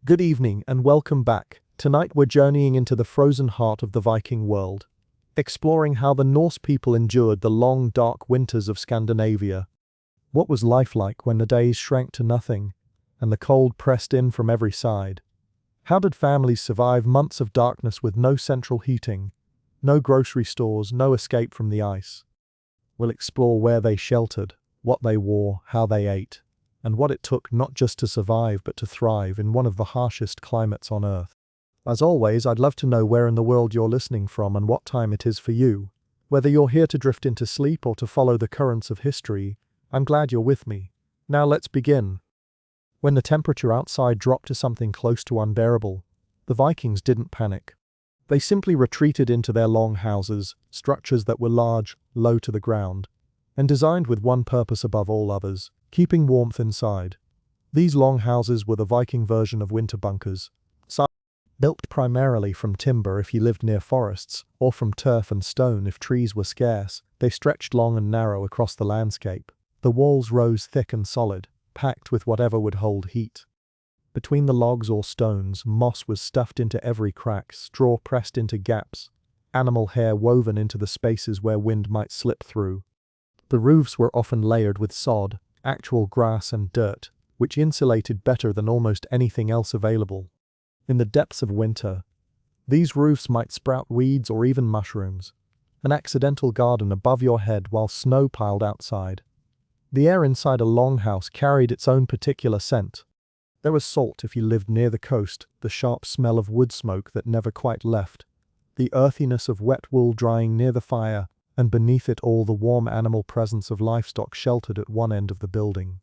Good evening and welcome back. Tonight we're journeying into the frozen heart of the Viking world, exploring how the Norse people endured the long, dark winters of Scandinavia. What was life like when the days shrank to nothing and the cold pressed in from every side? How did families survive months of darkness with no central heating, no grocery stores, no escape from the ice? We'll explore where they sheltered, what they wore, how they ate, and what it took not just to survive but to thrive in one of the harshest climates on Earth. As always, I'd love to know where in the world you're listening from and what time it is for you. Whether you're here to drift into sleep or to follow the currents of history, I'm glad you're with me. Now let's begin. When the temperature outside dropped to something close to unbearable, the Vikings didn't panic. They simply retreated into their long houses, structures that were large, low to the ground, and designed with one purpose above all others: keeping warmth inside. These long houses were the Viking version of winter bunkers, built primarily from timber if you lived near forests, or from turf and stone if trees were scarce. They stretched long and narrow across the landscape. The walls rose thick and solid, packed with whatever would hold heat. Between the logs or stones, moss was stuffed into every crack, straw pressed into gaps, animal hair woven into the spaces where wind might slip through. The roofs were often layered with sod, actual grass and dirt, which insulated better than almost anything else available. In the depths of winter, these roofs might sprout weeds or even mushrooms, an accidental garden above your head while snow piled outside. The air inside a longhouse carried its own particular scent. There was salt if you lived near the coast, the sharp smell of wood smoke that never quite left, the earthiness of wet wool drying near the fire, and beneath it all the warm animal presence of livestock sheltered at one end of the building.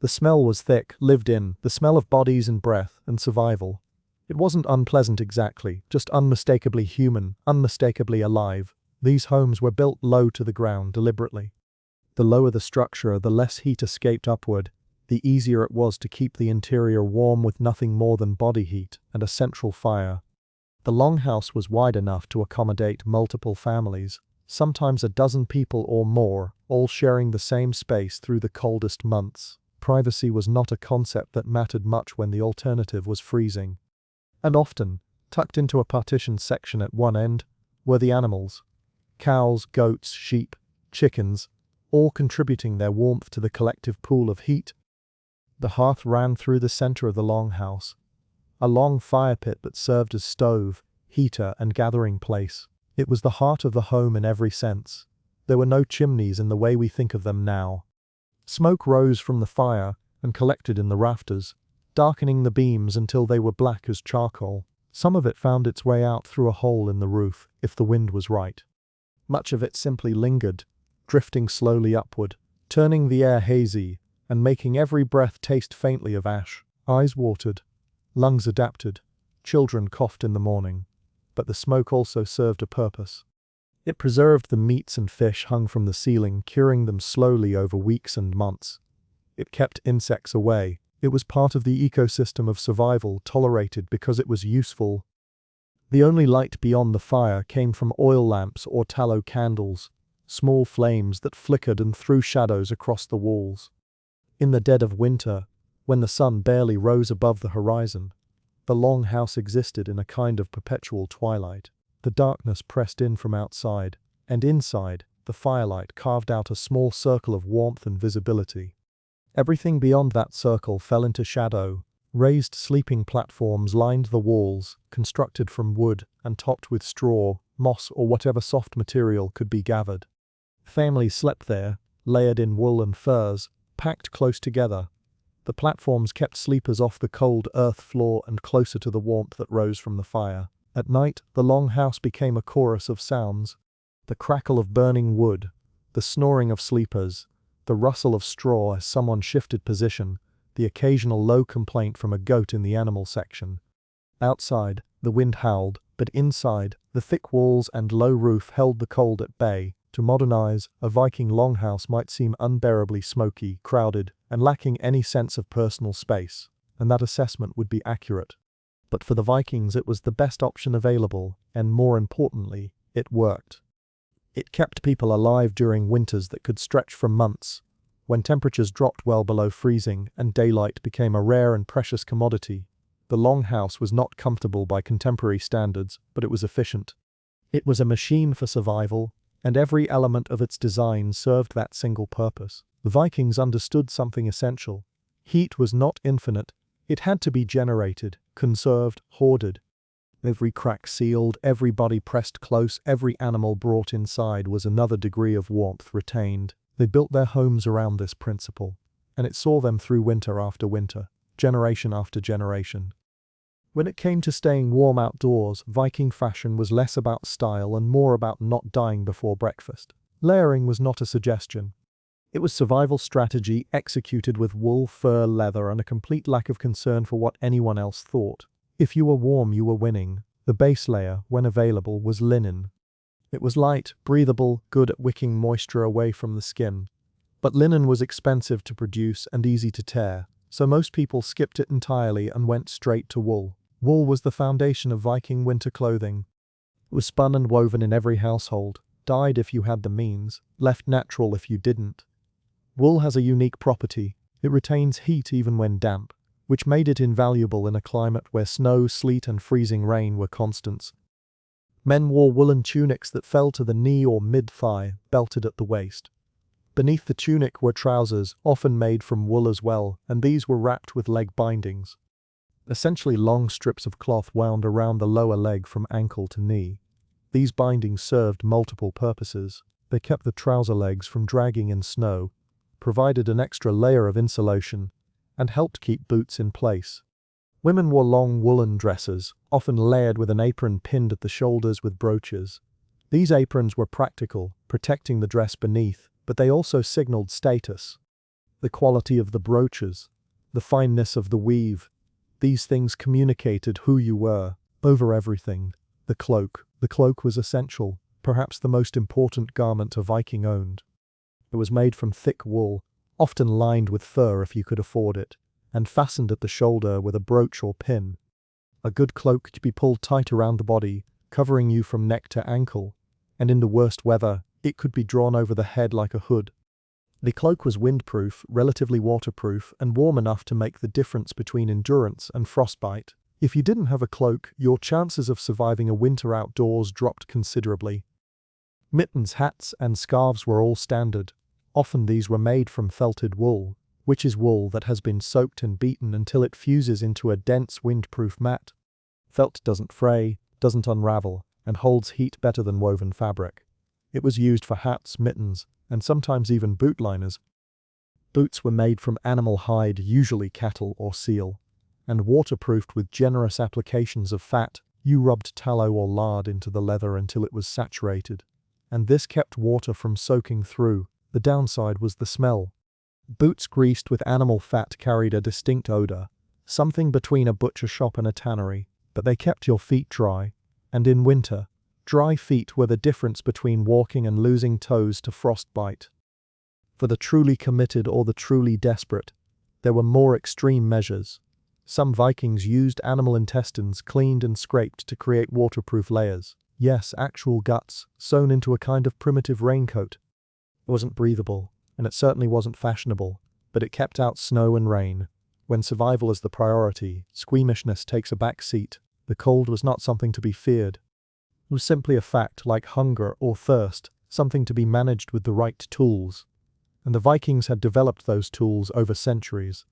The smell was thick, lived in, the smell of bodies and breath and survival. It wasn't unpleasant exactly, just unmistakably human, unmistakably alive. These homes were built low to the ground deliberately. The lower the structure, the less heat escaped upward, the easier it was to keep the interior warm with nothing more than body heat and a central fire. The longhouse was wide enough to accommodate multiple families, sometimes a dozen people or more, all sharing the same space through the coldest months. Privacy was not a concept that mattered much when the alternative was freezing. And often, tucked into a partitioned section at one end, were the animals. Cows, goats, sheep, chickens, all contributing their warmth to the collective pool of heat. The hearth ran through the center of the longhouse, a long fire pit that served as stove, heater, and gathering place. It was the heart of the home in every sense. There were no chimneys in the way we think of them now. Smoke rose from the fire and collected in the rafters, darkening the beams until they were black as charcoal. Some of it found its way out through a hole in the roof, if the wind was right. Much of it simply lingered, drifting slowly upward, turning the air hazy, and making every breath taste faintly of ash. Eyes watered, lungs adapted, children coughed in the morning. But the smoke also served a purpose. It preserved the meats and fish hung from the ceiling, curing them slowly over weeks and months. It kept insects away. It was part of the ecosystem of survival, tolerated because it was useful. The only light beyond the fire came from oil lamps or tallow candles, small flames that flickered and threw shadows across the walls. In the dead of winter, when the sun barely rose above the horizon, the longhouse existed in a kind of perpetual twilight. The darkness pressed in from outside, and inside, the firelight carved out a small circle of warmth and visibility. Everything beyond that circle fell into shadow. Raised sleeping platforms lined the walls, constructed from wood and topped with straw, moss, or whatever soft material could be gathered. Families slept there, layered in wool and furs, packed close together. The platforms kept sleepers off the cold earth floor and closer to the warmth that rose from the fire. At night, the longhouse became a chorus of sounds: the crackle of burning wood, the snoring of sleepers, the rustle of straw as someone shifted position, the occasional low complaint from a goat in the animal section. Outside, the wind howled, but inside, the thick walls and low roof held the cold at bay. To modernize, a Viking longhouse might seem unbearably smoky, crowded, and lacking any sense of personal space, and that assessment would be accurate. But for the Vikings it was the best option available, and more importantly, it worked. It kept people alive during winters that could stretch for months, when temperatures dropped well below freezing and daylight became a rare and precious commodity. The longhouse was not comfortable by contemporary standards, but it was efficient. It was a machine for survival, and every element of its design served that single purpose. The Vikings understood something essential. Heat was not infinite. It had to be generated, conserved, hoarded. Every crack sealed, every body pressed close, every animal brought inside was another degree of warmth retained. They built their homes around this principle, and it saw them through winter after winter, generation after generation. When it came to staying warm outdoors, Viking fashion was less about style and more about not dying before breakfast. Layering was not a suggestion. It was survival strategy executed with wool, fur, leather, and a complete lack of concern for what anyone else thought. If you were warm, you were winning. The base layer, when available, was linen. It was light, breathable, good at wicking moisture away from the skin. But linen was expensive to produce and easy to tear, so most people skipped it entirely and went straight to wool. Wool was the foundation of Viking winter clothing. It was spun and woven in every household, dyed if you had the means, left natural if you didn't. Wool has a unique property. It retains heat even when damp, which made it invaluable in a climate where snow, sleet, and freezing rain were constants. Men wore woolen tunics that fell to the knee or mid-thigh, belted at the waist. Beneath the tunic were trousers, often made from wool as well, and these were wrapped with leg bindings. Essentially long strips of cloth wound around the lower leg from ankle to knee. These bindings served multiple purposes. They kept the trouser legs from dragging in snow, provided an extra layer of insulation, and helped keep boots in place. Women wore long woolen dresses, often layered with an apron pinned at the shoulders with brooches. These aprons were practical, protecting the dress beneath, but they also signaled status. The quality of the brooches, the fineness of the weave, these things communicated who you were. Over everything, the cloak. The cloak was essential, perhaps the most important garment a Viking owned. It was made from thick wool, often lined with fur if you could afford it, and fastened at the shoulder with a brooch or pin. A good cloak could be pulled tight around the body, covering you from neck to ankle, and in the worst weather, it could be drawn over the head like a hood. The cloak was windproof, relatively waterproof, and warm enough to make the difference between endurance and frostbite. If you didn't have a cloak, your chances of surviving a winter outdoors dropped considerably. Mittens, hats, and scarves were all standard. Often these were made from felted wool, which is wool that has been soaked and beaten until it fuses into a dense windproof mat. Felt doesn't fray, doesn't unravel, and holds heat better than woven fabric. It was used for hats, mittens, and sometimes even boot liners. Boots were made from animal hide, usually cattle or seal, and waterproofed with generous applications of fat. You rubbed tallow or lard into the leather until it was saturated, and this kept water from soaking through. The downside was the smell. Boots greased with animal fat carried a distinct odor, something between a butcher shop and a tannery, but they kept your feet dry, and in winter, dry feet were the difference between walking and losing toes to frostbite. For the truly committed or the truly desperate, there were more extreme measures. Some Vikings used animal intestines cleaned and scraped to create waterproof layers. Yes, actual guts, sewn into a kind of primitive raincoat. It wasn't breathable, and it certainly wasn't fashionable, but it kept out snow and rain. When survival is the priority, squeamishness takes a back seat. The cold was not something to be feared. It was simply a fact like hunger or thirst, something to be managed with the right tools. And the Vikings had developed those tools over centuries.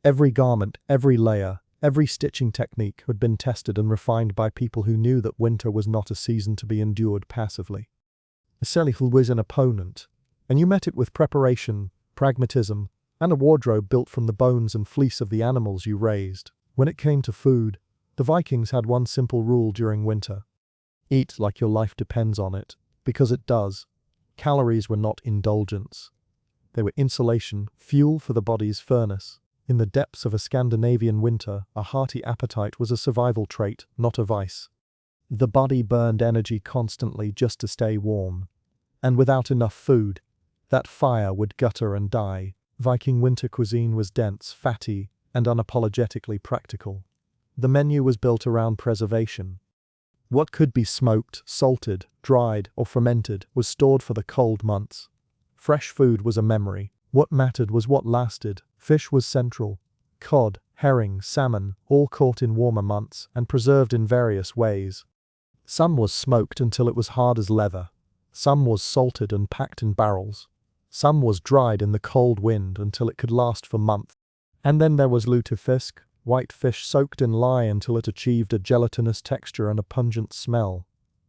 Every garment, every layer, every stitching technique had been tested and refined by people who knew that winter was not a season to be endured passively. Selihul was an opponent, and you met it with preparation, pragmatism, and a wardrobe built from the bones and fleece of the animals you raised. When it came to food, the Vikings had one simple rule during winter. Eat like your life depends on it, because it does. Calories were not indulgence. They were insulation, fuel for the body's furnace. In the depths of a Scandinavian winter, a hearty appetite was a survival trait, not a vice. The body burned energy constantly just to stay warm. And without enough food, that fire would gutter and die. Viking winter cuisine was dense, fatty, and unapologetically practical. The menu was built around preservation. What could be smoked, salted, dried, or fermented was stored for the cold months. Fresh food was a memory. What mattered was what lasted. Fish was central. Cod, herring, salmon, all caught in warmer months and preserved in various ways. Some was smoked until it was hard as leather. Some was salted and packed in barrels. Some was dried in the cold wind until it could last for months. And then there was lutefisk, white fish soaked in lye until it achieved a gelatinous texture and a pungent smell.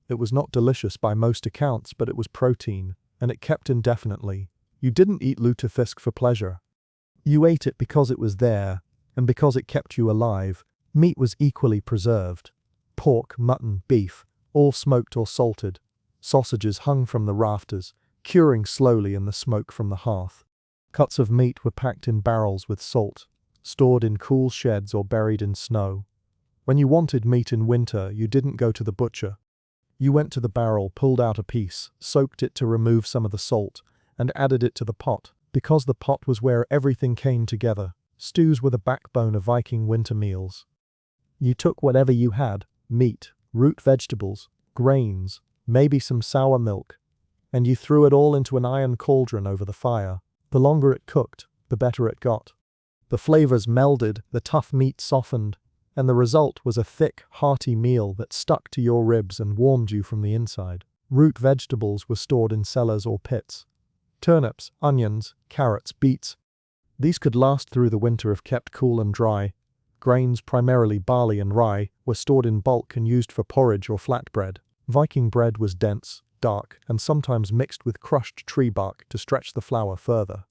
It was not delicious by most accounts, but it was protein, and it kept indefinitely. You didn't eat lutefisk for pleasure. You ate it because it was there, and because it kept you alive. Meat was equally preserved. Pork, mutton, beef, all smoked or salted. Sausages hung from the rafters, curing slowly in the smoke from the hearth. Cuts of meat were packed in barrels with salt, stored in cool sheds or buried in snow. When you wanted meat in winter, you didn't go to the butcher. You went to the barrel, pulled out a piece, soaked it to remove some of the salt, and added it to the pot, because the pot was where everything came together. Stews were the backbone of Viking winter meals. You took whatever you had, meat, root vegetables, grains, maybe some sour milk, and you threw it all into an iron cauldron over the fire. The longer it cooked, the better it got. The flavors melded, the tough meat softened, and the result was a thick, hearty meal that stuck to your ribs and warmed you from the inside. Root vegetables were stored in cellars or pits. Turnips, onions, carrots, beets. These could last through the winter if kept cool and dry. Grains, primarily barley and rye, were stored in bulk and used for porridge or flatbread. Viking bread was dense, dark, and sometimes mixed with crushed tree bark to stretch the flour further.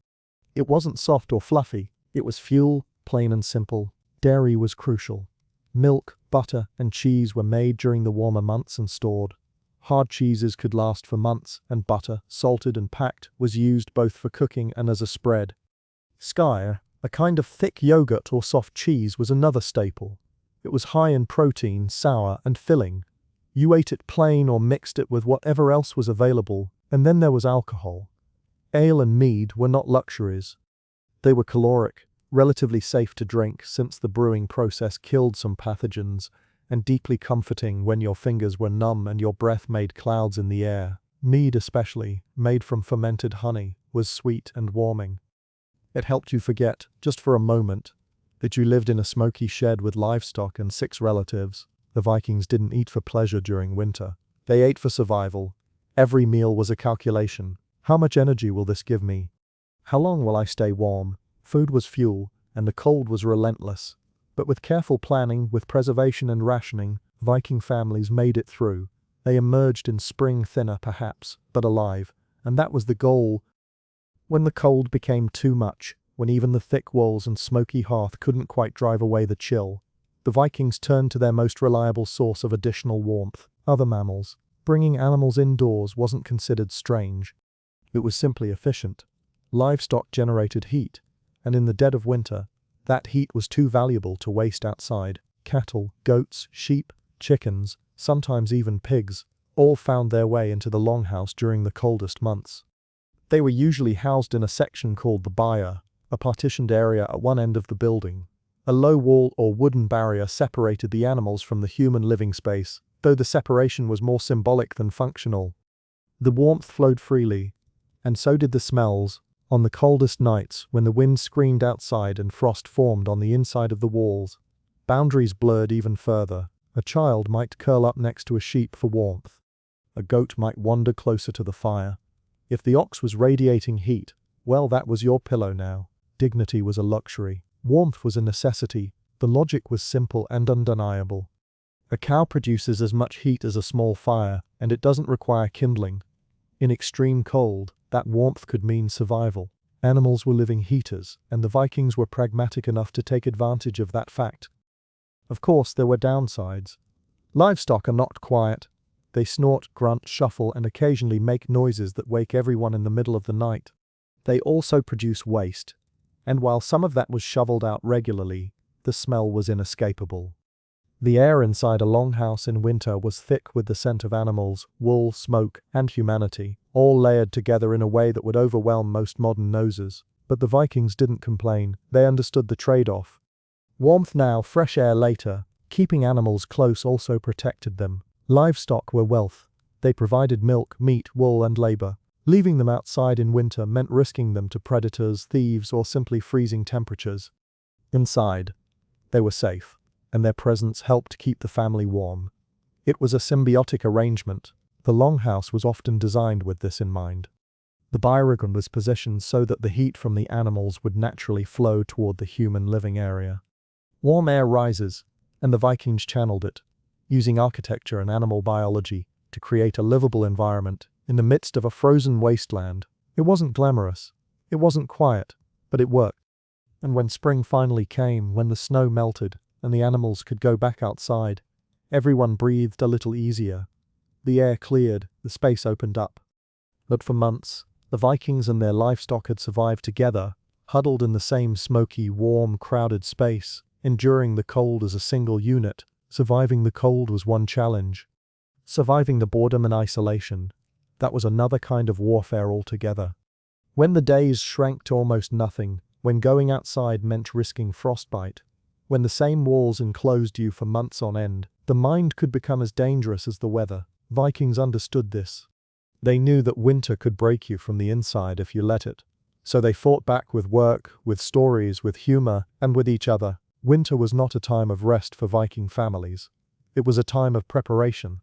It wasn't soft or fluffy, it was fuel, plain and simple. Dairy was crucial. Milk, butter, and cheese were made during the warmer months and stored. Hard cheeses could last for months, and butter, salted and packed, was used both for cooking and as a spread. Skyr, a kind of thick yogurt or soft cheese, was another staple. It was high in protein, sour, and filling. You ate it plain or mixed it with whatever else was available, and then there was alcohol. Ale and mead were not luxuries. They were caloric, relatively safe to drink since the brewing process killed some pathogens, and deeply comforting when your fingers were numb and your breath made clouds in the air. Mead especially, made from fermented honey, was sweet and warming. It helped you forget, just for a moment, that you lived in a smoky shed with livestock and 6 relatives. The Vikings didn't eat for pleasure during winter. They ate for survival. Every meal was a calculation. How much energy will this give me? How long will I stay warm? Food was fuel, and the cold was relentless. But with careful planning, with preservation and rationing, Viking families made it through. They emerged in spring thinner perhaps, but alive, and that was the goal. When the cold became too much, when even the thick walls and smoky hearth couldn't quite drive away the chill, the Vikings turned to their most reliable source of additional warmth, other mammals. Bringing animals indoors wasn't considered strange. It was simply efficient. Livestock generated heat, and in the dead of winter, that heat was too valuable to waste outside. Cattle, goats, sheep, chickens, sometimes even pigs, all found their way into the longhouse during the coldest months. They were usually housed in a section called the byre, a partitioned area at one end of the building. A low wall or wooden barrier separated the animals from the human living space, though the separation was more symbolic than functional. The warmth flowed freely, and so did the smells. On the coldest nights, when the wind screamed outside and frost formed on the inside of the walls, boundaries blurred even further. A child might curl up next to a sheep for warmth. A goat might wander closer to the fire. If the ox was radiating heat, well, that was your pillow now. Dignity was a luxury. Warmth was a necessity. The logic was simple and undeniable. A cow produces as much heat as a small fire, and it doesn't require kindling. In extreme cold, that warmth could mean survival. Animals were living heaters, and the Vikings were pragmatic enough to take advantage of that fact. Of course, there were downsides. Livestock are not quiet. They snort, grunt, shuffle, and occasionally make noises that wake everyone in the middle of the night. They also produce waste, and while some of that was shoveled out regularly, the smell was inescapable. The air inside a longhouse in winter was thick with the scent of animals, wool, smoke, and humanity, all layered together in a way that would overwhelm most modern noses. But the Vikings didn't complain. They understood the trade-off. Warmth now, fresh air later. Keeping animals close also protected them. Livestock were wealth. They provided milk, meat, wool, and labor. Leaving them outside in winter meant risking them to predators, thieves, or simply freezing temperatures. Inside, They were safe, and their presence helped keep the family warm. It was a symbiotic arrangement. The longhouse was often designed with this in mind. The byregund was positioned so that the heat from the animals would naturally flow toward the human living area. Warm air rises, and the Vikings channeled it, using architecture and animal biology to create a livable environment in the midst of a frozen wasteland. It wasn't glamorous, it wasn't quiet, but it worked. And when spring finally came, when the snow melted and the animals could go back outside, everyone breathed a little easier. The air cleared, the space opened up. But for months, the Vikings and their livestock had survived together, huddled in the same smoky, warm, crowded space, enduring the cold as a single unit. Surviving the cold was one challenge. Surviving the boredom and isolation, that was another kind of warfare altogether. When the days shrank to almost nothing, when going outside meant risking frostbite, when the same walls enclosed you for months on end, the mind could become as dangerous as the weather. Vikings understood this. They knew that winter could break you from the inside if you let it. So they fought back with work, with stories, with humor, and with each other. Winter was not a time of rest for Viking families. It was a time of preparation.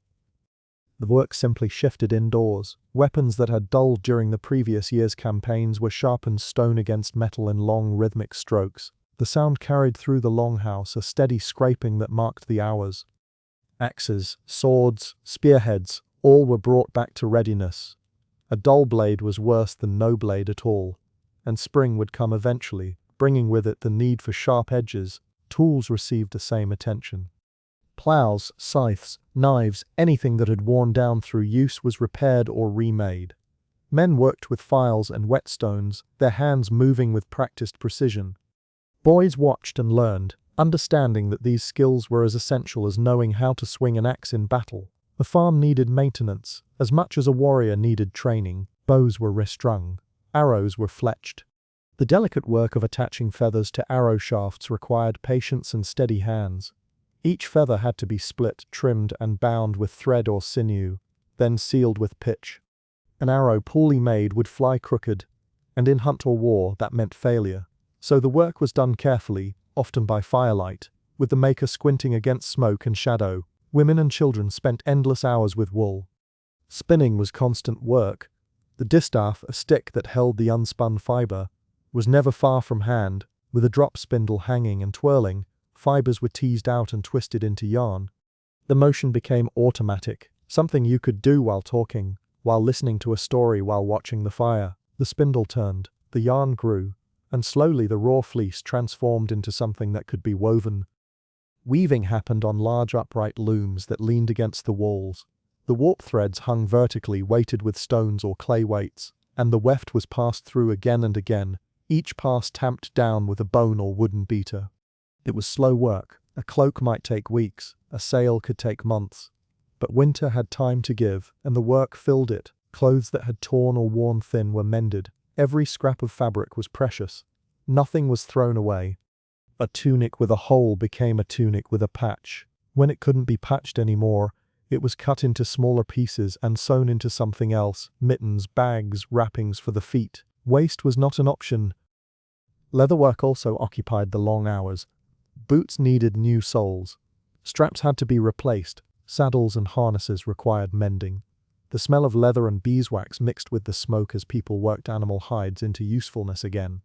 The work simply shifted indoors. Weapons that had dulled during the previous year's campaigns were sharpened stone against metal in long rhythmic strokes. The sound carried through the longhouse, a steady scraping that marked the hours. Axes, swords, spearheads, all were brought back to readiness. A dull blade was worse than no blade at all. And spring would come eventually, bringing with it the need for sharp edges. Tools received the same attention. Plows, scythes, knives, anything that had worn down through use was repaired or remade. Men worked with files and whetstones, their hands moving with practiced precision. Boys watched and learned, understanding that these skills were as essential as knowing how to swing an axe in battle. A farm needed maintenance, as much as a warrior needed training. Bows were restrung. Arrows were fletched. The delicate work of attaching feathers to arrow shafts required patience and steady hands. Each feather had to be split, trimmed, and bound with thread or sinew, then sealed with pitch. An arrow poorly made would fly crooked, and in hunt or war that meant failure. So the work was done carefully, often by firelight, with the maker squinting against smoke and shadow. Women and children spent endless hours with wool. Spinning was constant work. The distaff, a stick that held the unspun fiber, was never far from hand. With a drop spindle hanging and twirling, fibers were teased out and twisted into yarn. The motion became automatic, something you could do while talking, while listening to a story, while watching the fire. The spindle turned, the yarn grew, and slowly the raw fleece transformed into something that could be woven. Weaving happened on large upright looms that leaned against the walls. The warp threads hung vertically, weighted with stones or clay weights, and the weft was passed through again and again, each pass tamped down with a bone or wooden beater. It was slow work. A cloak might take weeks, a sail could take months. But winter had time to give, and the work filled it. Clothes that had torn or worn thin were mended. Every scrap of fabric was precious. Nothing was thrown away. A tunic with a hole became a tunic with a patch. When it couldn't be patched anymore, it was cut into smaller pieces and sewn into something else. Mittens, bags, wrappings for the feet. Waste was not an option. Leatherwork also occupied the long hours. Boots needed new soles. Straps had to be replaced. Saddles and harnesses required mending. The smell of leather and beeswax mixed with the smoke as people worked animal hides into usefulness again.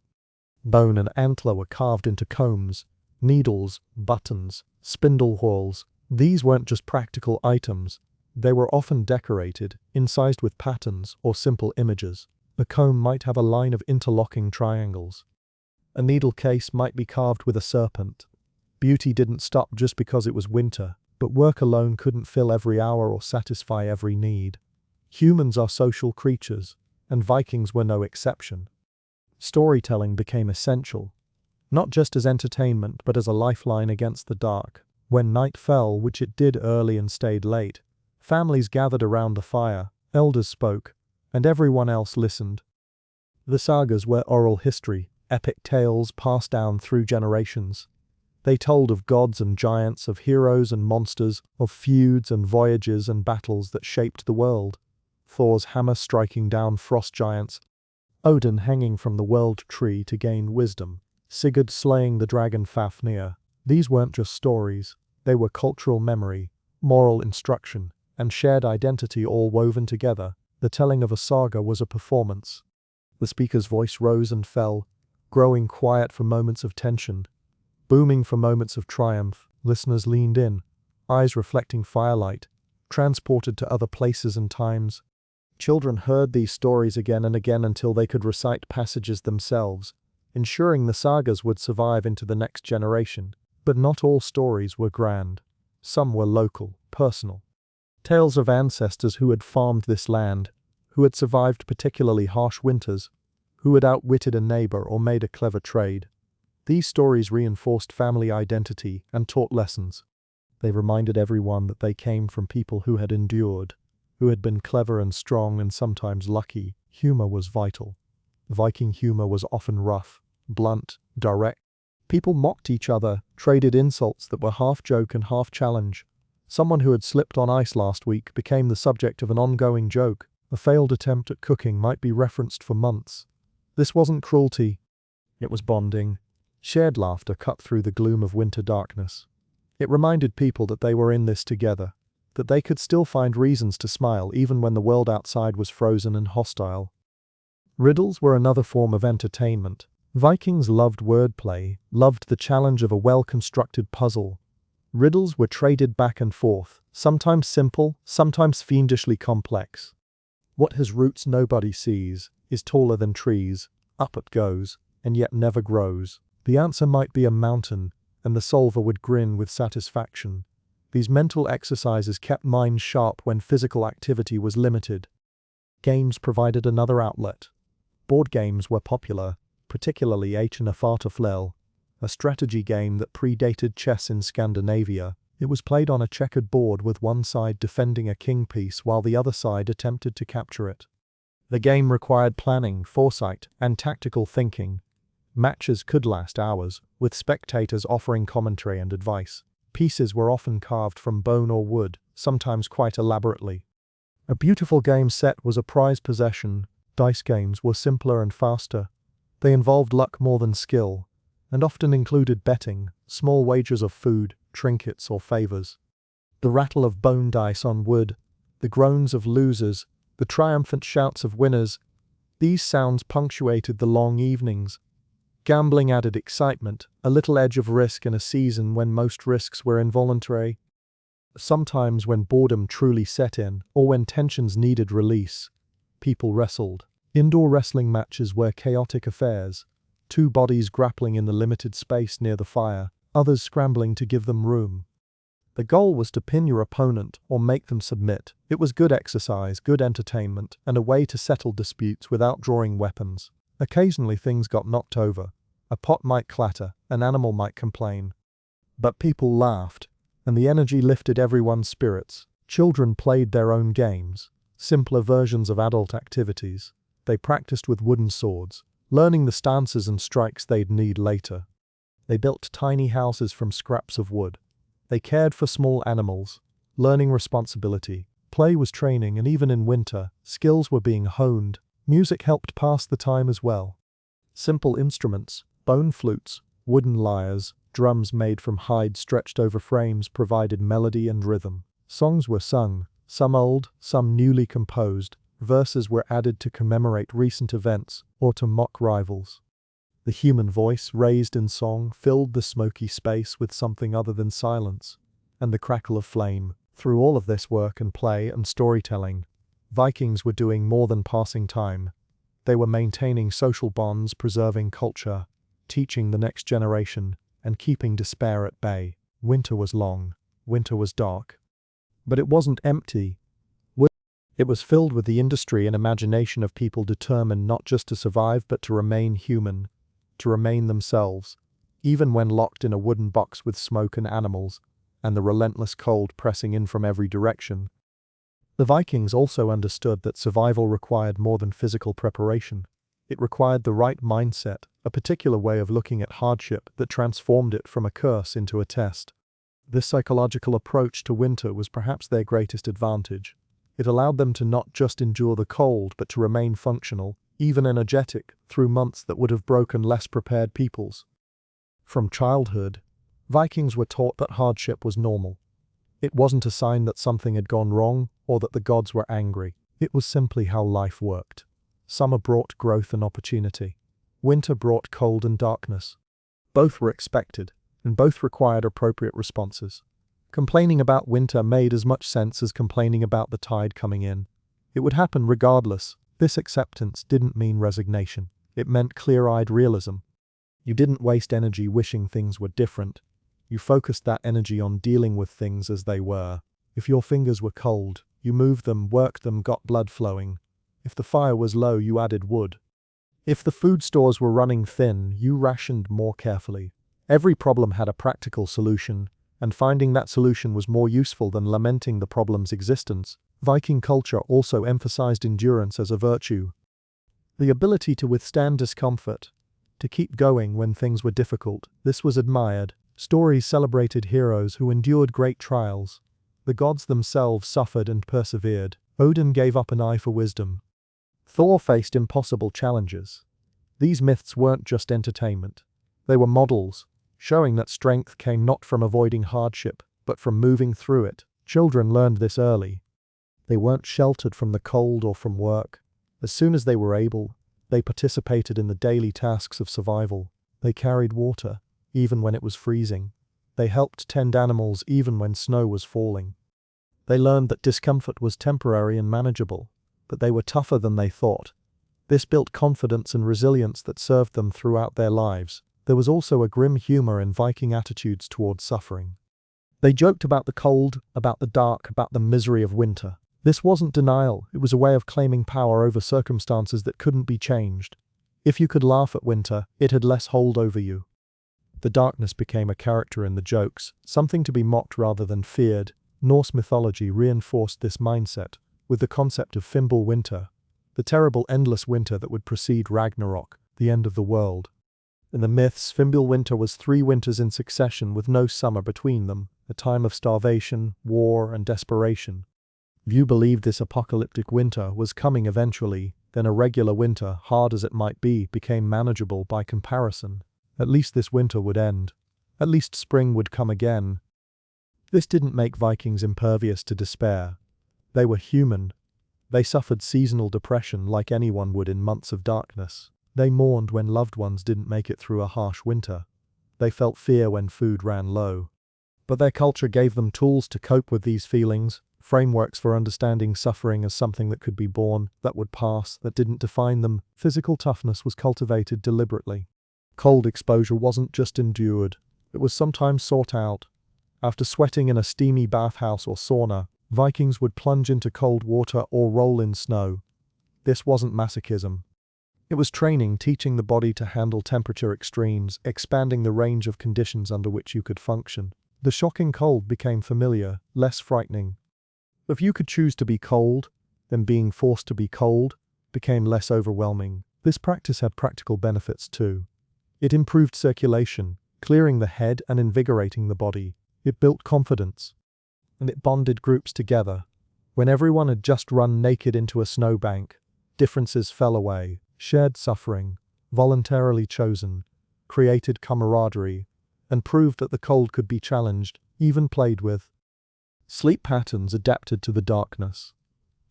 Bone and antler were carved into combs, needles, buttons, spindle whorls. These weren't just practical items. They were often decorated, incised with patterns or simple images. A comb might have a line of interlocking triangles. A needle case might be carved with a serpent. Beauty didn't stop just because it was winter, but work alone couldn't fill every hour or satisfy every need. Humans are social creatures, and Vikings were no exception. Storytelling became essential, not just as entertainment but as a lifeline against the dark. When night fell, which it did early and stayed late, families gathered around the fire, elders spoke, and everyone else listened. The sagas were oral history, epic tales passed down through generations. They told of gods and giants, of heroes and monsters, of feuds and voyages and battles that shaped the world. Thor's hammer striking down frost giants, Odin hanging from the world tree to gain wisdom, Sigurd slaying the dragon Fafnir, These weren't just stories, they were cultural memory, moral instruction, and shared identity all woven together. The telling of a saga was a performance. The speaker's voice rose and fell, growing quiet for moments of tension, booming for moments of triumph. Listeners leaned in, eyes reflecting firelight, transported to other places and times. Children heard these stories again and again until they could recite passages themselves, ensuring the sagas would survive into the next generation. But not all stories were grand. Some were local, personal. Tales of ancestors who had farmed this land, who had survived particularly harsh winters, who had outwitted a neighbor or made a clever trade. These stories reinforced family identity and taught lessons. They reminded everyone that they came from people who had endured, who had been clever and strong and sometimes lucky. Humor was vital. Viking humor was often rough, blunt, direct. People mocked each other, traded insults that were half joke and half challenge. Someone who had slipped on ice last week became the subject of an ongoing joke. A failed attempt at cooking might be referenced for months. This wasn't cruelty. It was bonding. Shared laughter cut through the gloom of winter darkness. It reminded people that they were in this together, that they could still find reasons to smile even when the world outside was frozen and hostile. Riddles were another form of entertainment. Vikings loved wordplay, loved the challenge of a well-constructed puzzle. Riddles were traded back and forth, sometimes simple, sometimes fiendishly complex. What has roots nobody sees, is taller than trees, up it goes, and yet never grows. The answer might be a mountain, and the solver would grin with satisfaction. These mental exercises kept minds sharp when physical activity was limited. Games provided another outlet. Board games were popular, particularly H&F, a strategy game that predated chess in Scandinavia. It was played on a checkered board with one side defending a king piece while the other side attempted to capture it. The game required planning, foresight, and tactical thinking. Matches could last hours, with spectators offering commentary and advice. Pieces were often carved from bone or wood, sometimes quite elaborately. A beautiful game set was a prized possession. Dice games were simpler and faster. They involved luck more than skill, and often included betting, small wagers of food, trinkets, or favors. The rattle of bone dice on wood, the groans of losers, the triumphant shouts of winners, these sounds punctuated the long evenings. Gambling added excitement, a little edge of risk in a season when most risks were involuntary. Sometimes when boredom truly set in, or when tensions needed release, people wrestled. Indoor wrestling matches were chaotic affairs, two bodies grappling in the limited space near the fire, others scrambling to give them room. The goal was to pin your opponent or make them submit. It was good exercise, good entertainment, and a way to settle disputes without drawing weapons. Occasionally things got knocked over. A pot might clatter, an animal might complain. But people laughed, and the energy lifted everyone's spirits. Children played their own games, simpler versions of adult activities. They practiced with wooden swords, learning the stances and strikes they'd need later. They built tiny houses from scraps of wood. They cared for small animals, learning responsibility. Play was training, and even in winter, skills were being honed. Music helped pass the time as well. Simple instruments, bone flutes, wooden lyres, drums made from hide stretched over frames provided melody and rhythm. Songs were sung, some old, some newly composed. Verses were added to commemorate recent events or to mock rivals. The human voice, raised in song, filled the smoky space with something other than silence and the crackle of flame. Through all of this work and play and storytelling, Vikings were doing more than passing time. They were maintaining social bonds, preserving culture, teaching the next generation, and keeping despair at bay. Winter was long. Winter was dark. But it wasn't empty. It was filled with the industry and imagination of people determined not just to survive but to remain human, to remain themselves, even when locked in a wooden box with smoke and animals, and the relentless cold pressing in from every direction. The Vikings also understood that survival required more than physical preparation. It required the right mindset, a particular way of looking at hardship that transformed it from a curse into a test. This psychological approach to winter was perhaps their greatest advantage. It allowed them to not just endure the cold but to remain functional, even energetic, through months that would have broken less prepared peoples. From childhood, Vikings were taught that hardship was normal. It wasn't a sign that something had gone wrong or that the gods were angry. It was simply how life worked. Summer brought growth and opportunity. Winter brought cold and darkness. Both were expected, and both required appropriate responses. Complaining about winter made as much sense as complaining about the tide coming in. It would happen regardless. This acceptance didn't mean resignation. It meant clear-eyed realism. You didn't waste energy wishing things were different. You focused that energy on dealing with things as they were. If your fingers were cold, you moved them, worked them, got blood flowing. If the fire was low, you added wood. If the food stores were running thin, you rationed more carefully. Every problem had a practical solution, and finding that solution was more useful than lamenting the problem's existence. Viking culture also emphasized endurance as a virtue. The ability to withstand discomfort, to keep going when things were difficult, this was admired. Stories celebrated heroes who endured great trials. The gods themselves suffered and persevered. Odin gave up an eye for wisdom. Thor faced impossible challenges. These myths weren't just entertainment. They were models, showing that strength came not from avoiding hardship, but from moving through it. Children learned this early. They weren't sheltered from the cold or from work. As soon as they were able, they participated in the daily tasks of survival. They carried water, even when it was freezing. They helped tend animals even when snow was falling. They learned that discomfort was temporary and manageable, but they were tougher than they thought. This built confidence and resilience that served them throughout their lives. There was also a grim humor in Viking attitudes towards suffering. They joked about the cold, about the dark, about the misery of winter. This wasn't denial, it was a way of claiming power over circumstances that couldn't be changed. If you could laugh at winter, it had less hold over you. The darkness became a character in the jokes, something to be mocked rather than feared. Norse mythology reinforced this mindset, with the concept of Fimbulwinter, the terrible endless winter that would precede Ragnarok, the end of the world. In the myths, Fimbulwinter was 3 winters in succession with no summer between them, a time of starvation, war, and desperation. View believed this apocalyptic winter was coming eventually, then a regular winter, hard as it might be, became manageable by comparison. At least this winter would end. At least spring would come again. This didn't make Vikings impervious to despair. They were human. They suffered seasonal depression like anyone would in months of darkness. They mourned when loved ones didn't make it through a harsh winter. They felt fear when food ran low. But their culture gave them tools to cope with these feelings, frameworks for understanding suffering as something that could be borne, that would pass, that didn't define them. Physical toughness was cultivated deliberately. Cold exposure wasn't just endured, it was sometimes sought out. After sweating in a steamy bathhouse or sauna, Vikings would plunge into cold water or roll in snow. This wasn't masochism. It was training, teaching the body to handle temperature extremes, expanding the range of conditions under which you could function. The shocking cold became familiar, less frightening. If you could choose to be cold, then being forced to be cold became less overwhelming. This practice had practical benefits too. It improved circulation, clearing the head and invigorating the body. It built confidence. And it bonded groups together. When everyone had just run naked into a snowbank, differences fell away. Shared suffering, voluntarily chosen, created camaraderie, and proved that the cold could be challenged, even played with. Sleep patterns adapted to the darkness.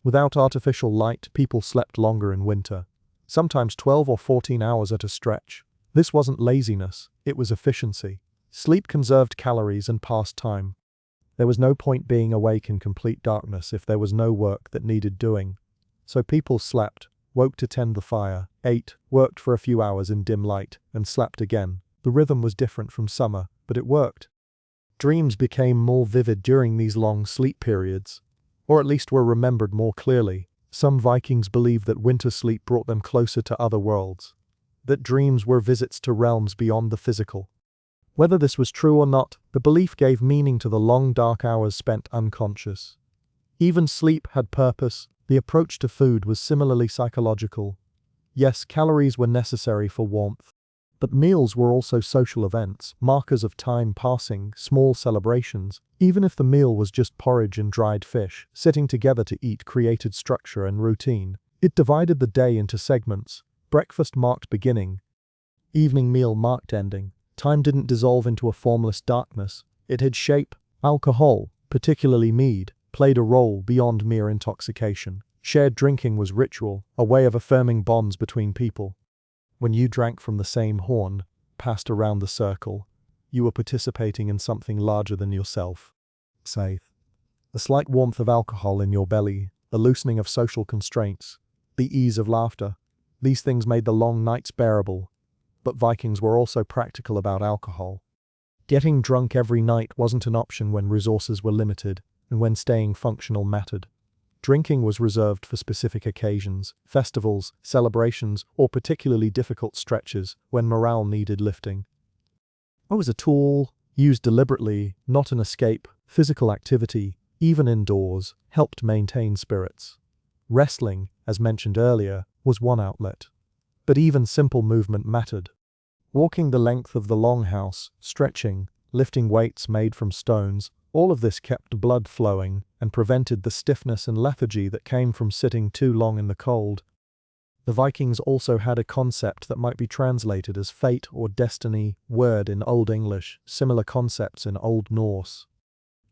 Without artificial light, people slept longer in winter, sometimes 12 or 14 hours at a stretch. This wasn't laziness, it was efficiency. Sleep conserved calories and passed time. There was no point being awake in complete darkness if there was no work that needed doing. So people slept, woke to tend the fire, ate, worked for a few hours in dim light, and slept again. The rhythm was different from summer, but it worked. Dreams became more vivid during these long sleep periods, or at least were remembered more clearly. Some Vikings believed that winter sleep brought them closer to other worlds, that dreams were visits to realms beyond the physical. Whether this was true or not, the belief gave meaning to the long dark hours spent unconscious. Even sleep had purpose. The approach to food was similarly psychological. Yes, calories were necessary for warmth, but meals were also social events, markers of time passing, small celebrations. Even if the meal was just porridge and dried fish, sitting together to eat created structure and routine. It divided the day into segments. Breakfast marked beginning. Evening meal marked ending. Time didn't dissolve into a formless darkness. It had shape. Alcohol, particularly mead, played a role beyond mere intoxication. Shared drinking was ritual, a way of affirming bonds between people. When you drank from the same horn, passed around the circle, you were participating in something larger than yourself. Safe. The slight warmth of alcohol in your belly, the loosening of social constraints, the ease of laughter. These things made the long nights bearable. But Vikings were also practical about alcohol. Getting drunk every night wasn't an option when resources were limited and when staying functional mattered. Drinking was reserved for specific occasions, festivals, celebrations, or particularly difficult stretches when morale needed lifting. It was a tool, used deliberately, not an escape. Physical activity, even indoors, helped maintain spirits. Wrestling, as mentioned earlier, was one outlet. But even simple movement mattered. Walking the length of the longhouse, stretching, lifting weights made from stones, all of this kept blood flowing and prevented the stiffness and lethargy that came from sitting too long in the cold. The Vikings also had a concept that might be translated as fate or destiny, word in Old English, similar concepts in Old Norse.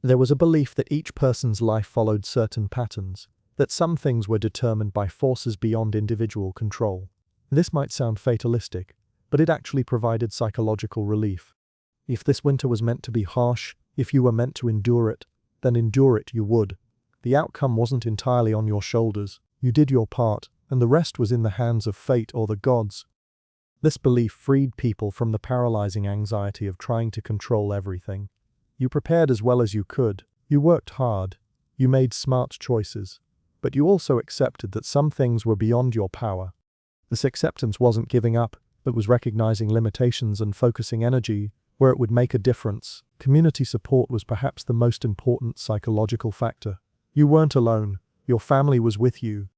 There was a belief that each person's life followed certain patterns, that some things were determined by forces beyond individual control. This might sound fatalistic, but it actually provided psychological relief. If this winter was meant to be harsh, if you were meant to endure it, then endure it you would. The outcome wasn't entirely on your shoulders. You did your part, and the rest was in the hands of fate or the gods. This belief freed people from the paralyzing anxiety of trying to control everything. You prepared as well as you could, you worked hard, you made smart choices, but you also accepted that some things were beyond your power. This acceptance wasn't giving up, it was recognizing limitations and focusing energy where it would make a difference. Community support was perhaps the most important psychological factor. You weren't alone, your family was with you.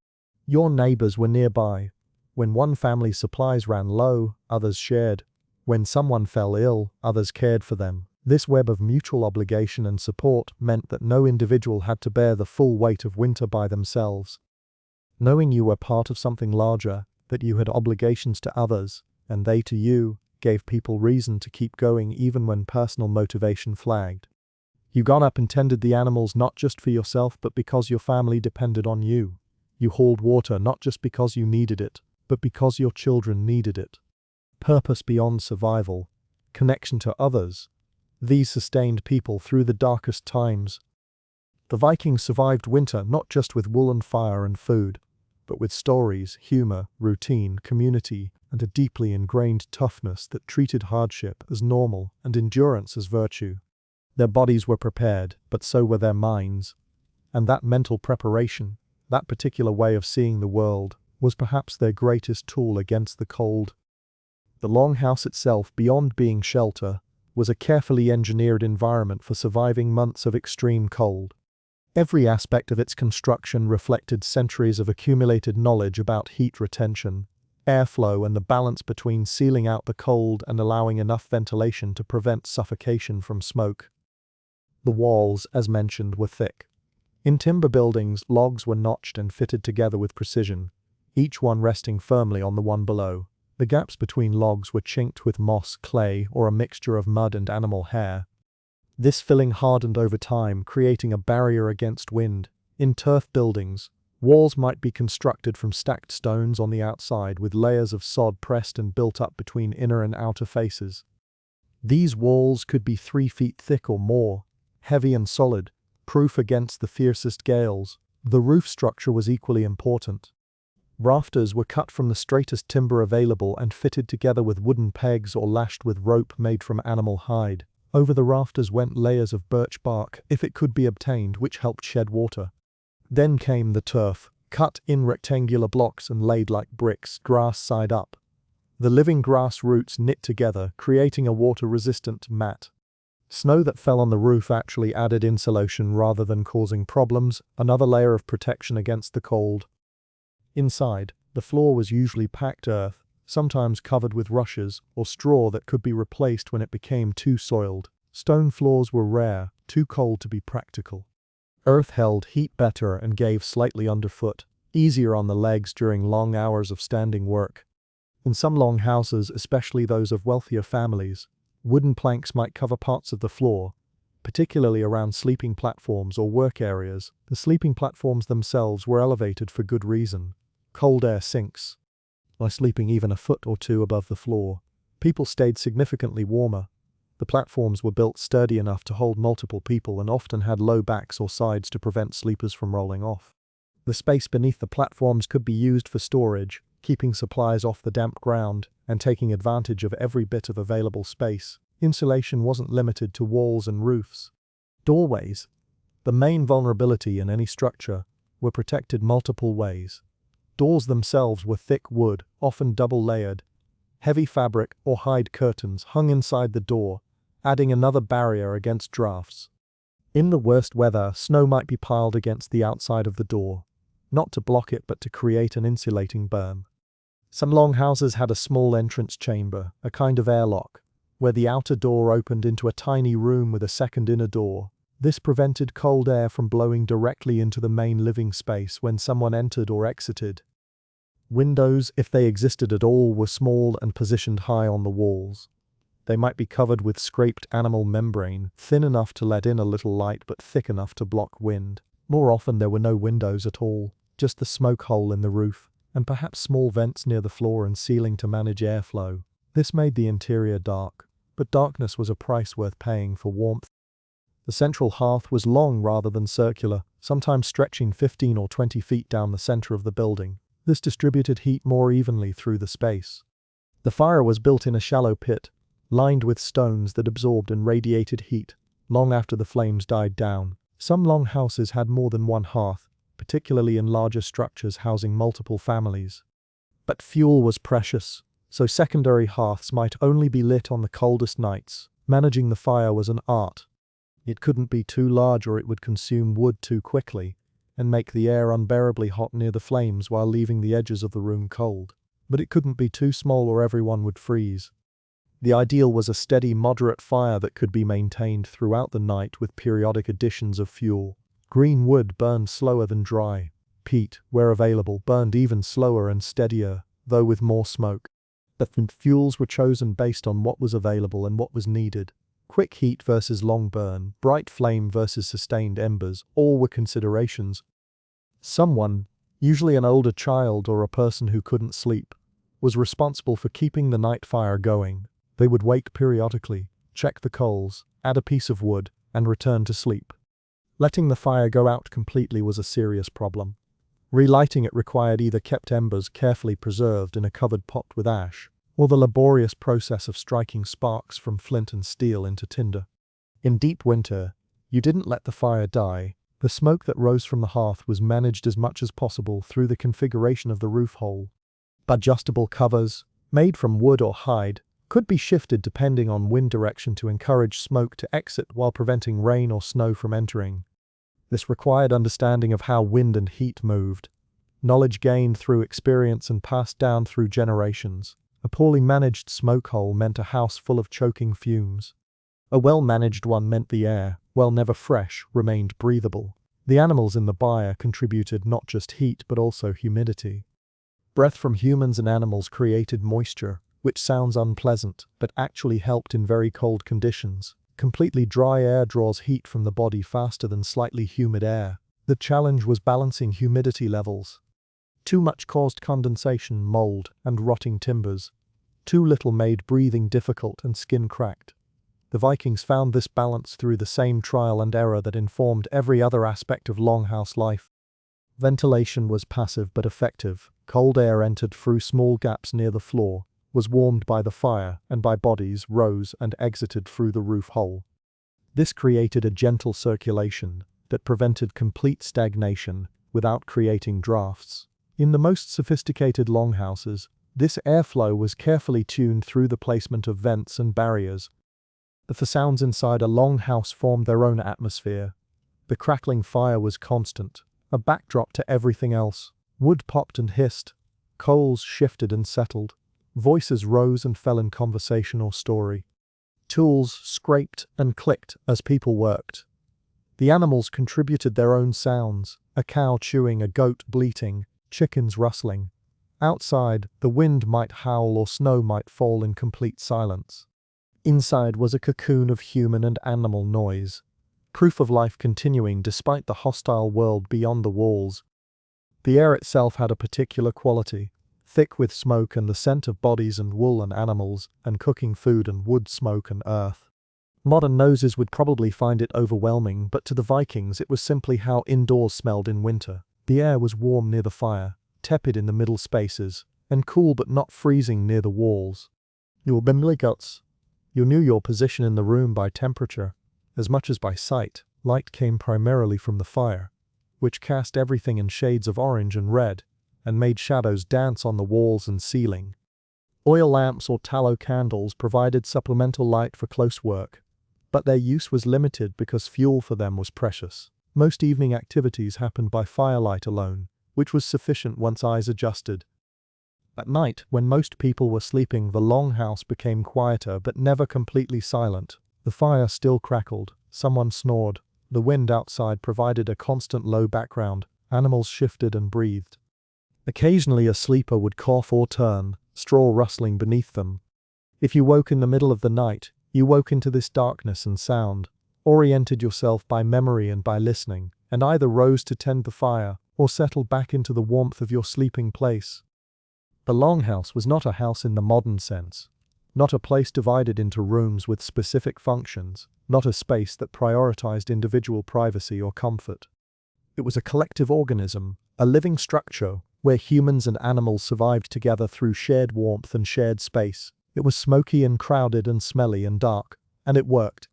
Your neighbors were nearby. When one family's supplies ran low, others shared. When someone fell ill, others cared for them. This web of mutual obligation and support meant that no individual had to bear the full weight of winter by themselves. Knowing you were part of something larger, that you had obligations to others, and they to you, gave people reason to keep going even when personal motivation flagged. You got up and tended the animals not just for yourself but because your family depended on you. You hauled water not just because you needed it, but because your children needed it. Purpose beyond survival, connection to others. These sustained people through the darkest times. The Vikings survived winter not just with wool and fire and food, but with stories, humor, routine, community, and a deeply ingrained toughness that treated hardship as normal and endurance as virtue. Their bodies were prepared, but so were their minds. And that mental preparation, that particular way of seeing the world, was perhaps their greatest tool against the cold. The longhouse itself, beyond being shelter, was a carefully engineered environment for surviving months of extreme cold. Every aspect of its construction reflected centuries of accumulated knowledge about heat retention, airflow, and the balance between sealing out the cold and allowing enough ventilation to prevent suffocation from smoke. The walls, as mentioned, were thick. In timber buildings, logs were notched and fitted together with precision, each one resting firmly on the one below. The gaps between logs were chinked with moss, clay, or a mixture of mud and animal hair. This filling hardened over time, creating a barrier against wind. In turf buildings, walls might be constructed from stacked stones on the outside with layers of sod pressed and built up between inner and outer faces. These walls could be 3 feet thick or more, heavy and solid, proof against the fiercest gales. The roof structure was equally important. Rafters were cut from the straightest timber available and fitted together with wooden pegs or lashed with rope made from animal hide. Over the rafters went layers of birch bark, if it could be obtained, which helped shed water. Then came the turf, cut in rectangular blocks and laid like bricks, grass side up. The living grass roots knit together, creating a water-resistant mat. Snow that fell on the roof actually added insulation rather than causing problems, another layer of protection against the cold. Inside, the floor was usually packed earth, sometimes covered with rushes or straw that could be replaced when it became too soiled. Stone floors were rare, too cold to be practical. Earth held heat better and gave slightly underfoot, easier on the legs during long hours of standing work. In some longhouses, especially those of wealthier families, Wooden planks might cover parts of the floor, particularly around sleeping platforms or work areas. The sleeping platforms themselves were elevated for good reason. Cold air sinks. By sleeping even a foot or two above the floor, people stayed significantly warmer. The platforms were built sturdy enough to hold multiple people and often had low backs or sides to prevent sleepers from rolling off. The space beneath the platforms could be used for storage, keeping supplies off the damp ground and taking advantage of every bit of available space. Insulation wasn't limited to walls and roofs. Doorways, the main vulnerability in any structure, were protected multiple ways. Doors themselves were thick wood, often double-layered. Heavy fabric or hide curtains hung inside the door, adding another barrier against drafts. In the worst weather, snow might be piled against the outside of the door, not to block it but to create an insulating berm. Some longhouses had a small entrance chamber, a kind of airlock, where the outer door opened into a tiny room with a second inner door. This prevented cold air from blowing directly into the main living space when someone entered or exited. Windows, if they existed at all, were small and positioned high on the walls. They might be covered with scraped animal membrane, thin enough to let in a little light but thick enough to block wind. More often there were no windows at all, just the smoke hole in the roof, and perhaps small vents near the floor and ceiling to manage airflow. This made the interior dark, but darkness was a price worth paying for warmth. The central hearth was long rather than circular, sometimes stretching 15 or 20 feet down the center of the building. This distributed heat more evenly through the space. The fire was built in a shallow pit, lined with stones that absorbed and radiated heat long after the flames died down. Some longhouses had more than one hearth, particularly in larger structures housing multiple families. But fuel was precious, so secondary hearths might only be lit on the coldest nights. Managing the fire was an art. It couldn't be too large or it would consume wood too quickly and make the air unbearably hot near the flames while leaving the edges of the room cold. But it couldn't be too small or everyone would freeze. The ideal was a steady, moderate fire that could be maintained throughout the night with periodic additions of fuel. Green wood burned slower than dry. Peat, where available, burned even slower and steadier, though with more smoke. The fuels were chosen based on what was available and what was needed. Quick heat versus long burn, bright flame versus sustained embers, all were considerations. Someone, usually an older child or a person who couldn't sleep, was responsible for keeping the night fire going. They would wake periodically, check the coals, add a piece of wood, and return to sleep. Letting the fire go out completely was a serious problem. Relighting it required either kept embers carefully preserved in a covered pot with ash, or the laborious process of striking sparks from flint and steel into tinder. In deep winter, you didn't let the fire die. The smoke that rose from the hearth was managed as much as possible through the configuration of the roof hole. Adjustable covers, made from wood or hide, could be shifted depending on wind direction to encourage smoke to exit while preventing rain or snow from entering. This required understanding of how wind and heat moved, knowledge gained through experience and passed down through generations. A poorly managed smoke hole meant a house full of choking fumes. A well-managed one meant the air, while never fresh, remained breathable. The animals in the byre contributed not just heat but also humidity. Breath from humans and animals created moisture, which sounds unpleasant but actually helped in very cold conditions. Completely dry air draws heat from the body faster than slightly humid air. The challenge was balancing humidity levels. Too much caused condensation, mold, and rotting timbers. Too little made breathing difficult and skin cracked. The Vikings found this balance through the same trial and error that informed every other aspect of longhouse life. Ventilation was passive but effective. Cold air entered through small gaps near the floor, was warmed by the fire and by bodies, rose and exited through the roof hole. This created a gentle circulation that prevented complete stagnation without creating drafts. In the most sophisticated longhouses, this airflow was carefully tuned through the placement of vents and barriers. The sounds inside a longhouse formed their own atmosphere. The crackling fire was constant, a backdrop to everything else. Wood popped and hissed. Coals shifted and settled. Voices rose and fell in conversation or story. Tools scraped and clicked as people worked. The animals contributed their own sounds, a cow chewing, a goat bleating, chickens rustling. Outside, the wind might howl or snow might fall in complete silence. Inside was a cocoon of human and animal noise, proof of life continuing despite the hostile world beyond the walls. The air itself had a particular quality, thick with smoke and the scent of bodies and wool and animals, and cooking food and wood smoke and earth. Modern noses would probably find it overwhelming, but to the Vikings it was simply how indoors smelled in winter. The air was warm near the fire, tepid in the middle spaces, and cool but not freezing near the walls. You were guts. You knew your position in the room by temperature, as much as by sight. Light came primarily from the fire, which cast everything in shades of orange and red, and made shadows dance on the walls and ceiling. Oil lamps or tallow candles provided supplemental light for close work, but their use was limited because fuel for them was precious. Most evening activities happened by firelight alone, which was sufficient once eyes adjusted. At night, when most people were sleeping, the longhouse became quieter but never completely silent. The fire still crackled, someone snored, the wind outside provided a constant low background, animals shifted and breathed. Occasionally a sleeper would cough or turn, straw rustling beneath them. If you woke in the middle of the night, you woke into this darkness and sound, oriented yourself by memory and by listening, and either rose to tend the fire or settled back into the warmth of your sleeping place. The longhouse was not a house in the modern sense, not a place divided into rooms with specific functions, not a space that prioritized individual privacy or comfort. It was a collective organism, a living structure, where humans and animals survived together through shared warmth and shared space. It was smoky and crowded and smelly and dark, and it worked.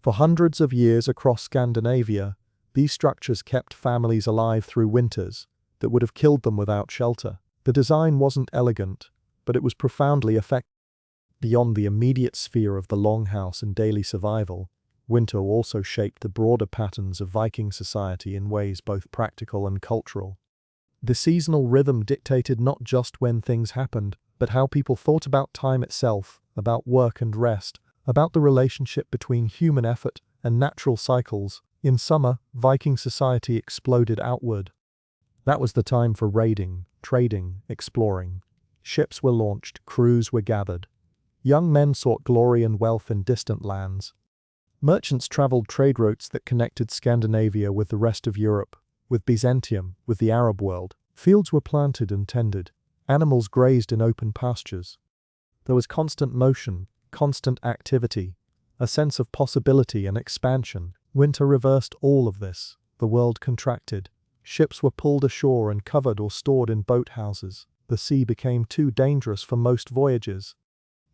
For hundreds of years across Scandinavia, these structures kept families alive through winters that would have killed them without shelter. The design wasn't elegant, but it was profoundly effective. Beyond the immediate sphere of the longhouse and daily survival, winter also shaped the broader patterns of Viking society in ways both practical and cultural. The seasonal rhythm dictated not just when things happened, but how people thought about time itself, about work and rest, about the relationship between human effort and natural cycles. In summer, Viking society exploded outward. That was the time for raiding, trading, exploring. Ships were launched, crews were gathered. Young men sought glory and wealth in distant lands. Merchants traveled trade routes that connected Scandinavia with the rest of Europe, with Byzantium, with the Arab world. Fields were planted and tended. Animals grazed in open pastures. There was constant motion, constant activity, a sense of possibility and expansion. Winter reversed all of this. The world contracted. Ships were pulled ashore and covered or stored in boathouses. The sea became too dangerous for most voyages.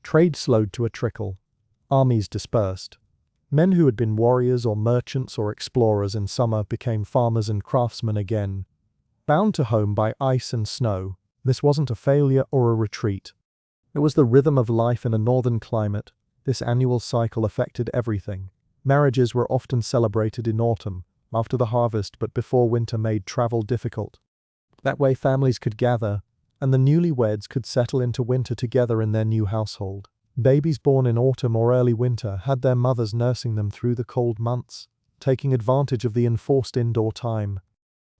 Trade slowed to a trickle. Armies dispersed. Men who had been warriors or merchants or explorers in summer became farmers and craftsmen again. Bound to home by ice and snow, this wasn't a failure or a retreat. It was the rhythm of life in a northern climate. This annual cycle affected everything. Marriages were often celebrated in autumn, after the harvest but before winter made travel difficult. That way families could gather, and the newlyweds could settle into winter together in their new household. Babies born in autumn or early winter had their mothers nursing them through the cold months, taking advantage of the enforced indoor time.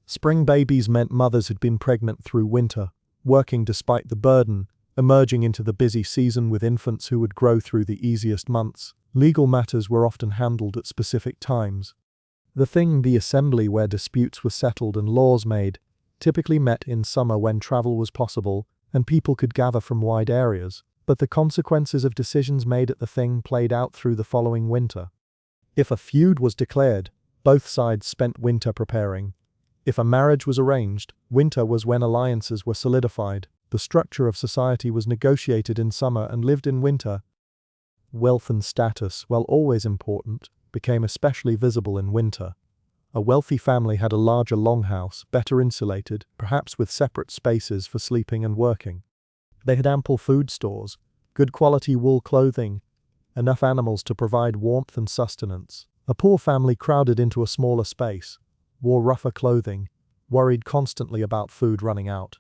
Spring babies meant mothers had been pregnant through winter, working despite the burden, emerging into the busy season with infants who would grow through the easiest months. Legal matters were often handled at specific times. The assembly where disputes were settled and laws made, typically met in summer when travel was possible and people could gather from wide areas, but the consequences of decisions made at the thing played out through the following winter. If a feud was declared, both sides spent winter preparing. If a marriage was arranged, winter was when alliances were solidified. The structure of society was negotiated in summer and lived in winter. Wealth and status, while always important, became especially visible in winter. A wealthy family had a larger longhouse, better insulated, perhaps with separate spaces for sleeping and working. They had ample food stores, good quality wool clothing, enough animals to provide warmth and sustenance. A poor family crowded into a smaller space, wore rougher clothing, worried constantly about food running out.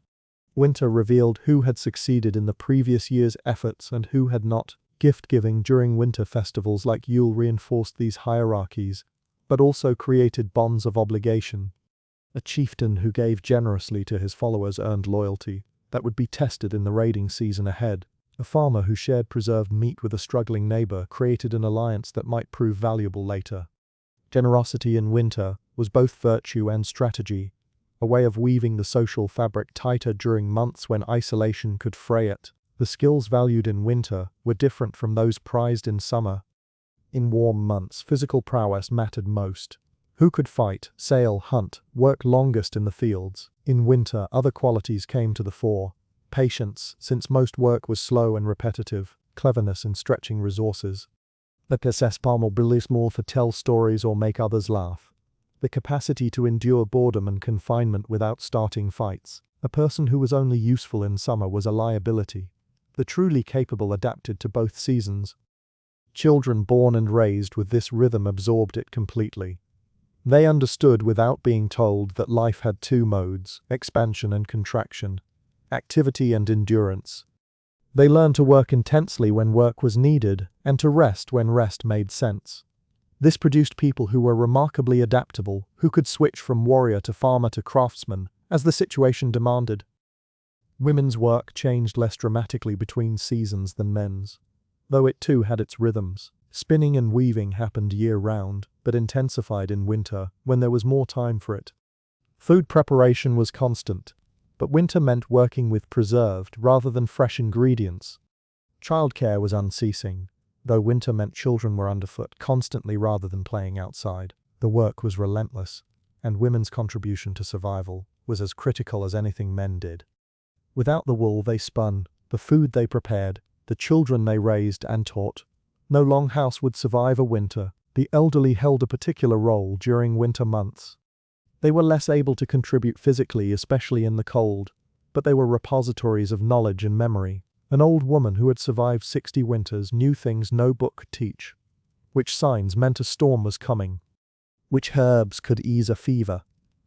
Winter revealed who had succeeded in the previous year's efforts and who had not. Gift-giving during winter festivals like Yule reinforced these hierarchies, but also created bonds of obligation. A chieftain who gave generously to his followers earned loyalty that would be tested in the raiding season ahead. A farmer who shared preserved meat with a struggling neighbor created an alliance that might prove valuable later. Generosity in winter was both virtue and strategy, a way of weaving the social fabric tighter during months when isolation could fray it. The skills valued in winter were different from those prized in summer. In warm months, physical prowess mattered most. Who could fight, sail, hunt, work longest in the fields? In winter, other qualities came to the fore. Patience, since most work was slow and repetitive, cleverness in stretching resources. The capacity to tell stories or make others laugh. The capacity to endure boredom and confinement without starting fights. A person who was only useful in summer was a liability. The truly capable adapted to both seasons. Children born and raised with this rhythm absorbed it completely. They understood without being told that life had two modes, expansion and contraction, activity and endurance. They learned to work intensely when work was needed, and to rest when rest made sense. This produced people who were remarkably adaptable, who could switch from warrior to farmer to craftsman, as the situation demanded. Women's work changed less dramatically between seasons than men's, though it too had its rhythms. Spinning and weaving happened year-round, but intensified in winter, when there was more time for it. Food preparation was constant, but winter meant working with preserved rather than fresh ingredients. Childcare was unceasing, though winter meant children were underfoot constantly rather than playing outside. The work was relentless, and women's contribution to survival was as critical as anything men did. Without the wool they spun, the food they prepared, the children they raised and taught, no longhouse would survive a winter. The elderly held a particular role during winter months. They were less able to contribute physically, especially in the cold, but they were repositories of knowledge and memory. An old woman who had survived 60 winters knew things no book could teach. Which signs meant a storm was coming. Which herbs could ease a fever.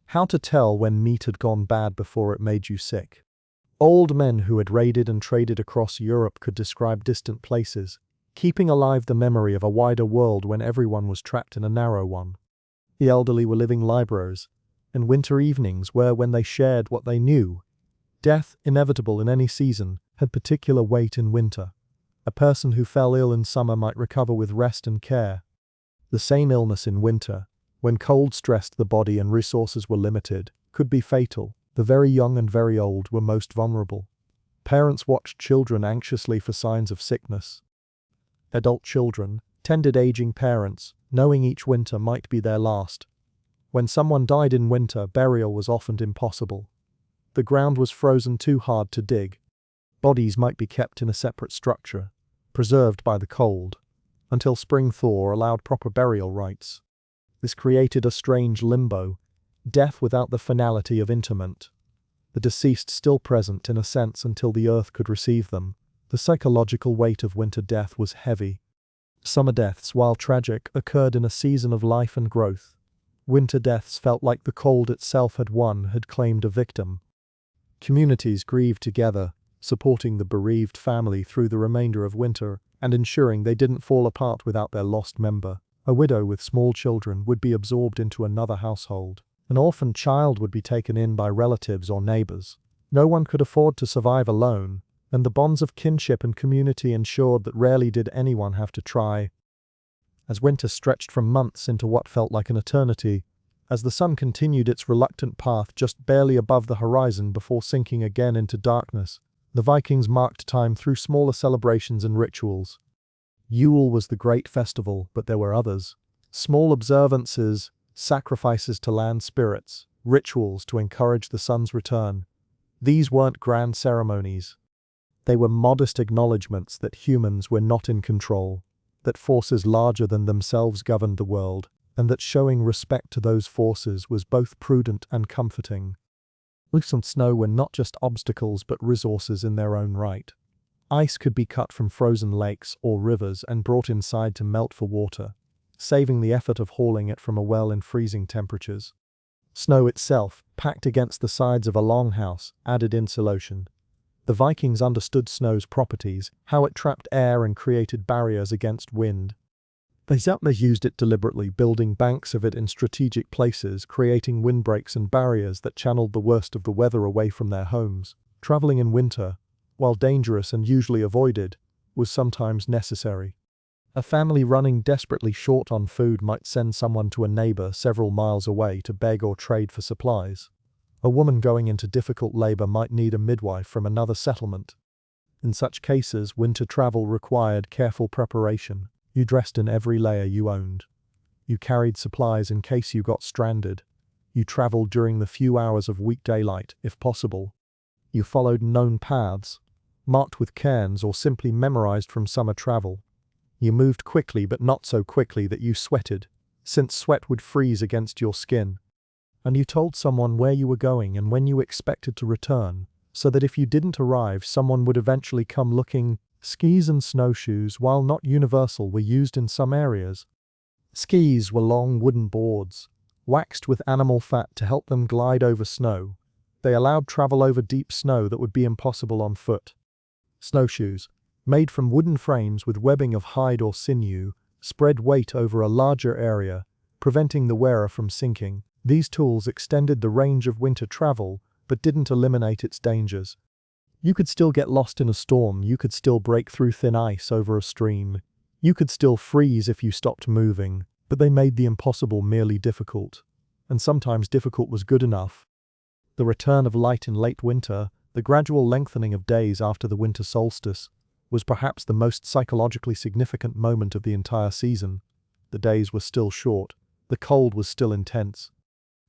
How to tell when meat had gone bad before it made you sick. Old men who had raided and traded across Europe could describe distant places, keeping alive the memory of a wider world when everyone was trapped in a narrow one. The elderly were living libraries, and winter evenings were when they shared what they knew. Death, inevitable in any season, had particular weight in winter. A person who fell ill in summer might recover with rest and care. The same illness in winter, when cold stressed the body and resources were limited, could be fatal. The very young and very old were most vulnerable. Parents watched children anxiously for signs of sickness. Adult children tended aging parents, knowing each winter might be their last. When someone died in winter, burial was often impossible. The ground was frozen too hard to dig. Bodies might be kept in a separate structure, preserved by the cold, until spring thaw allowed proper burial rites. This created a strange limbo, death without the finality of interment. The deceased still present in a sense until the earth could receive them. The psychological weight of winter death was heavy. Summer deaths, while tragic, occurred in a season of life and growth. Winter deaths felt like the cold itself had claimed a victim. Communities grieved together, supporting the bereaved family through the remainder of winter and ensuring they didn't fall apart without their lost member. A widow with small children would be absorbed into another household. An orphaned child would be taken in by relatives or neighbors. No one could afford to survive alone, and the bonds of kinship and community ensured that rarely did anyone have to try. As winter stretched from months into what felt like an eternity, as the sun continued its reluctant path just barely above the horizon before sinking again into darkness, the Vikings marked time through smaller celebrations and rituals. Yule was the great festival, but there were others. Small observances, sacrifices to land spirits, rituals to encourage the sun's return. These weren't grand ceremonies. They were modest acknowledgments that humans were not in control, that forces larger than themselves governed the world, and that showing respect to those forces was both prudent and comforting. Ice and snow were not just obstacles but resources in their own right. Ice could be cut from frozen lakes or rivers and brought inside to melt for water, saving the effort of hauling it from a well in freezing temperatures. Snow itself, packed against the sides of a longhouse, added insulation. The Vikings understood snow's properties, how it trapped air and created barriers against wind. They used it deliberately, building banks of it in strategic places, creating windbreaks and barriers that channeled the worst of the weather away from their homes. Traveling in winter, while dangerous and usually avoided, was sometimes necessary. A family running desperately short on food might send someone to a neighbor several miles away to beg or trade for supplies. A woman going into difficult labor might need a midwife from another settlement. In such cases, winter travel required careful preparation. You dressed in every layer you owned. You carried supplies in case you got stranded. You traveled during the few hours of weekday light, if possible. You followed known paths, marked with cairns or simply memorized from summer travel. You moved quickly but not so quickly that you sweated, since sweat would freeze against your skin. And you told someone where you were going and when you expected to return, so that if you didn't arrive, someone would eventually come looking. Skis and snowshoes, while not universal, were used in some areas. Skis were long wooden boards, waxed with animal fat to help them glide over snow. They allowed travel over deep snow that would be impossible on foot. Snowshoes, made from wooden frames with webbing of hide or sinew, spread weight over a larger area, preventing the wearer from sinking. These tools extended the range of winter travel, but didn't eliminate its dangers. You could still get lost in a storm, you could still break through thin ice over a stream, you could still freeze if you stopped moving, but they made the impossible merely difficult. And sometimes difficult was good enough. The return of light in late winter, the gradual lengthening of days after the winter solstice, was perhaps the most psychologically significant moment of the entire season. The days were still short, the cold was still intense.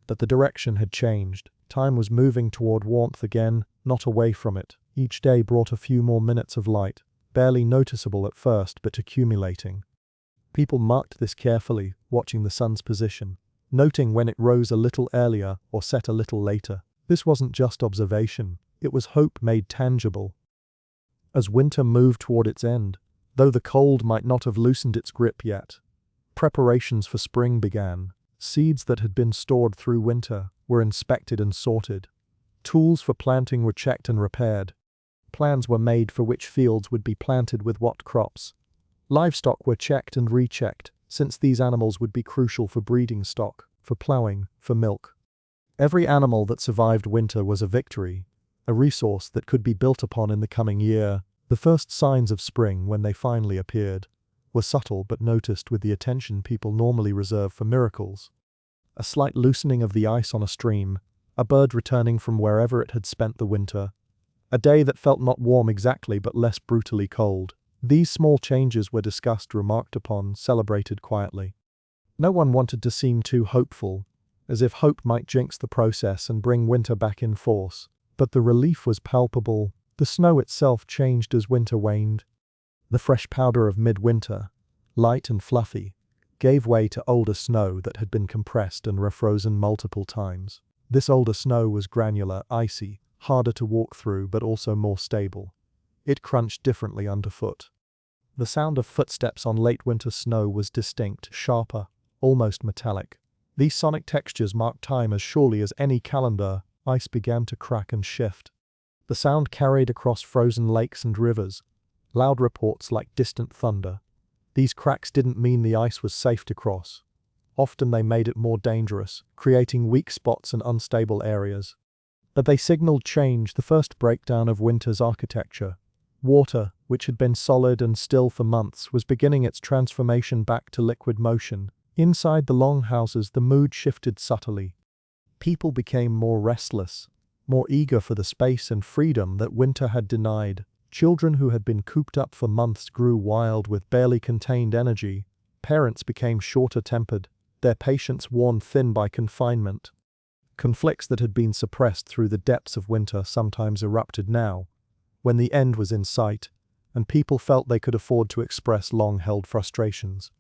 But the direction had changed. Time was moving toward warmth again, not away from it. Each day brought a few more minutes of light, barely noticeable at first but accumulating. People marked this carefully, watching the sun's position, noting when it rose a little earlier or set a little later. This wasn't just observation, it was hope made tangible. As winter moved toward its end, though the cold might not have loosened its grip yet, preparations for spring began. Seeds that had been stored through winter were inspected and sorted. Tools for planting were checked and repaired. Plans were made for which fields would be planted with what crops. Livestock were checked and rechecked, since these animals would be crucial for breeding stock, for plowing, for milk. Every animal that survived winter was a victory, a resource that could be built upon in the coming year. The first signs of spring, when they finally appeared, were subtle but noticed with the attention people normally reserve for miracles. A slight loosening of the ice on a stream, a bird returning from wherever it had spent the winter, a day that felt not warm exactly but less brutally cold. These small changes were discussed, remarked upon, celebrated quietly. No one wanted to seem too hopeful, as if hope might jinx the process and bring winter back in force. But the relief was palpable. The snow itself changed as winter waned. The fresh powder of midwinter, light and fluffy, gave way to older snow that had been compressed and refrozen multiple times. This older snow was granular, icy, harder to walk through but also more stable. It crunched differently underfoot. The sound of footsteps on late winter snow was distinct, sharper, almost metallic. These sonic textures marked time as surely as any calendar. Ice began to crack and shift. The sound carried across frozen lakes and rivers, loud reports like distant thunder. These cracks didn't mean the ice was safe to cross. Often they made it more dangerous, creating weak spots and unstable areas. But they signaled change, the first breakdown of winter's architecture. Water, which had been solid and still for months, was beginning its transformation back to liquid motion. Inside the longhouses, the mood shifted subtly. People became more restless, more eager for the space and freedom that winter had denied. Children who had been cooped up for months grew wild with barely contained energy. Parents became shorter-tempered, their patience worn thin by confinement. Conflicts that had been suppressed through the depths of winter sometimes erupted now, when the end was in sight, and people felt they could afford to express long-held frustrations.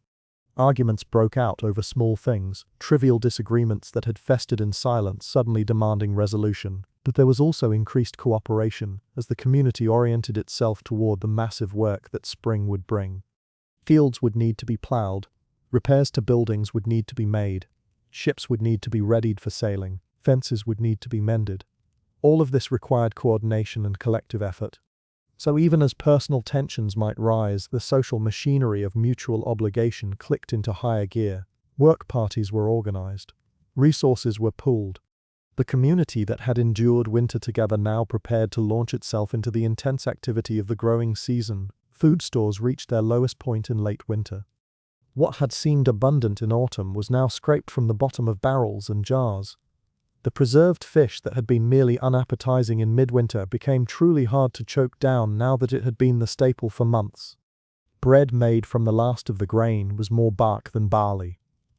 Arguments broke out over small things, trivial disagreements that had festered in silence suddenly demanding resolution. But there was also increased cooperation as the community oriented itself toward the massive work that spring would bring. Fields would need to be plowed, repairs to buildings would need to be made, ships would need to be readied for sailing, fences would need to be mended. All of this required coordination and collective effort. So even as personal tensions might rise, the social machinery of mutual obligation clicked into higher gear. Work parties were organized. Resources were pooled. The community that had endured winter together now prepared to launch itself into the intense activity of the growing season. Food stores reached their lowest point in late winter. What had seemed abundant in autumn was now scraped from the bottom of barrels and jars. The preserved fish that had been merely unappetizing in midwinter became truly hard to choke down now that it had been the staple for months. Bread made from the last of the grain was more bark than barley.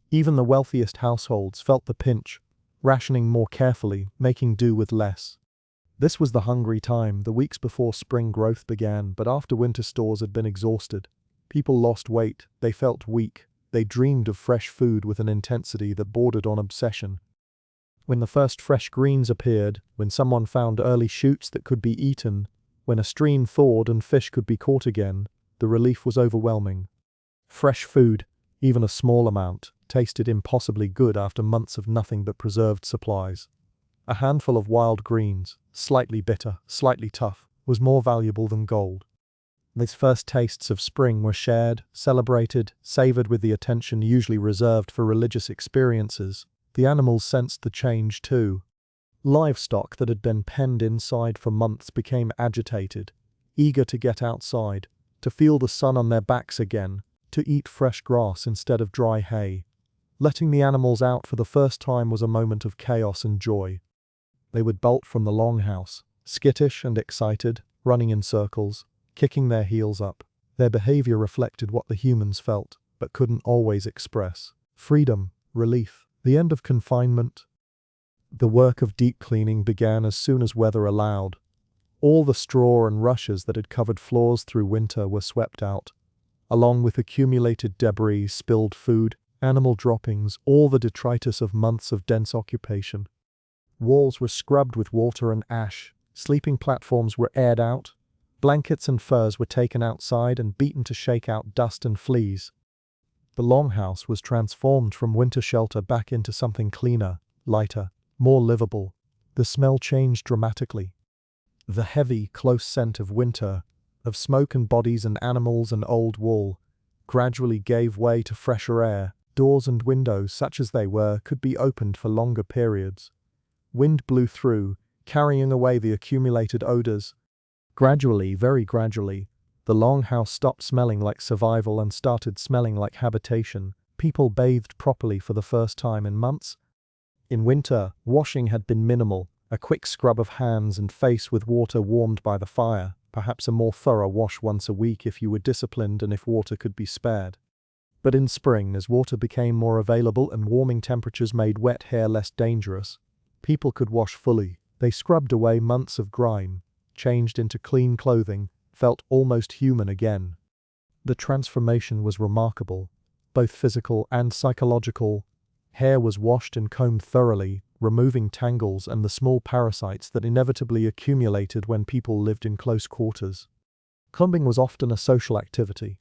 Even the wealthiest households felt the pinch, rationing more carefully, making do with less. This was the hungry time, the weeks before spring growth began, but after winter stores had been exhausted. People lost weight, they felt weak, they dreamed of fresh food with an intensity that bordered on obsession. When the first fresh greens appeared, when someone found early shoots that could be eaten, when a stream thawed and fish could be caught again, the relief was overwhelming. Fresh food, even a small amount, tasted impossibly good after months of nothing but preserved supplies. A handful of wild greens, slightly bitter, slightly tough, was more valuable than gold. These first tastes of spring were shared, celebrated, savored with the attention usually reserved for religious experiences. The animals sensed the change too. Livestock that had been penned inside for months became agitated, eager to get outside, to feel the sun on their backs again, to eat fresh grass instead of dry hay. Letting the animals out for the first time was a moment of chaos and joy. They would bolt from the longhouse, skittish and excited, running in circles, kicking their heels up. Their behavior reflected what the humans felt, but couldn't always express. Freedom, relief, the end of confinement. The work of deep cleaning began as soon as weather allowed. All the straw and rushes that had covered floors through winter were swept out, along with accumulated debris, spilled food, animal droppings, all the detritus of months of dense occupation. Walls were scrubbed with water and ash, sleeping platforms were aired out, blankets and furs were taken outside and beaten to shake out dust and fleas. The longhouse was transformed from winter shelter back into something cleaner, lighter, more livable. The smell changed dramatically. The heavy, close scent of winter, of smoke and bodies and animals and old wool, gradually gave way to fresher air. Doors and windows, such as they were, could be opened for longer periods. Wind blew through, carrying away the accumulated odors. Gradually, very gradually, the longhouse stopped smelling like survival and started smelling like habitation. People bathed properly for the first time in months. In winter, washing had been minimal, a quick scrub of hands and face with water warmed by the fire, perhaps a more thorough wash once a week if you were disciplined and if water could be spared. But in spring, as water became more available and warming temperatures made wet hair less dangerous, people could wash fully. They scrubbed away months of grime, changed into clean clothing, felt almost human again. The transformation was remarkable, both physical and psychological. Hair was washed and combed thoroughly, removing tangles and the small parasites that inevitably accumulated when people lived in close quarters. Combing was often a social activity,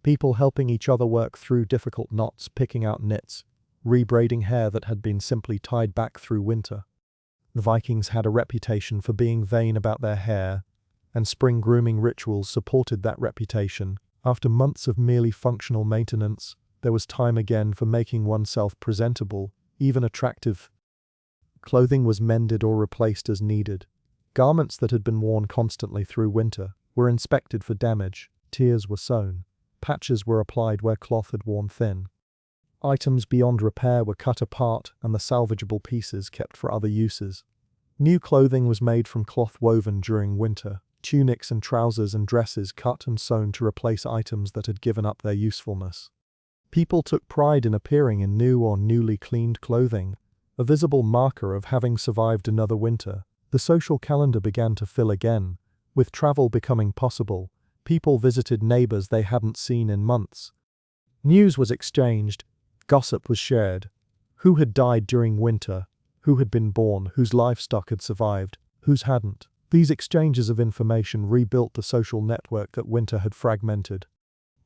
people helping each other work through difficult knots, picking out nits, rebraiding hair that had been simply tied back through winter. The Vikings had a reputation for being vain about their hair, and spring grooming rituals supported that reputation. After months of merely functional maintenance, there was time again for making oneself presentable, even attractive. Clothing was mended or replaced as needed. Garments that had been worn constantly through winter were inspected for damage, tears were sewn, patches were applied where cloth had worn thin. Items beyond repair were cut apart and the salvageable pieces kept for other uses. New clothing was made from cloth woven during winter, tunics and trousers and dresses cut and sewn to replace items that had given up their usefulness. People took pride in appearing in new or newly cleaned clothing, a visible marker of having survived another winter. The social calendar began to fill again. With travel becoming possible, people visited neighbors they hadn't seen in months. News was exchanged, gossip was shared. Who had died during winter? Who had been born? Whose livestock had survived? Whose hadn't? These exchanges of information rebuilt the social network that winter had fragmented.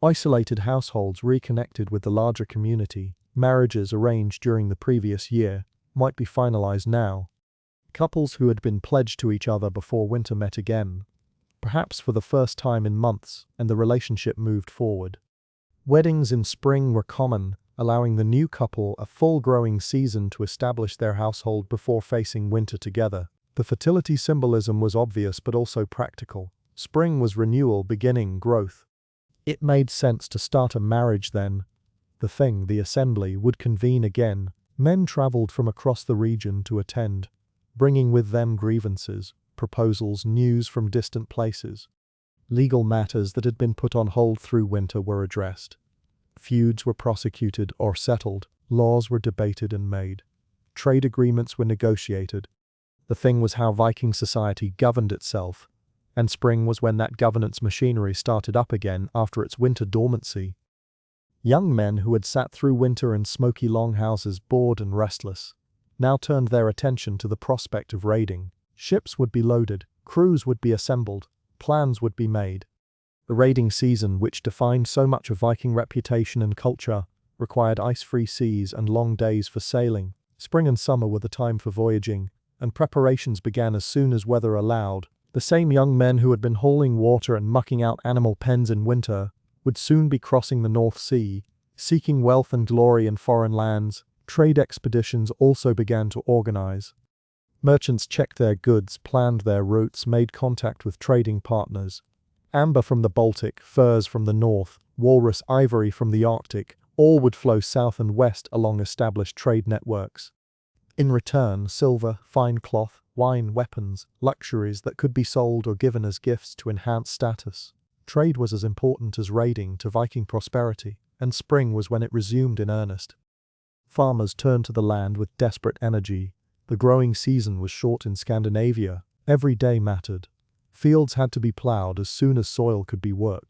Isolated households reconnected with the larger community. Marriages arranged during the previous year might be finalized now. Couples who had been pledged to each other before winter met again, perhaps for the first time in months, and the relationship moved forward. Weddings in spring were common, allowing the new couple a full growing season to establish their household before facing winter together. The fertility symbolism was obvious but also practical. Spring was renewal, beginning, growth. It made sense to start a marriage then. The assembly, would convene again. Men traveled from across the region to attend, bringing with them grievances, proposals, news from distant places. Legal matters that had been put on hold through winter were addressed. Feuds were prosecuted or settled, laws were debated and made. Trade agreements were negotiated. The thing was how Viking society governed itself, and spring was when that governance machinery started up again after its winter dormancy. Young men who had sat through winter in smoky longhouses, bored and restless, now turned their attention to the prospect of raiding. Ships would be loaded, crews would be assembled, plans would be made. The raiding season, which defined so much of Viking reputation and culture, required ice-free seas and long days for sailing. Spring and summer were the time for voyaging, and preparations began as soon as weather allowed. The same young men who had been hauling water and mucking out animal pens in winter would soon be crossing the North Sea, seeking wealth and glory in foreign lands. Trade expeditions also began to organize. Merchants checked their goods, planned their routes, made contact with trading partners. Amber from the Baltic, furs from the north, walrus ivory from the Arctic, all would flow south and west along established trade networks. In return, silver, fine cloth, wine, weapons, luxuries that could be sold or given as gifts to enhance status. Trade was as important as raiding to Viking prosperity, and spring was when it resumed in earnest. Farmers turned to the land with desperate energy. The growing season was short in Scandinavia. Every day mattered. Fields had to be plowed as soon as soil could be worked.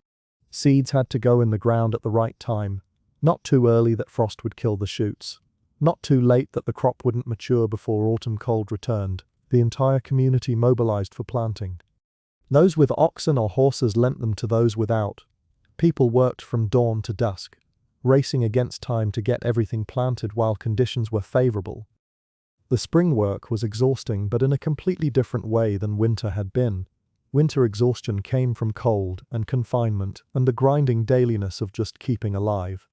Seeds had to go in the ground at the right time, not too early that frost would kill the shoots, not too late that the crop wouldn't mature before autumn cold returned. The entire community mobilized for planting. Those with oxen or horses lent them to those without. People worked from dawn to dusk, racing against time to get everything planted while conditions were favorable. The spring work was exhausting, but in a completely different way than winter had been. Winter exhaustion came from cold and confinement and the grinding dailiness of just keeping alive.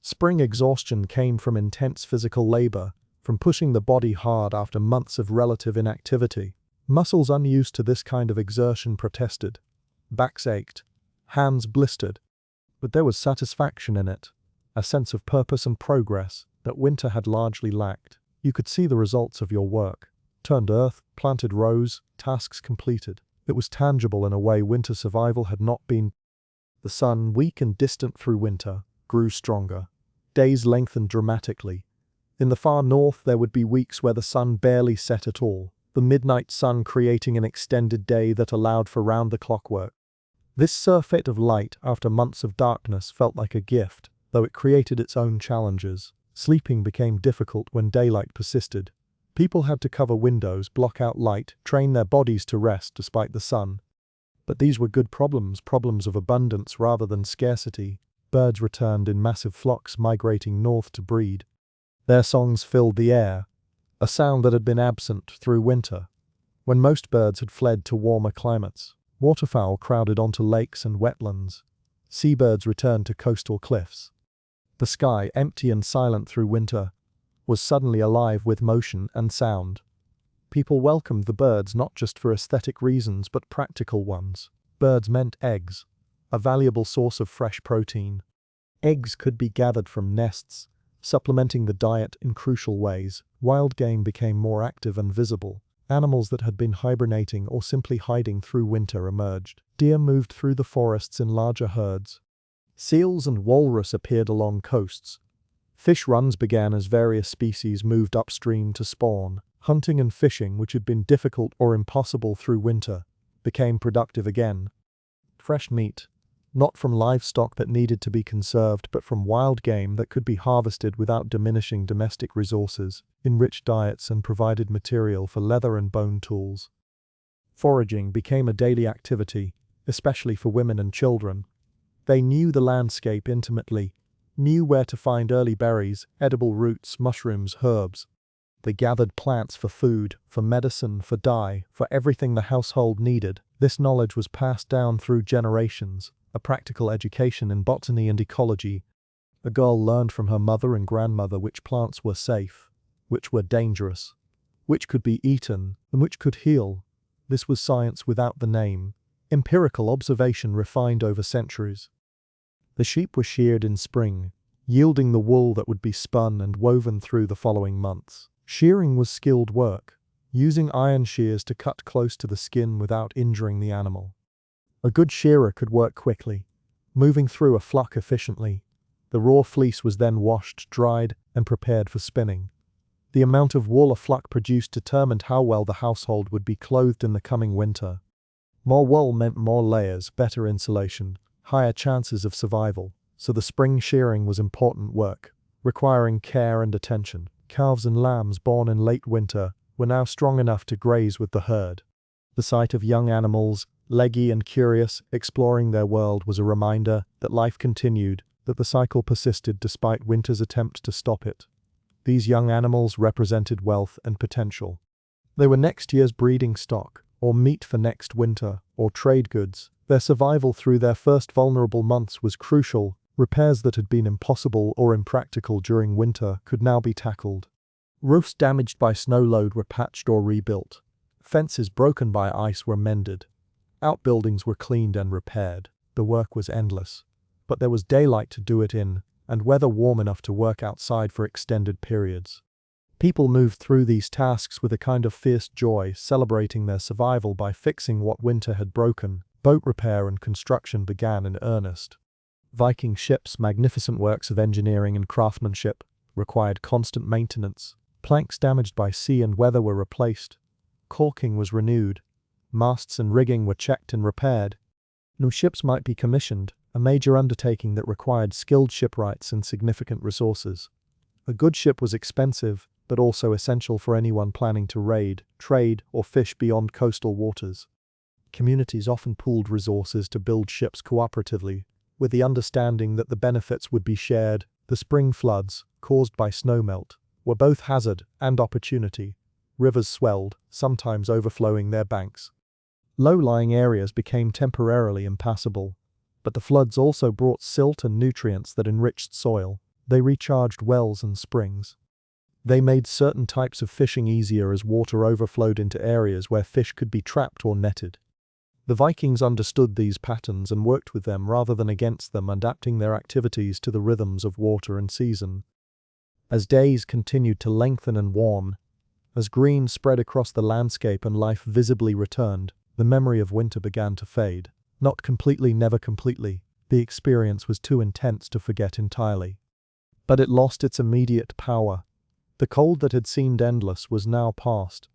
Spring exhaustion came from intense physical labor, from pushing the body hard after months of relative inactivity. Muscles unused to this kind of exertion protested. Backs ached. Hands blistered. But there was satisfaction in it, a sense of purpose and progress that winter had largely lacked. You could see the results of your work. Turned earth, planted rows, tasks completed. It was tangible in a way winter survival had not been. The sun, weak and distant through winter, grew stronger. Days lengthened dramatically. In the far north there would be weeks where the sun barely set at all, the midnight sun creating an extended day that allowed for round-the-clock work. This surfeit of light after months of darkness felt like a gift, though it created its own challenges. Sleeping became difficult when daylight persisted. People had to cover windows, block out light, train their bodies to rest despite the sun. But these were good problems, problems of abundance rather than scarcity. Birds returned in massive flocks, migrating north to breed. Their songs filled the air, a sound that had been absent through winter, when most birds had fled to warmer climates. Waterfowl crowded onto lakes and wetlands. Seabirds returned to coastal cliffs. The sky, empty and silent through winter, was suddenly alive with motion and sound. People welcomed the birds not just for aesthetic reasons but practical ones. Birds meant eggs, a valuable source of fresh protein. Eggs could be gathered from nests, supplementing the diet in crucial ways. Wild game became more active and visible. Animals that had been hibernating or simply hiding through winter emerged. Deer moved through the forests in larger herds. Seals and walrus appeared along coasts. Fish runs began as various species moved upstream to spawn. Hunting and fishing, which had been difficult or impossible through winter, became productive again. Fresh meat, not from livestock that needed to be conserved but from wild game that could be harvested without diminishing domestic resources, enriched diets and provided material for leather and bone tools. Foraging became a daily activity, especially for women and children. They knew the landscape intimately, knew where to find early berries, edible roots, mushrooms, herbs. They gathered plants for food, for medicine, for dye, for everything the household needed. This knowledge was passed down through generations, a practical education in botany and ecology. A girl learned from her mother and grandmother which plants were safe, which were dangerous, which could be eaten, and which could heal. This was science without the name, empirical observation refined over centuries. The sheep were sheared in spring, yielding the wool that would be spun and woven through the following months. Shearing was skilled work, using iron shears to cut close to the skin without injuring the animal. A good shearer could work quickly, moving through a flock efficiently. The raw fleece was then washed, dried, and prepared for spinning. The amount of wool a flock produced determined how well the household would be clothed in the coming winter. More wool meant more layers, better insulation, higher chances of survival, so the spring shearing was important work, requiring care and attention. Calves and lambs born in late winter were now strong enough to graze with the herd. The sight of young animals, leggy and curious, exploring their world was a reminder that life continued, that the cycle persisted despite winter's attempt to stop it. These young animals represented wealth and potential. They were next year's breeding stock, or meat for next winter, or trade goods. Their survival through their first vulnerable months was crucial. Repairs that had been impossible or impractical during winter could now be tackled. Roofs damaged by snow load were patched or rebuilt. Fences broken by ice were mended. Outbuildings were cleaned and repaired. The work was endless. But there was daylight to do it in, and weather warm enough to work outside for extended periods. People moved through these tasks with a kind of fierce joy, celebrating their survival by fixing what winter had broken. Boat repair and construction began in earnest. Viking ships, magnificent works of engineering and craftsmanship, required constant maintenance. Planks damaged by sea and weather were replaced. Caulking was renewed. Masts and rigging were checked and repaired. New ships might be commissioned, a major undertaking that required skilled shipwrights and significant resources. A good ship was expensive, but also essential for anyone planning to raid, trade, or fish beyond coastal waters. Communities often pooled resources to build ships cooperatively, with the understanding that the benefits would be shared. The spring floods, caused by snowmelt, were both hazard and opportunity. Rivers swelled, sometimes overflowing their banks. Low-lying areas became temporarily impassable, but the floods also brought silt and nutrients that enriched soil. They recharged wells and springs. They made certain types of fishing easier as water overflowed into areas where fish could be trapped or netted. The Vikings understood these patterns and worked with them rather than against them, adapting their activities to the rhythms of water and season. As days continued to lengthen and warm, as green spread across the landscape and life visibly returned, the memory of winter began to fade. Not completely, never completely. The experience was too intense to forget entirely. But it lost its immediate power. The cold that had seemed endless was now past.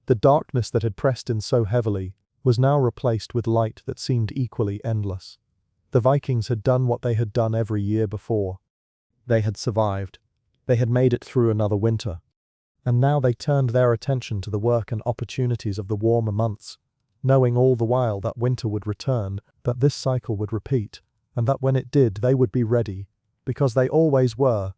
The darkness that had pressed in so heavily was now replaced with light that seemed equally endless. The Vikings had done what they had done every year before. They had survived. They had made it through another winter. And now they turned their attention to the work and opportunities of the warmer months, knowing all the while that winter would return, that this cycle would repeat, and that when it did they would be ready, because they always were.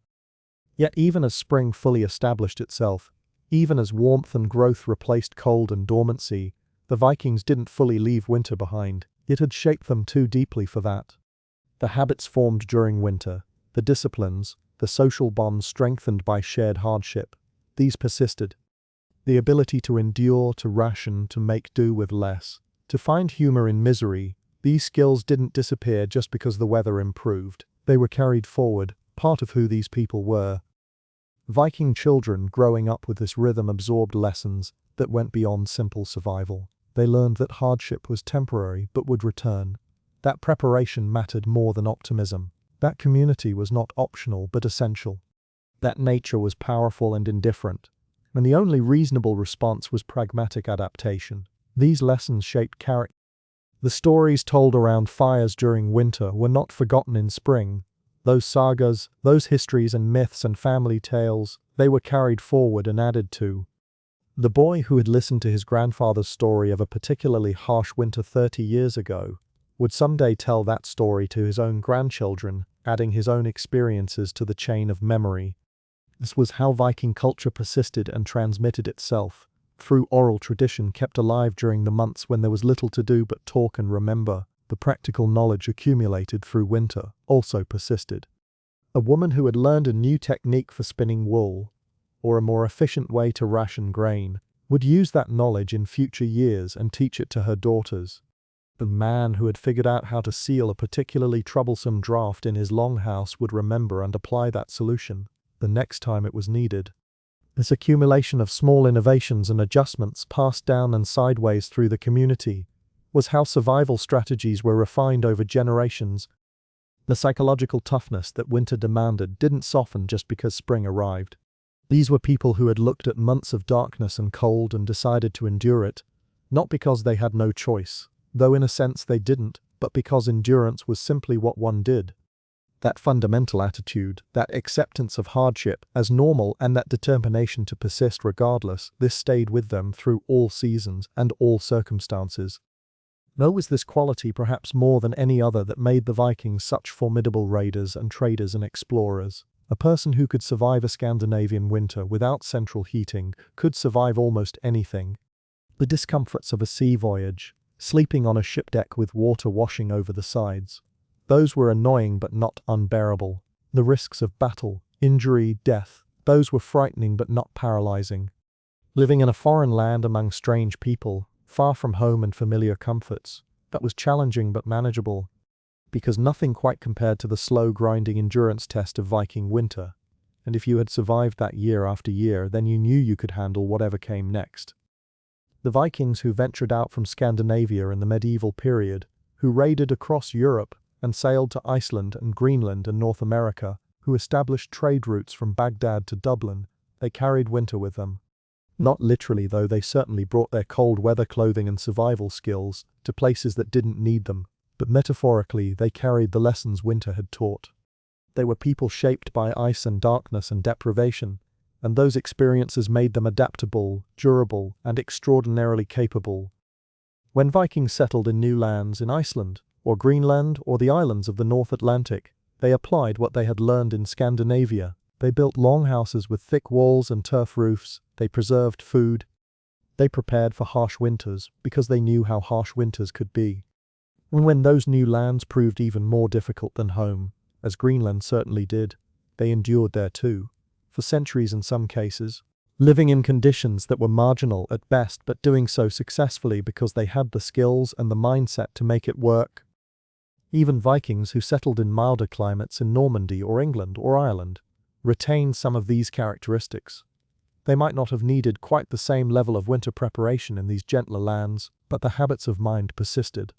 Yet even as spring fully established itself, even as warmth and growth replaced cold and dormancy, the Vikings didn't fully leave winter behind. It had shaped them too deeply for that. The habits formed during winter, the disciplines, the social bonds strengthened by shared hardship, these persisted. The ability to endure, to ration, to make do with less, to find humor in misery, these skills didn't disappear just because the weather improved. They were carried forward, part of who these people were. Viking children growing up with this rhythm absorbed lessons that went beyond simple survival. They learned that hardship was temporary but would return. That preparation mattered more than optimism. That community was not optional but essential. That nature was powerful and indifferent, and the only reasonable response was pragmatic adaptation. These lessons shaped character. The stories told around fires during winter were not forgotten in spring. Those sagas, those histories and myths and family tales, they were carried forward and added to. The boy who had listened to his grandfather's story of a particularly harsh winter 30 years ago would someday tell that story to his own grandchildren, adding his own experiences to the chain of memory. This was how Viking culture persisted and transmitted itself, through oral tradition kept alive during the months when there was little to do but talk and remember. The practical knowledge accumulated through winter also persisted. A woman who had learned a new technique for spinning wool, or a more efficient way to ration grain, would use that knowledge in future years and teach it to her daughters. The man who had figured out how to seal a particularly troublesome draft in his longhouse would remember and apply that solution the next time it was needed. This accumulation of small innovations and adjustments passed down and sideways through the community was how survival strategies were refined over generations. The psychological toughness that winter demanded didn't soften just because spring arrived. These were people who had looked at months of darkness and cold and decided to endure it, not because they had no choice, though in a sense they didn't, but because endurance was simply what one did. That fundamental attitude, that acceptance of hardship as normal and that determination to persist regardless, this stayed with them through all seasons and all circumstances. Nor was this quality perhaps more than any other that made the Vikings such formidable raiders and traders and explorers. A person who could survive a Scandinavian winter without central heating could survive almost anything. The discomforts of a sea voyage, sleeping on a ship deck with water washing over the sides, those were annoying but not unbearable. The risks of battle, injury, death, those were frightening but not paralyzing. Living in a foreign land among strange people, far from home and familiar comforts, that was challenging but manageable, because nothing quite compared to the slow grinding endurance test of Viking winter, and if you had survived that year after year, then you knew you could handle whatever came next. The Vikings who ventured out from Scandinavia in the medieval period, who raided across Europe and sailed to Iceland and Greenland and North America, who established trade routes from Baghdad to Dublin, they carried winter with them. Not literally, though they certainly brought their cold weather clothing and survival skills to places that didn't need them, but metaphorically they carried the lessons winter had taught. They were people shaped by ice and darkness and deprivation, and those experiences made them adaptable, durable, and extraordinarily capable. When Vikings settled in new lands in Iceland, or Greenland, or the islands of the North Atlantic, they applied what they had learned in Scandinavia. They built longhouses with thick walls and turf roofs. They preserved food. They prepared for harsh winters because they knew how harsh winters could be. And when those new lands proved even more difficult than home, as Greenland certainly did, they endured there too, for centuries in some cases, living in conditions that were marginal at best but doing so successfully because they had the skills and the mindset to make it work. Even Vikings who settled in milder climates in Normandy or England or Ireland retained some of these characteristics. They might not have needed quite the same level of winter preparation in these gentler lands, but the habits of mind persisted.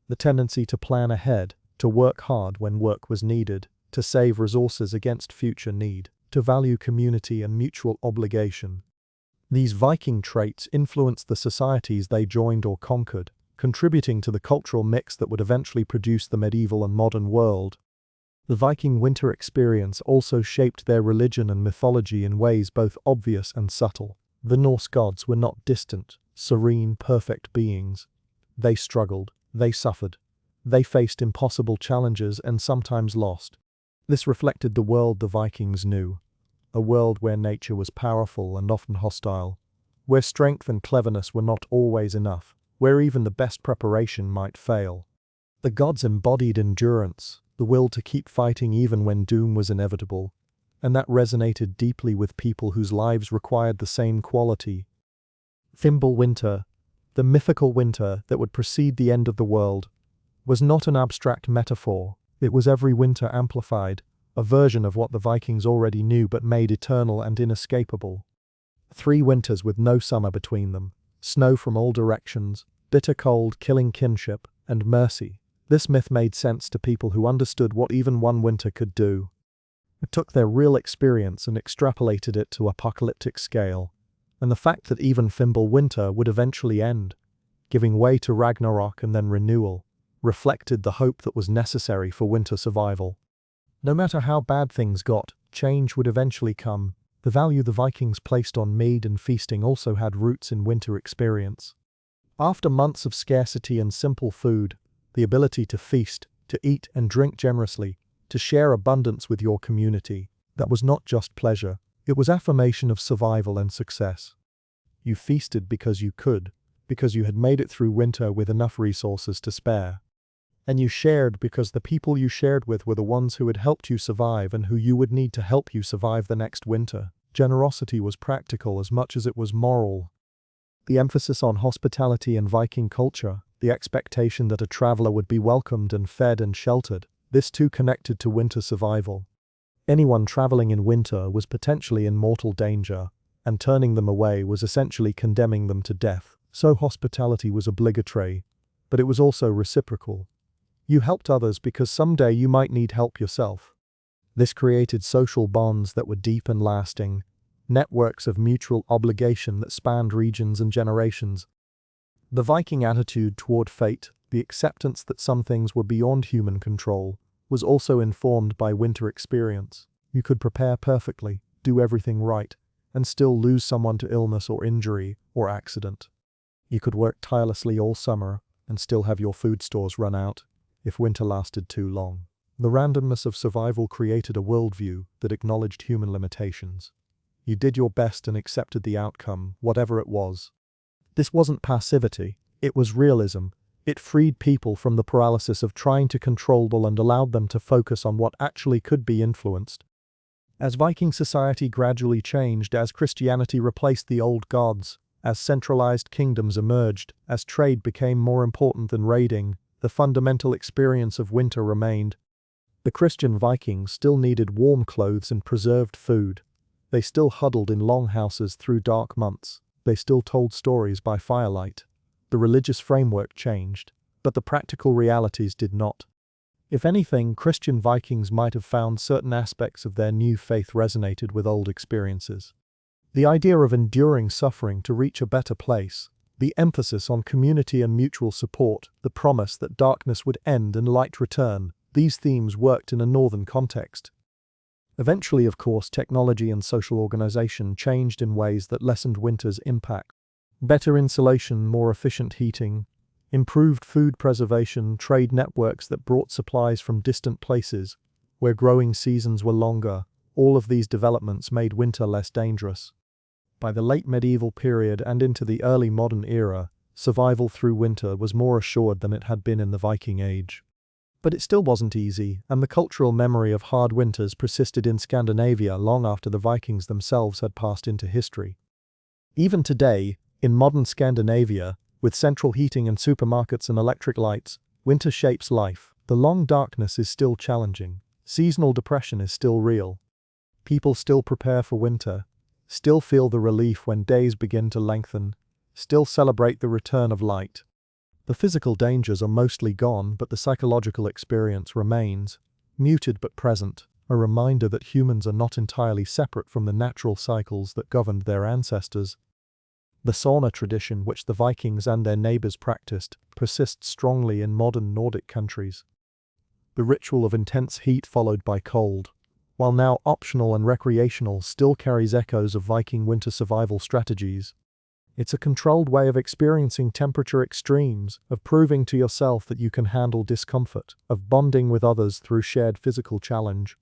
The tendency to plan ahead, to work hard when work was needed, to save resources against future need, to value community and mutual obligation. These Viking traits influenced the societies they joined or conquered, contributing to the cultural mix that would eventually produce the medieval and modern world. The Viking winter experience also shaped their religion and mythology in ways both obvious and subtle. The Norse gods were not distant, serene, perfect beings. They struggled, they suffered, they faced impossible challenges and sometimes lost. This reflected the world the Vikings knew, a world where nature was powerful and often hostile, where strength and cleverness were not always enough, where even the best preparation might fail. The gods embodied endurance, the will to keep fighting even when doom was inevitable, and that resonated deeply with people whose lives required the same quality. Fimbulwinter, the mythical winter that would precede the end of the world, was not an abstract metaphor. It was every winter amplified, a version of what the Vikings already knew but made eternal and inescapable. 3 winters with no summer between them, snow from all directions, bitter cold killing kinship, and mercy. This myth made sense to people who understood what even one winter could do. It took their real experience and extrapolated it to apocalyptic scale, and the fact that even Fimbulwinter would eventually end, giving way to Ragnarok and then renewal, reflected the hope that was necessary for winter survival. No matter how bad things got, change would eventually come. The value the Vikings placed on mead and feasting also had roots in winter experience. After months of scarcity and simple food, the ability to feast, to eat and drink generously, to share abundance with your community, that was not just pleasure, it was affirmation of survival and success. You feasted because you could, because you had made it through winter with enough resources to spare. And you shared because the people you shared with were the ones who had helped you survive and who you would need to help you survive the next winter. Generosity was practical as much as it was moral. The emphasis on hospitality and Viking culture, the expectation that a traveler would be welcomed and fed and sheltered, this too connected to winter survival. Anyone traveling in winter was potentially in mortal danger, and turning them away was essentially condemning them to death. So hospitality was obligatory, but it was also reciprocal. You helped others because someday you might need help yourself. This created social bonds that were deep and lasting, networks of mutual obligation that spanned regions and generations. The Viking attitude toward fate, the acceptance that some things were beyond human control, was also informed by winter experience. You could prepare perfectly, do everything right, and still lose someone to illness or injury or accident. You could work tirelessly all summer and still have your food stores run out if winter lasted too long. The randomness of survival created a worldview that acknowledged human limitations. You did your best and accepted the outcome, whatever it was. This wasn't passivity, it was realism. It freed people from the paralysis of trying to control and allowed them to focus on what actually could be influenced. As Viking society gradually changed, as Christianity replaced the old gods, as centralized kingdoms emerged, as trade became more important than raiding, the fundamental experience of winter remained. The Christian Vikings still needed warm clothes and preserved food. They still huddled in longhouses through dark months. They still told stories by firelight. The religious framework changed, but the practical realities did not. If anything, Christian Vikings might have found certain aspects of their new faith resonated with old experiences. The idea of enduring suffering to reach a better place, the emphasis on community and mutual support, the promise that darkness would end and light return, these themes worked in a northern context. Eventually, of course, technology and social organization changed in ways that lessened winter's impact. Better insulation, more efficient heating, improved food preservation, trade networks that brought supplies from distant places, where growing seasons were longer, all of these developments made winter less dangerous. By the late medieval period and into the early modern era, survival through winter was more assured than it had been in the Viking Age. But it still wasn't easy, and the cultural memory of hard winters persisted in Scandinavia long after the Vikings themselves had passed into history. Even today, in modern Scandinavia, with central heating and supermarkets and electric lights, winter shapes life. The long darkness is still challenging. Seasonal depression is still real. People still prepare for winter, still feel the relief when days begin to lengthen, still celebrate the return of light. The physical dangers are mostly gone, but the psychological experience remains, muted but present, a reminder that humans are not entirely separate from the natural cycles that governed their ancestors. The sauna tradition, which the Vikings and their neighbors practiced, persists strongly in modern Nordic countries. The ritual of intense heat followed by cold, while now optional and recreational, still carries echoes of Viking winter survival strategies. It's a controlled way of experiencing temperature extremes, of proving to yourself that you can handle discomfort, of bonding with others through shared physical challenge.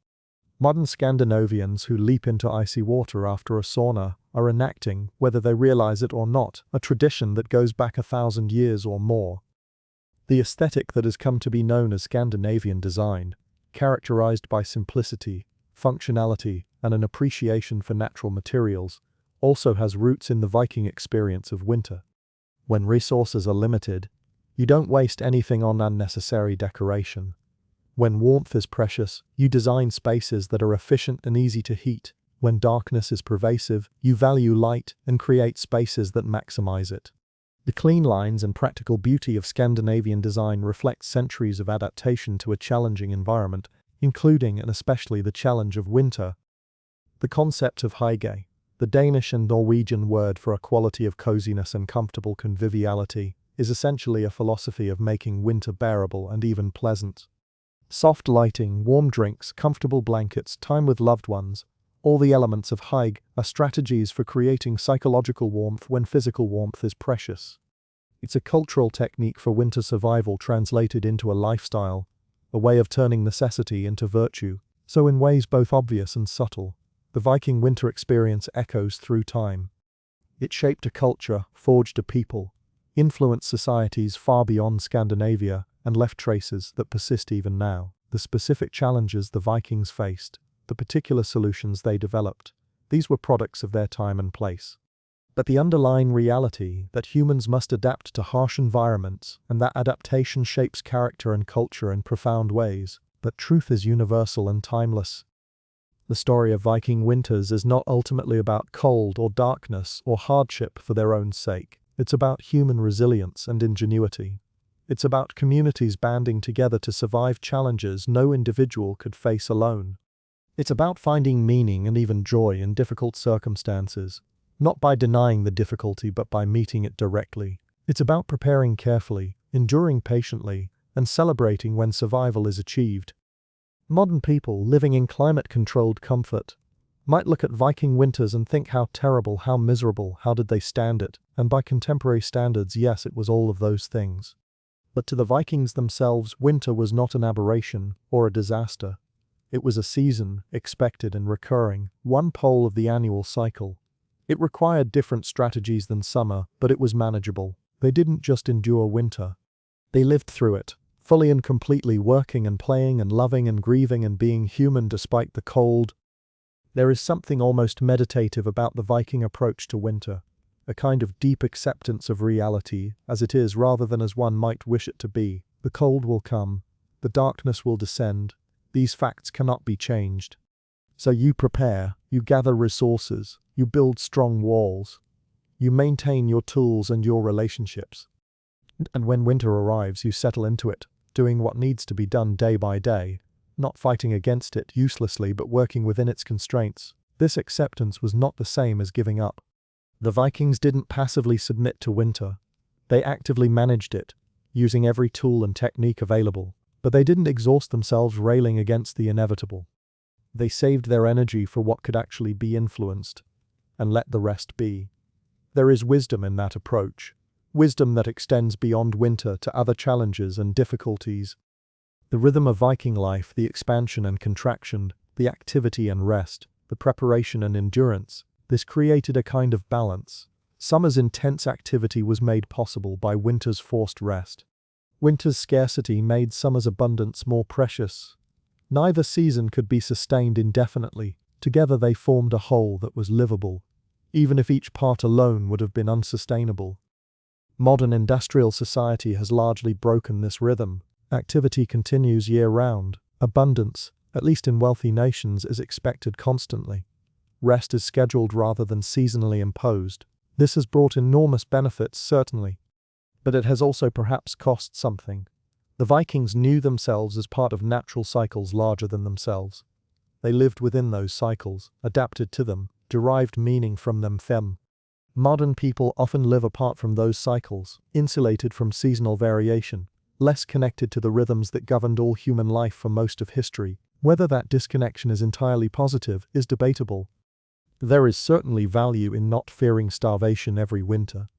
Modern Scandinavians who leap into icy water after a sauna are enacting, whether they realize it or not, a tradition that goes back 1,000 years or more. The aesthetic that has come to be known as Scandinavian design, characterized by simplicity, functionality, and an appreciation for natural materials, also has roots in the Viking experience of winter. When resources are limited, you don't waste anything on unnecessary decoration. When warmth is precious, you design spaces that are efficient and easy to heat. When darkness is pervasive, you value light and create spaces that maximize it. The clean lines and practical beauty of Scandinavian design reflect centuries of adaptation to a challenging environment, including and especially the challenge of winter. The concept of hygge, the Danish and Norwegian word for a quality of coziness and comfortable conviviality, is essentially a philosophy of making winter bearable and even pleasant. Soft lighting, warm drinks, comfortable blankets, time with loved ones, all the elements of hygge are strategies for creating psychological warmth when physical warmth is precious. It's a cultural technique for winter survival translated into a lifestyle, a way of turning necessity into virtue, so in ways both obvious and subtle. The Viking winter experience echoes through time. It shaped a culture, forged a people, influenced societies far beyond Scandinavia, and left traces that persist even now. The specific challenges the Vikings faced, the particular solutions they developed, these were products of their time and place. But the underlying reality that humans must adapt to harsh environments and that adaptation shapes character and culture in profound ways, that truth is universal and timeless. The story of Viking winters is not ultimately about cold or darkness or hardship for their own sake. It's about human resilience and ingenuity. It's about communities banding together to survive challenges no individual could face alone. It's about finding meaning and even joy in difficult circumstances, not by denying the difficulty but by meeting it directly. It's about preparing carefully, enduring patiently, and celebrating when survival is achieved. Modern people living in climate-controlled comfort might look at Viking winters and think how terrible, how miserable, how did they stand it? And by contemporary standards, yes, it was all of those things. But to the Vikings themselves, winter was not an aberration or a disaster. It was a season, expected and recurring, one pole of the annual cycle. It required different strategies than summer, but it was manageable. They didn't just endure winter. They lived through it, fully and completely, working and playing and loving and grieving and being human despite the cold. There is something almost meditative about the Viking approach to winter, a kind of deep acceptance of reality as it is rather than as one might wish it to be. The cold will come, the darkness will descend, these facts cannot be changed. So you prepare, you gather resources, you build strong walls, you maintain your tools and your relationships. And when winter arrives, you settle into it, doing what needs to be done day by day, not fighting against it uselessly but working within its constraints. This acceptance was not the same as giving up. The Vikings didn't passively submit to winter. They actively managed it, using every tool and technique available, but they didn't exhaust themselves railing against the inevitable. They saved their energy for what could actually be influenced, and let the rest be. There is wisdom in that approach, wisdom that extends beyond winter to other challenges and difficulties. The rhythm of Viking life, the expansion and contraction, the activity and rest, the preparation and endurance, this created a kind of balance. Summer's intense activity was made possible by winter's forced rest. Winter's scarcity made summer's abundance more precious. Neither season could be sustained indefinitely. Together they formed a whole that was livable, even if each part alone would have been unsustainable. Modern industrial society has largely broken this rhythm. Activity continues year-round. Abundance, at least in wealthy nations, is expected constantly. Rest is scheduled rather than seasonally imposed. This has brought enormous benefits, certainly. But it has also perhaps cost something. The Vikings knew themselves as part of natural cycles larger than themselves. They lived within those cycles, adapted to them, derived meaning from them. Modern people often live apart from those cycles, insulated from seasonal variation, less connected to the rhythms that governed all human life for most of history. Whether that disconnection is entirely positive is debatable. There is certainly value in not fearing starvation every winter.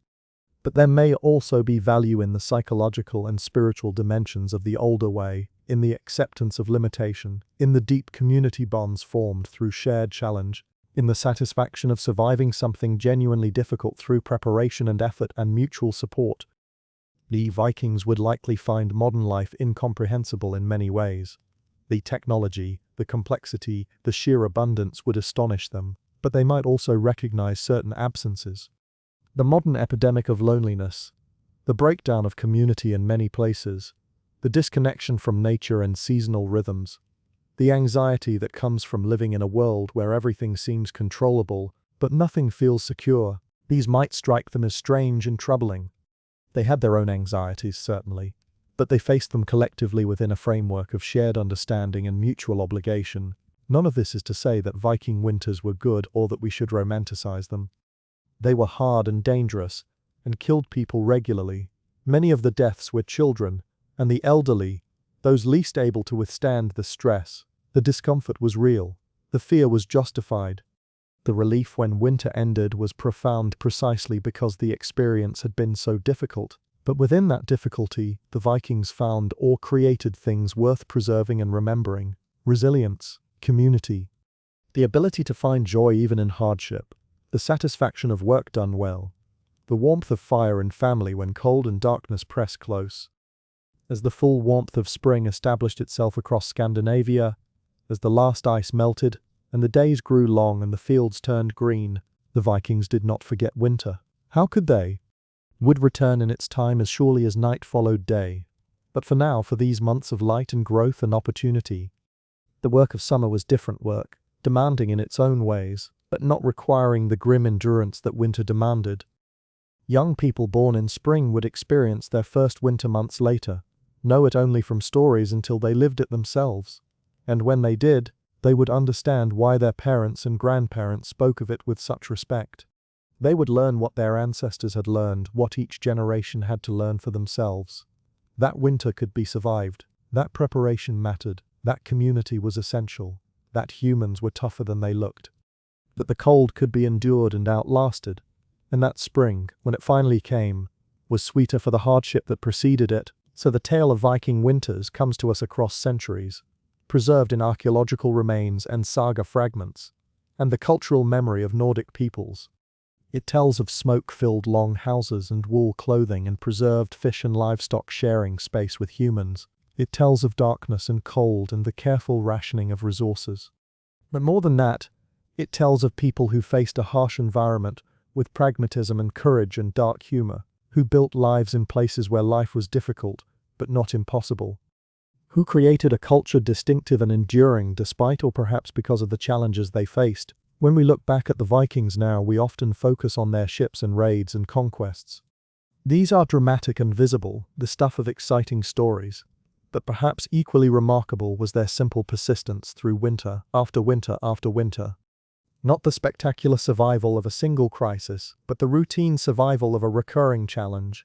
But there may also be value in the psychological and spiritual dimensions of the older way, in the acceptance of limitation, in the deep community bonds formed through shared challenge, in the satisfaction of surviving something genuinely difficult through preparation and effort and mutual support. The Vikings would likely find modern life incomprehensible in many ways. The technology, the complexity, the sheer abundance would astonish them, but they might also recognize certain absences. The modern epidemic of loneliness, the breakdown of community in many places, the disconnection from nature and seasonal rhythms, the anxiety that comes from living in a world where everything seems controllable, but nothing feels secure, these might strike them as strange and troubling. They had their own anxieties, certainly, but they faced them collectively within a framework of shared understanding and mutual obligation. None of this is to say that Viking winters were good or that we should romanticize them. They were hard and dangerous, and killed people regularly. Many of the deaths were children, and the elderly, those least able to withstand the stress. The discomfort was real. The fear was justified. The relief when winter ended was profound precisely because the experience had been so difficult. But within that difficulty, the Vikings found or created things worth preserving and remembering: resilience, community, the ability to find joy even in hardship, the satisfaction of work done well, the warmth of fire and family when cold and darkness press close. As the full warmth of spring established itself across Scandinavia, as the last ice melted, and the days grew long and the fields turned green, the Vikings did not forget winter. How could they? Would return in its time as surely as night followed day. But for now, for these months of light and growth and opportunity, the work of summer was different work, demanding in its own ways, but not requiring the grim endurance that winter demanded. Young people born in spring would experience their first winter months later, know it only from stories until they lived it themselves. And when they did, they would understand why their parents and grandparents spoke of it with such respect. They would learn what their ancestors had learned, what each generation had to learn for themselves. That winter could be survived, that preparation mattered, that community was essential, that humans were tougher than they looked. That the cold could be endured and outlasted, and that spring, when it finally came, was sweeter for the hardship that preceded it. So the tale of Viking winters comes to us across centuries, preserved in archaeological remains and saga fragments, and the cultural memory of Nordic peoples. It tells of smoke-filled long houses and wool clothing and preserved fish and livestock sharing space with humans. It tells of darkness and cold and the careful rationing of resources. But more than that, it tells of people who faced a harsh environment with pragmatism and courage and dark humor, who built lives in places where life was difficult, but not impossible. Who created a culture distinctive and enduring despite or perhaps because of the challenges they faced. When we look back at the Vikings now, we often focus on their ships and raids and conquests. These are dramatic and visible, the stuff of exciting stories. But perhaps equally remarkable was their simple persistence through winter after winter after winter. Not the spectacular survival of a single crisis, but the routine survival of a recurring challenge,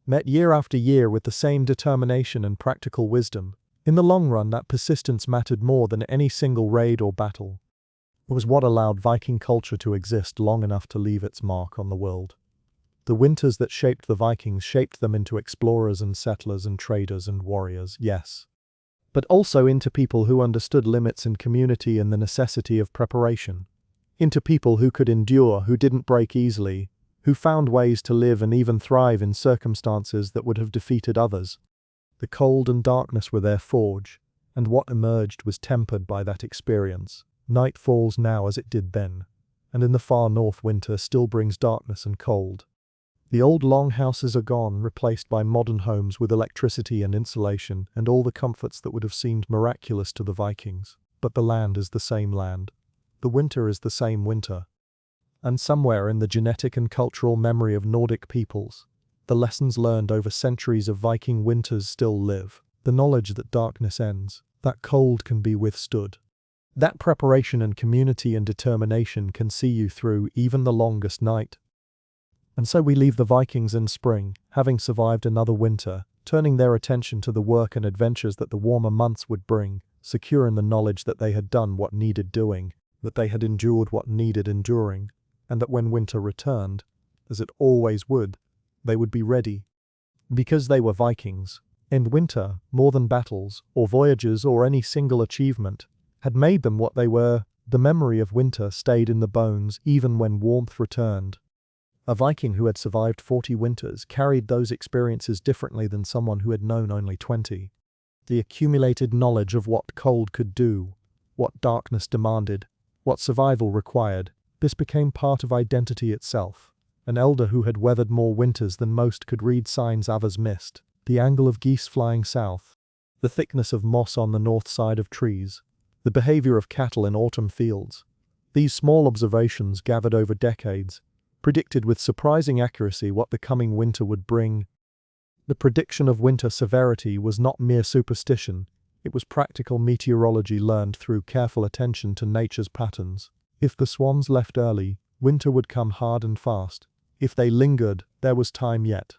met year after year with the same determination and practical wisdom. In the long run, that persistence mattered more than any single raid or battle. It was what allowed Viking culture to exist long enough to leave its mark on the world. The winters that shaped the Vikings shaped them into explorers and settlers and traders and warriors, yes. But also into people who understood limits in community and the necessity of preparation. Into people who could endure, who didn't break easily, who found ways to live and even thrive in circumstances that would have defeated others. The cold and darkness were their forge, and what emerged was tempered by that experience. Night falls now as it did then, and in the far north winter still brings darkness and cold. The old longhouses are gone, replaced by modern homes with electricity and insulation and all the comforts that would have seemed miraculous to the Vikings. But the land is the same land. The winter is the same winter. And somewhere in the genetic and cultural memory of Nordic peoples, the lessons learned over centuries of Viking winters still live. The knowledge that darkness ends, that cold can be withstood. That preparation and community and determination can see you through even the longest night. And so we leave the Vikings in spring, having survived another winter, turning their attention to the work and adventures that the warmer months would bring, secure in the knowledge that they had done what needed doing, that they had endured what needed enduring, and that when winter returned, as it always would, they would be ready. Because they were Vikings, and winter, more than battles, or voyages, or any single achievement, had made them what they were. The memory of winter stayed in the bones even when warmth returned. A Viking who had survived 40 winters carried those experiences differently than someone who had known only 20. The accumulated knowledge of what cold could do, what darkness demanded, what survival required, this became part of identity itself. An elder who had weathered more winters than most could read signs others missed. The angle of geese flying south, the thickness of moss on the north side of trees, the behavior of cattle in autumn fields. These small observations gathered over decades predicted with surprising accuracy what the coming winter would bring. The prediction of winter severity was not mere superstition, it was practical meteorology learned through careful attention to nature's patterns. If the swans left early, winter would come hard and fast. If they lingered, there was time yet.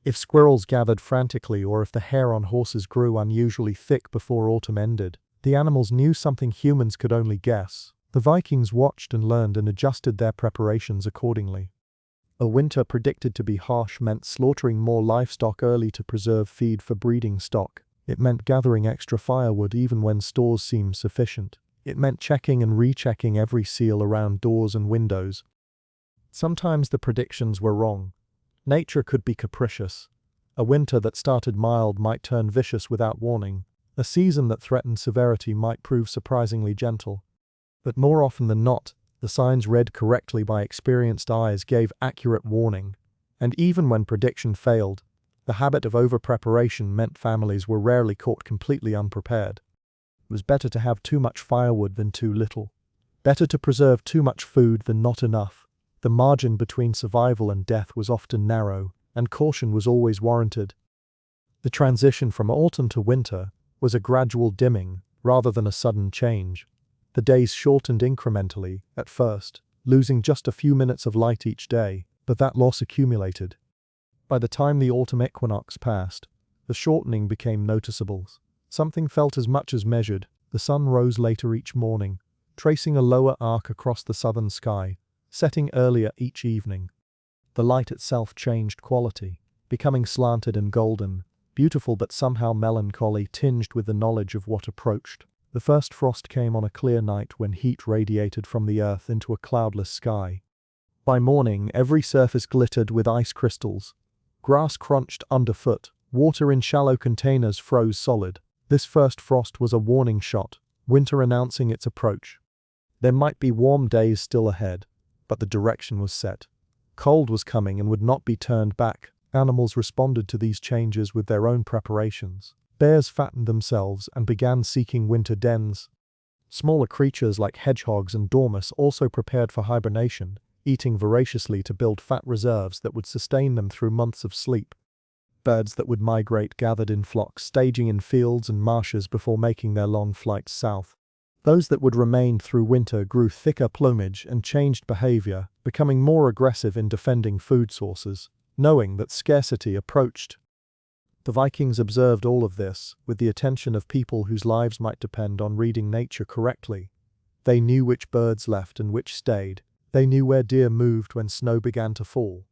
If squirrels gathered frantically or if the hair on horses grew unusually thick before autumn ended, the animals knew something humans could only guess. The Vikings watched and learned and adjusted their preparations accordingly. A winter predicted to be harsh meant slaughtering more livestock early to preserve feed for breeding stock. It meant gathering extra firewood even when stores seemed sufficient. It meant checking and rechecking every seal around doors and windows. Sometimes the predictions were wrong. Nature could be capricious. A winter that started mild might turn vicious without warning. A season that threatened severity might prove surprisingly gentle. But more often than not, the signs read correctly by experienced eyes gave accurate warning. And even when prediction failed, the habit of over-preparation meant families were rarely caught completely unprepared. It was better to have too much firewood than too little. Better to preserve too much food than not enough. The margin between survival and death was often narrow, and caution was always warranted. The transition from autumn to winter was a gradual dimming rather than a sudden change. The days shortened incrementally at first, losing just a few minutes of light each day, but that loss accumulated. By the time the autumn equinox passed, the shortening became noticeable. Something felt as much as measured. The sun rose later each morning, tracing a lower arc across the southern sky, setting earlier each evening. The light itself changed quality, becoming slanted and golden, beautiful but somehow melancholy, tinged with the knowledge of what approached. The first frost came on a clear night when heat radiated from the earth into a cloudless sky. By morning, every surface glittered with ice crystals. Grass crunched underfoot, water in shallow containers froze solid. This first frost was a warning shot, winter announcing its approach. There might be warm days still ahead, but the direction was set. Cold was coming and would not be turned back. Animals responded to these changes with their own preparations. Bears fattened themselves and began seeking winter dens. Smaller creatures like hedgehogs and dormice also prepared for hibernation, eating voraciously to build fat reserves that would sustain them through months of sleep. Birds that would migrate gathered in flocks, staging in fields and marshes before making their long flights south. Those that would remain through winter grew thicker plumage and changed behavior, becoming more aggressive in defending food sources, knowing that scarcity approached. The Vikings observed all of this with the attention of people whose lives might depend on reading nature correctly. They knew which birds left and which stayed. They knew where deer moved when snow began to fall.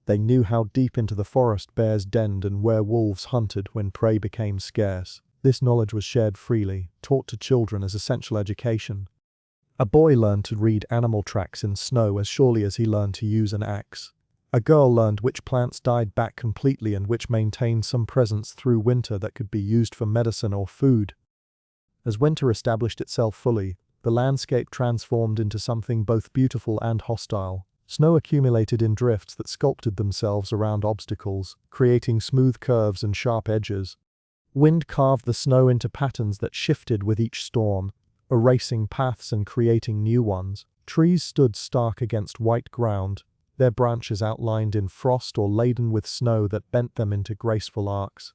They knew how deep into the forest bears denned and where wolves hunted when prey became scarce. This knowledge was shared freely, taught to children as essential education. A boy learned to read animal tracks in snow as surely as he learned to use an axe. A girl learned which plants died back completely and which maintained some presence through winter that could be used for medicine or food. As winter established itself fully, the landscape transformed into something both beautiful and hostile. Snow accumulated in drifts that sculpted themselves around obstacles, creating smooth curves and sharp edges. Wind carved the snow into patterns that shifted with each storm, erasing paths and creating new ones. Trees stood stark against white ground, their branches outlined in frost or laden with snow that bent them into graceful arcs.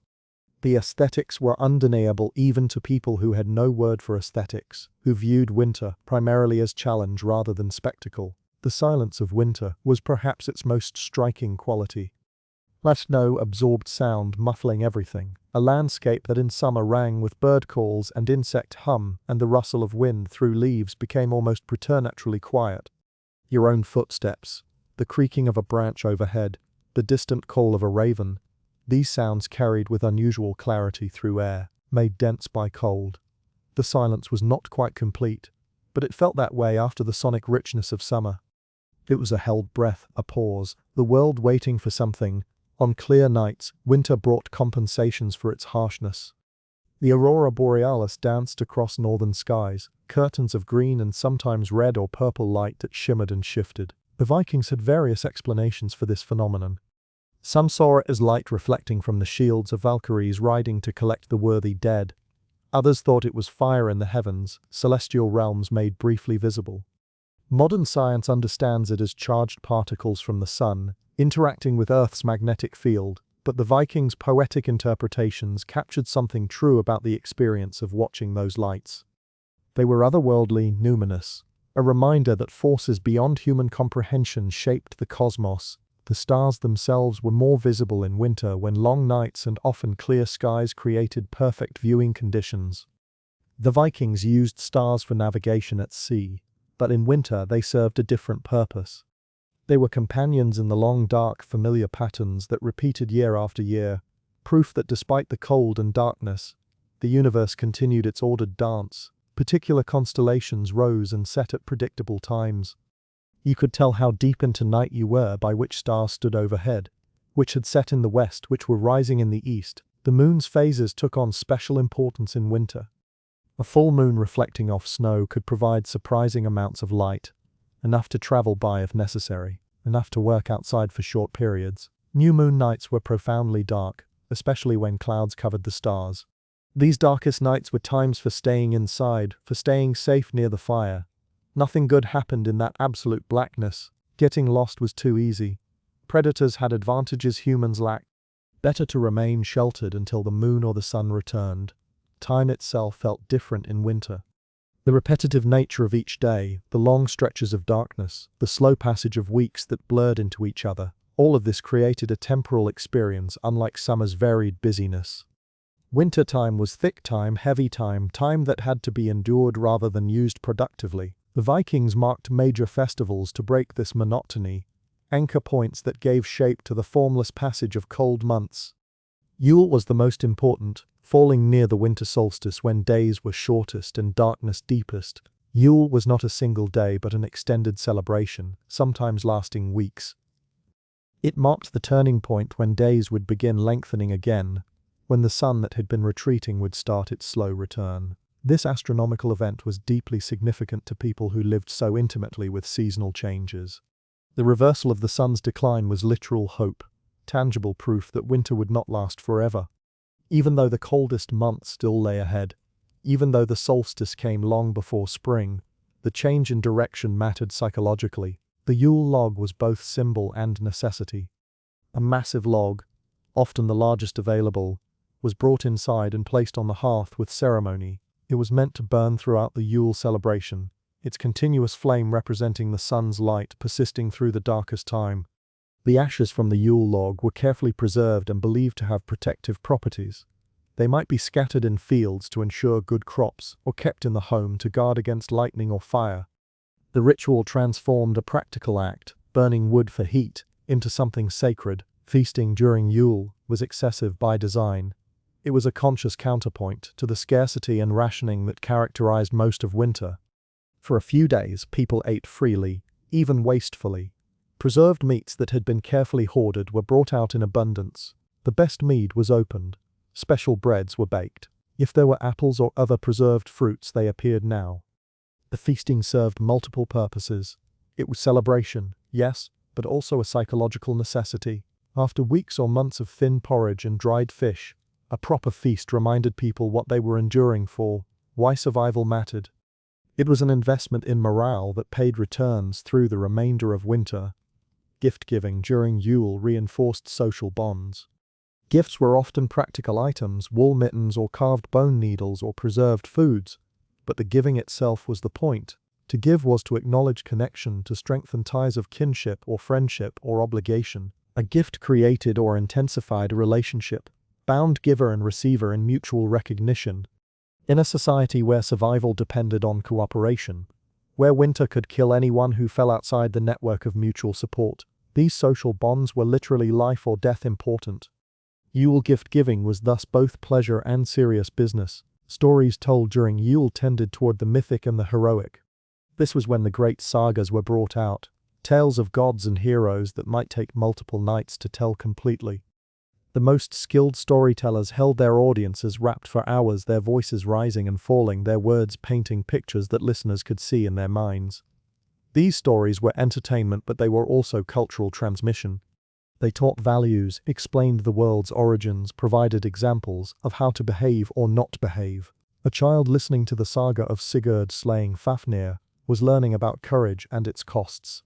The aesthetics were undeniable even to people who had no word for aesthetics, who viewed winter primarily as challenge rather than spectacle. The silence of winter was perhaps its most striking quality. That snow absorbed sound, muffling everything. A landscape that in summer rang with bird calls and insect hum and the rustle of wind through leaves became almost preternaturally quiet. Your own footsteps, the creaking of a branch overhead, the distant call of a raven, these sounds carried with unusual clarity through air, made dense by cold. The silence was not quite complete, but it felt that way after the sonic richness of summer. It was a held breath, a pause, the world waiting for something. On clear nights, winter brought compensations for its harshness. The aurora borealis danced across northern skies, curtains of green and sometimes red or purple light that shimmered and shifted. The Vikings had various explanations for this phenomenon. Some saw it as light reflecting from the shields of Valkyries riding to collect the worthy dead. Others thought it was fire in the heavens, celestial realms made briefly visible. Modern science understands it as charged particles from the sun, interacting with Earth's magnetic field, but the Vikings' poetic interpretations captured something true about the experience of watching those lights. They were otherworldly, numinous, a reminder that forces beyond human comprehension shaped the cosmos. The stars themselves were more visible in winter when long nights and often clear skies created perfect viewing conditions. The Vikings used stars for navigation at sea, but in winter they served a different purpose. They were companions in the long, dark, familiar patterns that repeated year after year, proof that despite the cold and darkness, the universe continued its ordered dance. Particular constellations rose and set at predictable times. You could tell how deep into night you were by which star stood overhead. which had set in the west, which were rising in the east. The moon's phases took on special importance in winter. A full moon reflecting off snow could provide surprising amounts of light, enough to travel by if necessary, enough to work outside for short periods. New moon nights were profoundly dark, especially when clouds covered the stars. These darkest nights were times for staying inside, for staying safe near the fire. Nothing good happened in that absolute blackness. Getting lost was too easy. Predators had advantages humans lacked. Better to remain sheltered until the moon or the sun returned. Time itself felt different in winter. The repetitive nature of each day, the long stretches of darkness, the slow passage of weeks that blurred into each other, all of this created a temporal experience unlike summer's varied busyness. Winter time was thick time, heavy time, time that had to be endured rather than used productively. The Vikings marked major festivals to break this monotony, anchor points that gave shape to the formless passage of cold months. Yule was the most important, falling near the winter solstice when days were shortest and darkness deepest. Yule was not a single day but an extended celebration, sometimes lasting weeks. It marked the turning point when days would begin lengthening again, when the sun that had been retreating would start its slow return. This astronomical event was deeply significant to people who lived so intimately with seasonal changes. The reversal of the sun's decline was literal hope, tangible proof that winter would not last forever. Even though the coldest months still lay ahead, even though the solstice came long before spring, the change in direction mattered psychologically. The Yule log was both symbol and necessity. A massive log, often the largest available, was brought inside and placed on the hearth with ceremony. It was meant to burn throughout the Yule celebration, its continuous flame representing the sun's light persisting through the darkest time. The ashes from the Yule log were carefully preserved and believed to have protective properties. They might be scattered in fields to ensure good crops, or kept in the home to guard against lightning or fire. The ritual transformed a practical act, burning wood for heat, into something sacred. Feasting during Yule was excessive by design. It was a conscious counterpoint to the scarcity and rationing that characterized most of winter. For a few days, people ate freely, even wastefully. Preserved meats that had been carefully hoarded were brought out in abundance. The best mead was opened. Special breads were baked. If there were apples or other preserved fruits, they appeared now. The feasting served multiple purposes. It was celebration, yes, but also a psychological necessity. After weeks or months of thin porridge and dried fish, a proper feast reminded people what they were enduring for, why survival mattered. It was an investment in morale that paid returns through the remainder of winter. Gift-giving during Yule reinforced social bonds. Gifts were often practical items, wool mittens or carved bone needles or preserved foods, but the giving itself was the point. To give was to acknowledge connection, to strengthen ties of kinship or friendship or obligation. A gift created or intensified a relationship, bound giver and receiver in mutual recognition. In a society where survival depended on cooperation, where winter could kill anyone who fell outside the network of mutual support, these social bonds were literally life or death important. Yule gift-giving was thus both pleasure and serious business. Stories told during Yule tended toward the mythic and the heroic. This was when the great sagas were brought out, tales of gods and heroes that might take multiple nights to tell completely. The most skilled storytellers held their audiences rapt for hours, their voices rising and falling, their words painting pictures that listeners could see in their minds. These stories were entertainment, but they were also cultural transmission. They taught values, explained the world's origins, provided examples of how to behave or not behave. A child listening to the saga of Sigurd slaying Fafnir was learning about courage and its costs.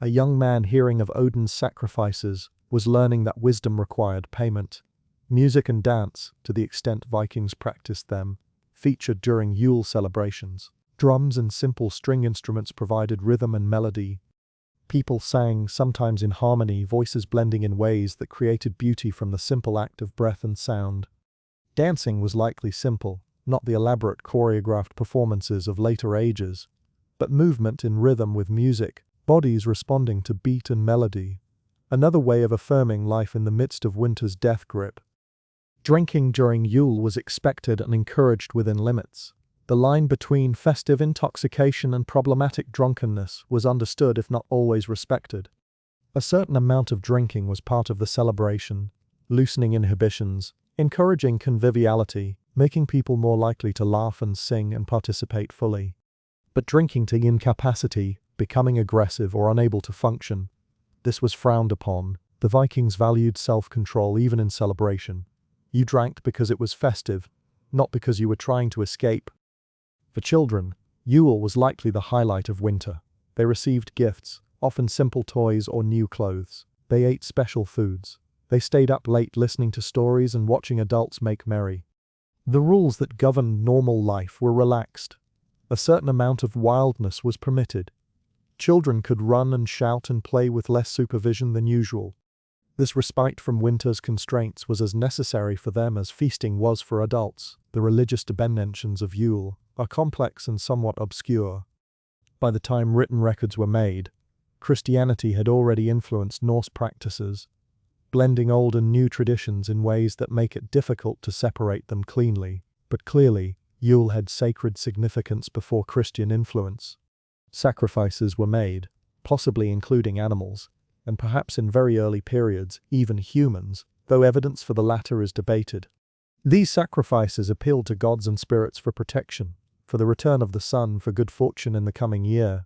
A young man hearing of Odin's sacrifices was learning that wisdom required payment. Music and dance, to the extent Vikings practiced them, featured during Yule celebrations. Drums and simple string instruments provided rhythm and melody. People sang, sometimes in harmony, voices blending in ways that created beauty from the simple act of breath and sound. Dancing was likely simple, not the elaborate choreographed performances of later ages, but movement in rhythm with music, bodies responding to beat and melody. Another way of affirming life in the midst of winter's death grip. Drinking during Yule was expected and encouraged within limits. The line between festive intoxication and problematic drunkenness was understood if not always respected. A certain amount of drinking was part of the celebration, loosening inhibitions, encouraging conviviality, making people more likely to laugh and sing and participate fully. But drinking to incapacity, becoming aggressive or unable to function, this was frowned upon. The Vikings valued self-control even in celebration. You drank because it was festive, not because you were trying to escape. For children, Yule was likely the highlight of winter. They received gifts, often simple toys or new clothes. They ate special foods. They stayed up late listening to stories and watching adults make merry. The rules that governed normal life were relaxed. A certain amount of wildness was permitted. Children could run and shout and play with less supervision than usual. This respite from winter's constraints was as necessary for them as feasting was for adults. The religious dimensions of Yule are complex and somewhat obscure. By the time written records were made, Christianity had already influenced Norse practices, blending old and new traditions in ways that make it difficult to separate them cleanly. But clearly, Yule had sacred significance before Christian influence. Sacrifices were made, possibly including animals, and perhaps in very early periods, even humans, though evidence for the latter is debated. These sacrifices appealed to gods and spirits for protection, for the return of the sun, for good fortune in the coming year.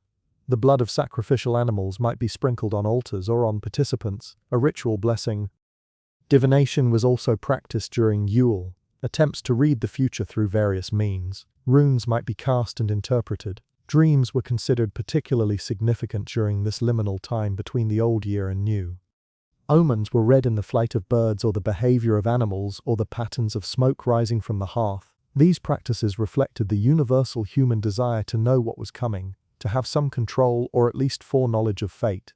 The blood of sacrificial animals might be sprinkled on altars or on participants, a ritual blessing. Divination was also practiced during Yule, attempts to read the future through various means. Runes might be cast and interpreted. Dreams were considered particularly significant during this liminal time between the old year and new. Omens were read in the flight of birds or the behavior of animals or the patterns of smoke rising from the hearth. These practices reflected the universal human desire to know what was coming, to have some control or at least foreknowledge of fate.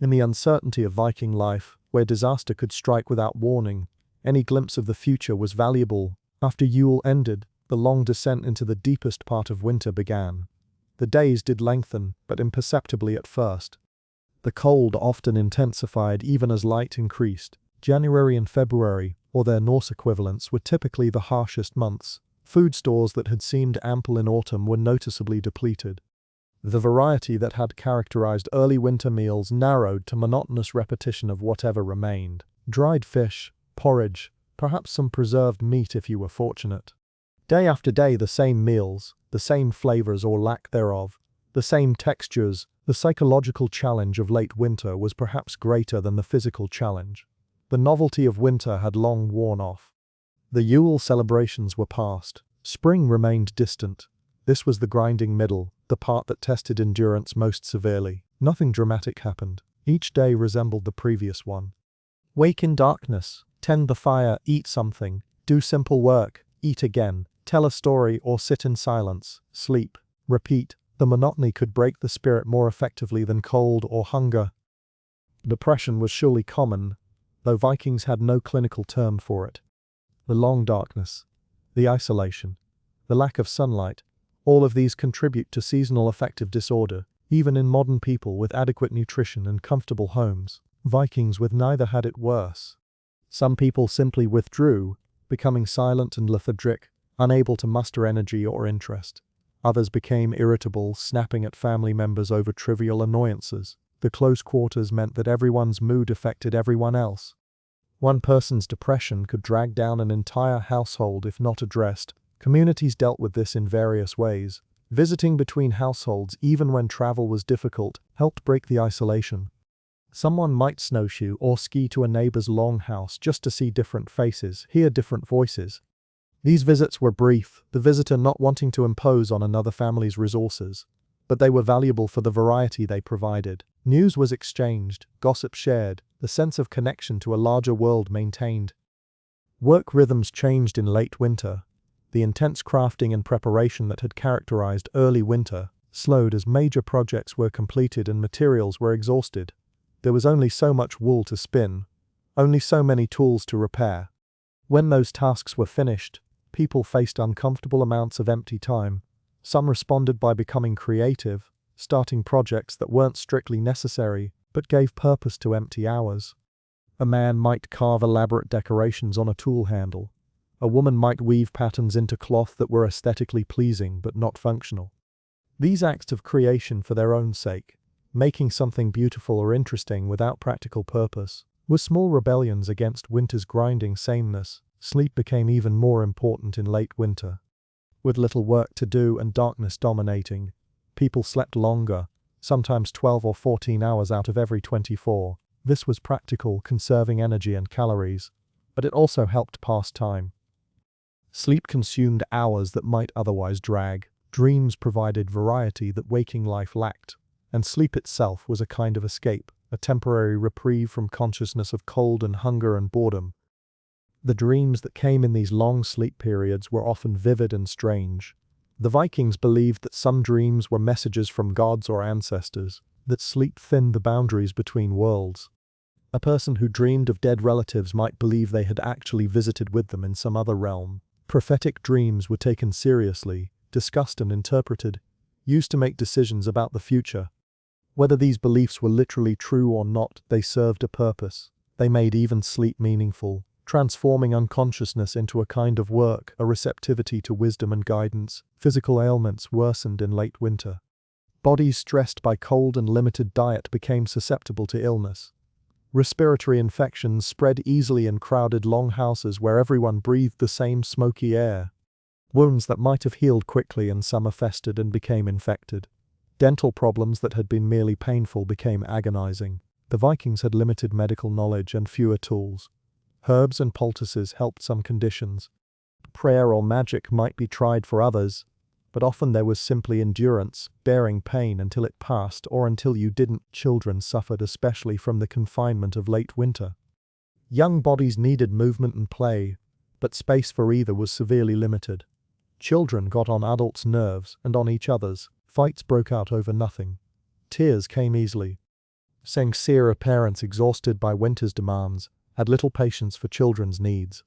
In the uncertainty of Viking life, where disaster could strike without warning, any glimpse of the future was valuable. After Yule ended, the long descent into the deepest part of winter began. The days did lengthen, but imperceptibly at first. The cold often intensified even as light increased. January and February, or their Norse equivalents, were typically the harshest months. Food stores that had seemed ample in autumn were noticeably depleted. The variety that had characterized early winter meals narrowed to monotonous repetition of whatever remained. Dried fish, porridge, perhaps some preserved meat if you were fortunate. Day after day the same meals, the same flavors or lack thereof, the same textures. The psychological challenge of late winter was perhaps greater than the physical challenge. The novelty of winter had long worn off. The Yule celebrations were past. Spring remained distant. This was the grinding middle, the part that tested endurance most severely. Nothing dramatic happened. Each day resembled the previous one. Wake in darkness, tend the fire, eat something, do simple work, eat again, tell a story or sit in silence, sleep, repeat. The monotony could break the spirit more effectively than cold or hunger. Depression was surely common, though Vikings had no clinical term for it. The long darkness, the isolation, the lack of sunlight, all of these contribute to seasonal affective disorder, even in modern people with adequate nutrition and comfortable homes. Vikings with neither had it worse. Some people simply withdrew, becoming silent and lethargic, unable to muster energy or interest. Others became irritable, snapping at family members over trivial annoyances. The close quarters meant that everyone's mood affected everyone else. One person's depression could drag down an entire household if not addressed. Communities dealt with this in various ways. Visiting between households, even when travel was difficult, helped break the isolation. Someone might snowshoe or ski to a neighbor's longhouse just to see different faces, hear different voices. These visits were brief, the visitor not wanting to impose on another family's resources, but they were valuable for the variety they provided. News was exchanged, gossip shared, the sense of connection to a larger world maintained. Work rhythms changed in late winter. The intense crafting and preparation that had characterized early winter slowed as major projects were completed and materials were exhausted. There was only so much wool to spin, only so many tools to repair. When those tasks were finished, people faced uncomfortable amounts of empty time. Some responded by becoming creative, starting projects that weren't strictly necessary, but gave purpose to empty hours. A man might carve elaborate decorations on a tool handle. A woman might weave patterns into cloth that were aesthetically pleasing but not functional. These acts of creation for their own sake, making something beautiful or interesting without practical purpose. With small rebellions against winter's grinding sameness, sleep became even more important in late winter. With little work to do and darkness dominating, people slept longer, sometimes 12 or 14 hours out of every 24. This was practical, conserving energy and calories, but it also helped pass time. Sleep consumed hours that might otherwise drag. Dreams provided variety that waking life lacked, and sleep itself was a kind of escape, a temporary reprieve from consciousness of cold and hunger and boredom. The dreams that came in these long sleep periods were often vivid and strange. The Vikings believed that some dreams were messages from gods or ancestors, that sleep thinned the boundaries between worlds. A person who dreamed of dead relatives might believe they had actually visited with them in some other realm. Prophetic dreams were taken seriously, discussed and interpreted, used to make decisions about the future. Whether these beliefs were literally true or not, they served a purpose. They made even sleep meaningful, transforming unconsciousness into a kind of work, a receptivity to wisdom and guidance. Physical ailments worsened in late winter. Bodies stressed by cold and limited diet became susceptible to illness. Respiratory infections spread easily in crowded longhouses where everyone breathed the same smoky air. Wounds that might have healed quickly in summer festered and became infected. Dental problems that had been merely painful became agonizing. The Vikings had limited medical knowledge and fewer tools. Herbs and poultices helped some conditions. Prayer or magic might be tried for others, but often there was simply endurance, bearing pain until it passed or until you didn't. Children suffered especially from the confinement of late winter. Young bodies needed movement and play, but space for either was severely limited. Children got on adults' nerves and on each other's. Fights broke out over nothing. Tears came easily. Sincere parents, exhausted by winter's demands, had little patience for children's needs.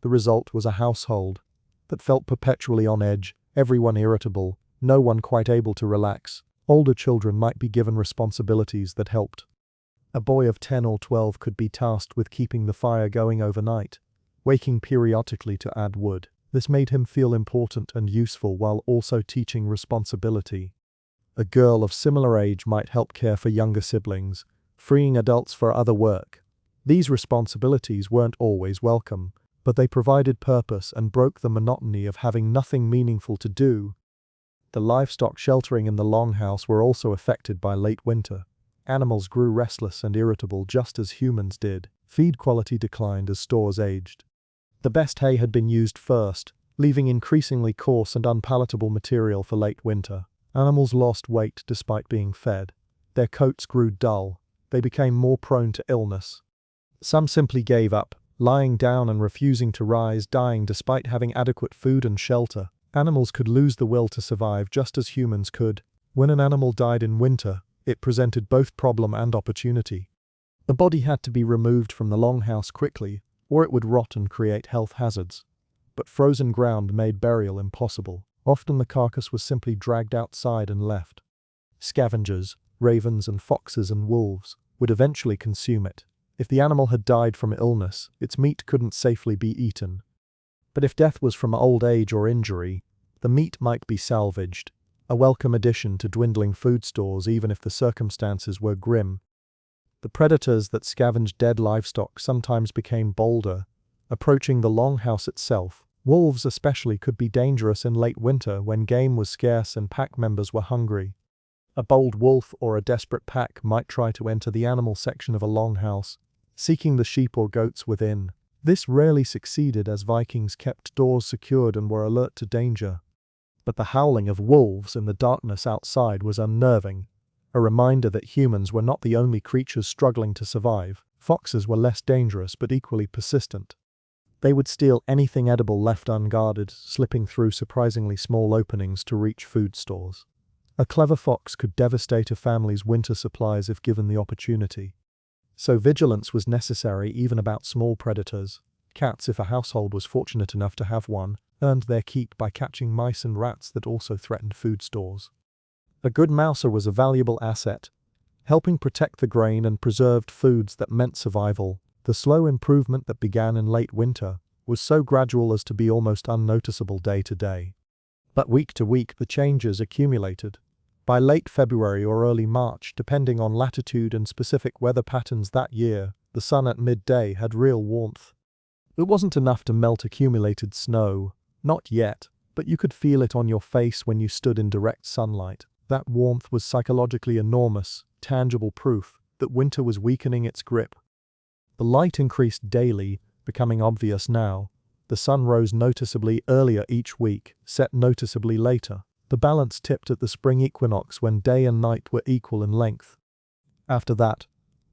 The result was a household that felt perpetually on edge, everyone irritable, no one quite able to relax. Older children might be given responsibilities that helped. A boy of 10 or 12 could be tasked with keeping the fire going overnight, waking periodically to add wood. This made him feel important and useful while also teaching responsibility. A girl of similar age might help care for younger siblings, freeing adults for other work. These responsibilities weren't always welcome, but they provided purpose and broke the monotony of having nothing meaningful to do. The livestock sheltering in the longhouse were also affected by late winter. Animals grew restless and irritable just as humans did. Feed quality declined as stores aged. The best hay had been used first, leaving increasingly coarse and unpalatable material for late winter. Animals lost weight despite being fed. Their coats grew dull. They became more prone to illness. Some simply gave up, lying down and refusing to rise, dying despite having adequate food and shelter. Animals could lose the will to survive just as humans could. When an animal died in winter, it presented both problem and opportunity. The body had to be removed from the longhouse quickly, or it would rot and create health hazards. But frozen ground made burial impossible. Often the carcass was simply dragged outside and left. Scavengers, ravens and foxes and wolves, would eventually consume it. If the animal had died from illness, its meat couldn't safely be eaten. But if death was from old age or injury, the meat might be salvaged, a welcome addition to dwindling food stores even if the circumstances were grim. The predators that scavenged dead livestock sometimes became bolder, approaching the longhouse itself. Wolves especially could be dangerous in late winter when game was scarce and pack members were hungry. A bold wolf or a desperate pack might try to enter the animal section of a longhouse, seeking the sheep or goats within. This rarely succeeded as Vikings kept doors secured and were alert to danger. But the howling of wolves in the darkness outside was unnerving, a reminder that humans were not the only creatures struggling to survive. Foxes were less dangerous but equally persistent. They would steal anything edible left unguarded, slipping through surprisingly small openings to reach food stores. A clever fox could devastate a family's winter supplies if given the opportunity. So vigilance was necessary even about small predators. Cats, if a household was fortunate enough to have one, earned their keep by catching mice and rats that also threatened food stores. A good mouser was a valuable asset, helping protect the grain and preserved foods that meant survival. The slow improvement that began in late winter was so gradual as to be almost unnoticeable day to day. But week to week the changes accumulated. By late February or early March, depending on latitude and specific weather patterns that year, the sun at midday had real warmth. It wasn't enough to melt accumulated snow, not yet, but you could feel it on your face when you stood in direct sunlight. That warmth was psychologically enormous, tangible proof that winter was weakening its grip. The light increased daily, becoming obvious now. The sun rose noticeably earlier each week, set noticeably later. The balance tipped at the spring equinox when day and night were equal in length. After that,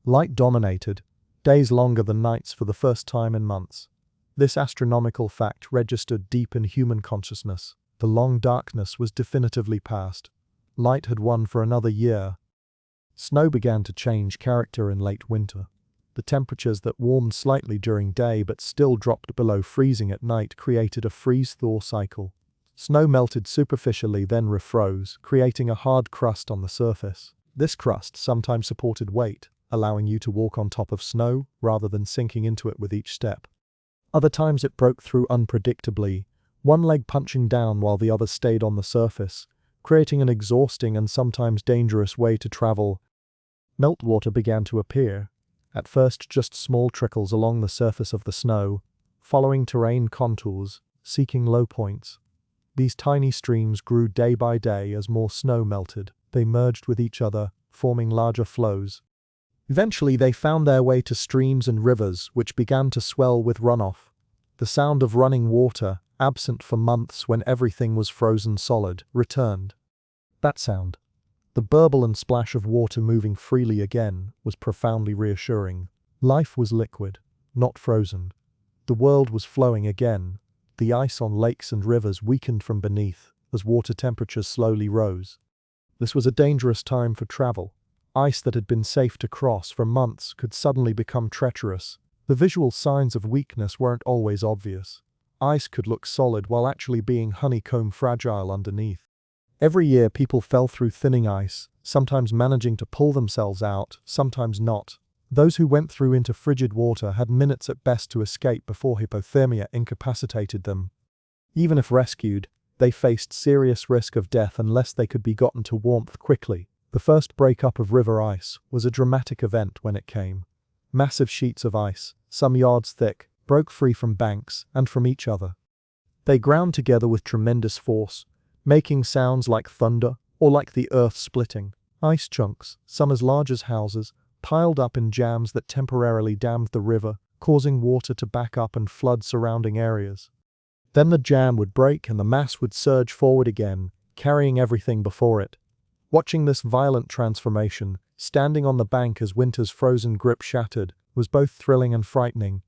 light dominated, days longer than nights for the first time in months. This astronomical fact registered deep in human consciousness. The long darkness was definitively past. Light had won for another year. Snow began to change character in late winter. The temperatures that warmed slightly during day but still dropped below freezing at night created a freeze-thaw cycle. Snow melted superficially, then refroze, creating a hard crust on the surface. This crust sometimes supported weight, allowing you to walk on top of snow rather than sinking into it with each step. Other times it broke through unpredictably, one leg punching down while the other stayed on the surface, creating an exhausting and sometimes dangerous way to travel. Meltwater began to appear, at first just small trickles along the surface of the snow, following terrain contours, seeking low points. These tiny streams grew day by day as more snow melted. They merged with each other, forming larger flows. Eventually they found their way to streams and rivers, which began to swell with runoff. The sound of running water, absent for months when everything was frozen solid, returned. That sound, the burble and splash of water moving freely again, was profoundly reassuring. Life was liquid, not frozen. The world was flowing again. The ice on lakes and rivers weakened from beneath as water temperatures slowly rose. This was a dangerous time for travel. Ice that had been safe to cross for months could suddenly become treacherous. The visual signs of weakness weren't always obvious. Ice could look solid while actually being honeycomb fragile underneath. Every year people fell through thinning ice, sometimes managing to pull themselves out, sometimes not. Those who went through into frigid water had minutes at best to escape before hypothermia incapacitated them. Even if rescued, they faced serious risk of death unless they could be gotten to warmth quickly. The first breakup of river ice was a dramatic event when it came. Massive sheets of ice, some yards thick, broke free from banks and from each other. They ground together with tremendous force, making sounds like thunder or like the earth splitting. Ice chunks, some as large as houses, piled up in jams that temporarily dammed the river, causing water to back up and flood surrounding areas. Then the jam would break and the mass would surge forward again, carrying everything before it. Watching this violent transformation, standing on the bank as winter's frozen grip shattered, was both thrilling and frightening.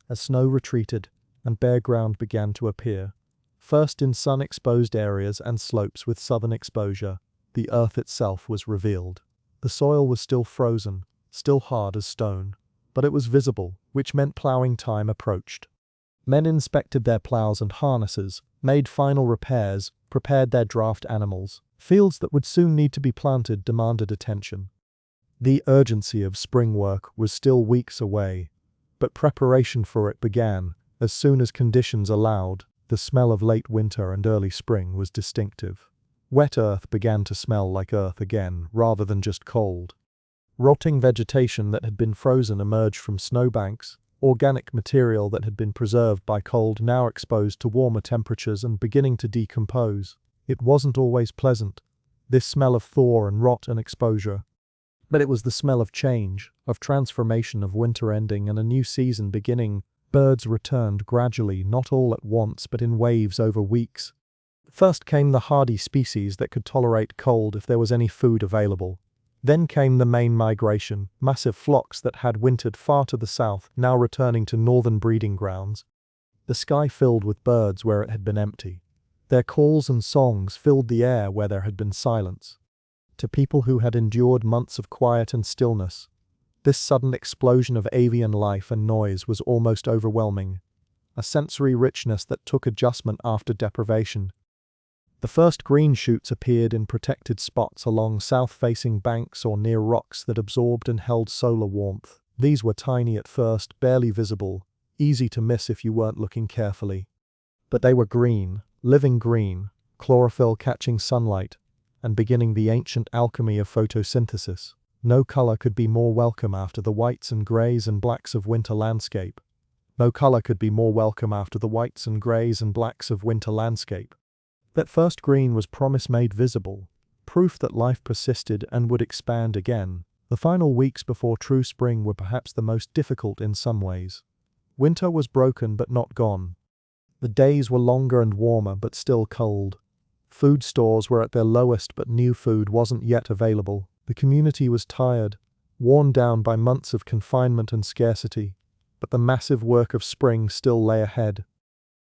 As snow retreated and bare ground began to appear, first in sun-exposed areas and slopes with southern exposure, the earth itself was revealed. The soil was still frozen, still hard as stone, but it was visible, which meant plowing time approached. Men inspected their plows and harnesses, made final repairs, prepared their draft animals. Fields that would soon need to be planted demanded attention. The urgency of spring work was still weeks away, but preparation for it began as soon as conditions allowed. The smell of late winter and early spring was distinctive. Wet earth began to smell like earth again, rather than just cold. Rotting vegetation that had been frozen emerged from snowbanks, organic material that had been preserved by cold now exposed to warmer temperatures and beginning to decompose. It wasn't always pleasant, this smell of thaw and rot and exposure. But it was the smell of change, of transformation, of winter ending and a new season beginning. Birds returned gradually, not all at once but in waves over weeks. First came the hardy species that could tolerate cold if there was any food available. Then came the main migration, massive flocks that had wintered far to the south, now returning to northern breeding grounds. The sky filled with birds where it had been empty. Their calls and songs filled the air where there had been silence. To people who had endured months of quiet and stillness, this sudden explosion of avian life and noise was almost overwhelming, a sensory richness that took adjustment after deprivation. The first green shoots appeared in protected spots along south-facing banks or near rocks that absorbed and held solar warmth. These were tiny at first, barely visible, easy to miss if you weren't looking carefully. But they were green, living green, chlorophyll catching sunlight, and beginning the ancient alchemy of photosynthesis. No color could be more welcome after the whites and grays and blacks of winter landscape. No color could be more welcome after the whites and grays and blacks of winter landscape. That first green was promise made visible, proof that life persisted and would expand again. The final weeks before true spring were perhaps the most difficult in some ways. Winter was broken but not gone. The days were longer and warmer but still cold. Food stores were at their lowest but new food wasn't yet available. The community was tired, worn down by months of confinement and scarcity, but the massive work of spring still lay ahead.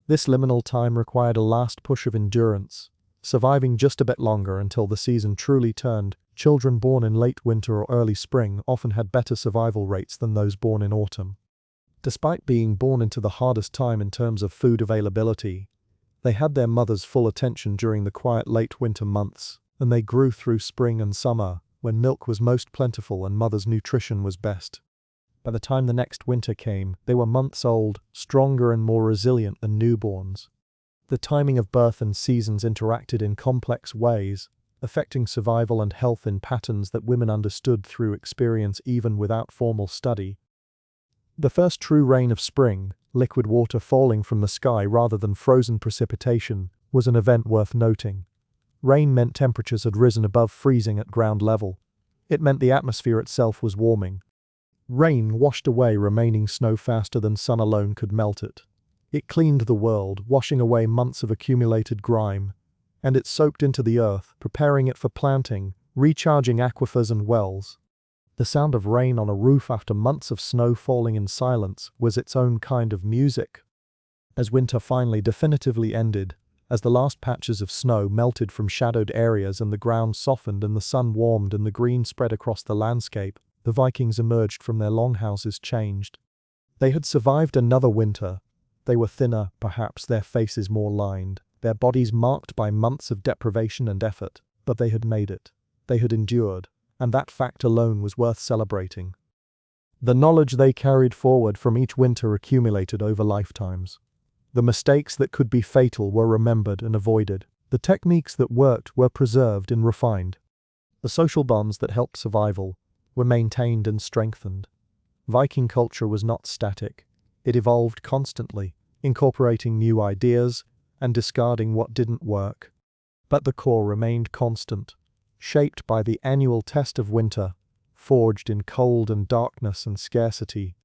This liminal time required a last push of endurance, surviving just a bit longer until the season truly turned. Children born in late winter or early spring often had better survival rates than those born in autumn. Despite being born into the hardest time in terms of food availability, they had their mother's full attention during the quiet late winter months, and they grew through spring and summer, when milk was most plentiful and mother's nutrition was best. By the time the next winter came, they were months old, stronger and more resilient than newborns. The timing of birth and seasons interacted in complex ways, affecting survival and health in patterns that women understood through experience even without formal study. The first true rain of spring, liquid water falling from the sky rather than frozen precipitation, was an event worth noting. Rain meant temperatures had risen above freezing at ground level. It meant the atmosphere itself was warming. Rain washed away remaining snow faster than sun alone could melt it. It cleaned the world, washing away months of accumulated grime, and it soaked into the earth, preparing it for planting, recharging aquifers and wells. The sound of rain on a roof after months of snow falling in silence was its own kind of music. As winter finally definitively ended, as the last patches of snow melted from shadowed areas and the ground softened and the sun warmed and the green spread across the landscape, the Vikings emerged from their longhouses changed. They had survived another winter. They were thinner, perhaps their faces more lined, their bodies marked by months of deprivation and effort, but they had made it. They had endured, and that fact alone was worth celebrating. The knowledge they carried forward from each winter accumulated over lifetimes. The mistakes that could be fatal were remembered and avoided. The techniques that worked were preserved and refined. The social bonds that helped survival were maintained and strengthened. Viking culture was not static. It evolved constantly, incorporating new ideas and discarding what didn't work. But the core remained constant, shaped by the annual test of winter, forged in cold and darkness and scarcity.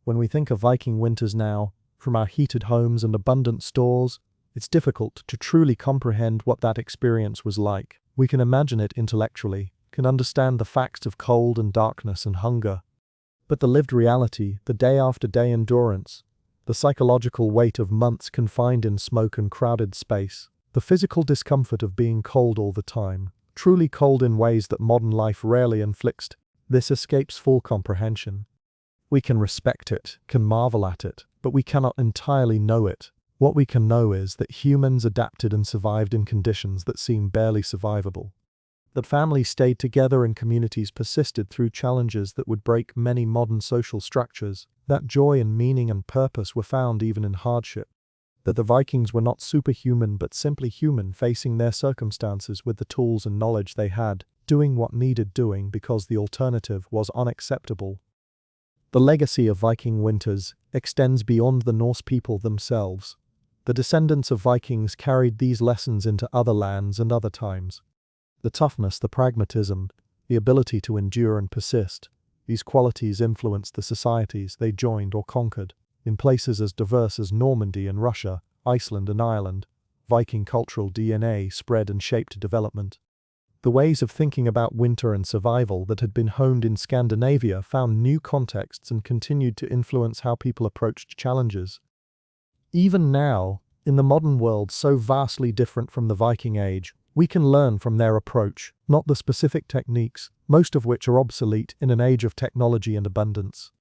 When we think of Viking winters now, from our heated homes and abundant stores, it's difficult to truly comprehend what that experience was like. We can imagine it intellectually, can understand the facts of cold and darkness and hunger. But the lived reality, the day-after-day endurance, the psychological weight of months confined in smoke and crowded space, the physical discomfort of being cold all the time, truly cold in ways that modern life rarely inflicts, this escapes full comprehension. We can respect it, can marvel at it, but we cannot entirely know it. What we can know is that humans adapted and survived in conditions that seem barely survivable. That families stayed together and communities persisted through challenges that would break many modern social structures. That joy and meaning and purpose were found even in hardship. That the Vikings were not superhuman but simply human, facing their circumstances with the tools and knowledge they had, doing what needed doing because the alternative was unacceptable. The legacy of Viking winters extends beyond the Norse people themselves. The descendants of Vikings carried these lessons into other lands and other times. The toughness, the pragmatism, the ability to endure and persist, these qualities influenced the societies they joined or conquered. In places as diverse as Normandy and Russia, Iceland and Ireland, Viking cultural DNA spread and shaped development. The ways of thinking about winter and survival that had been honed in Scandinavia found new contexts and continued to influence how people approached challenges. Even now, in the modern world so vastly different from the Viking age, we can learn from their approach, not the specific techniques, most of which are obsolete in an age of technology and abundance.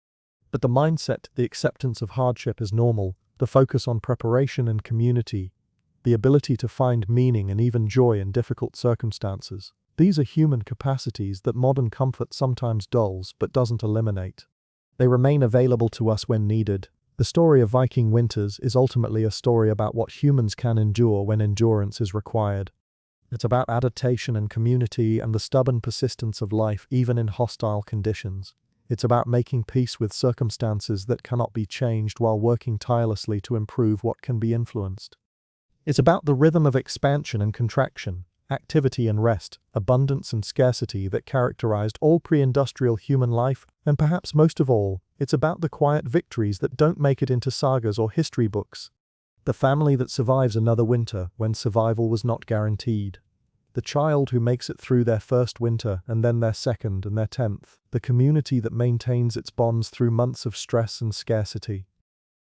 But the mindset, the acceptance of hardship as normal, the focus on preparation and community, the ability to find meaning and even joy in difficult circumstances. These are human capacities that modern comfort sometimes dulls but doesn't eliminate. They remain available to us when needed. The story of Viking winters is ultimately a story about what humans can endure when endurance is required. It's about adaptation and community and the stubborn persistence of life even in hostile conditions. It's about making peace with circumstances that cannot be changed while working tirelessly to improve what can be influenced. It's about the rhythm of expansion and contraction, activity and rest, abundance and scarcity that characterized all pre-industrial human life, and perhaps most of all, it's about the quiet victories that don't make it into sagas or history books. The family that survives another winter when survival was not guaranteed. The child who makes it through their first winter and then their second and their 10th. The community that maintains its bonds through months of stress and scarcity.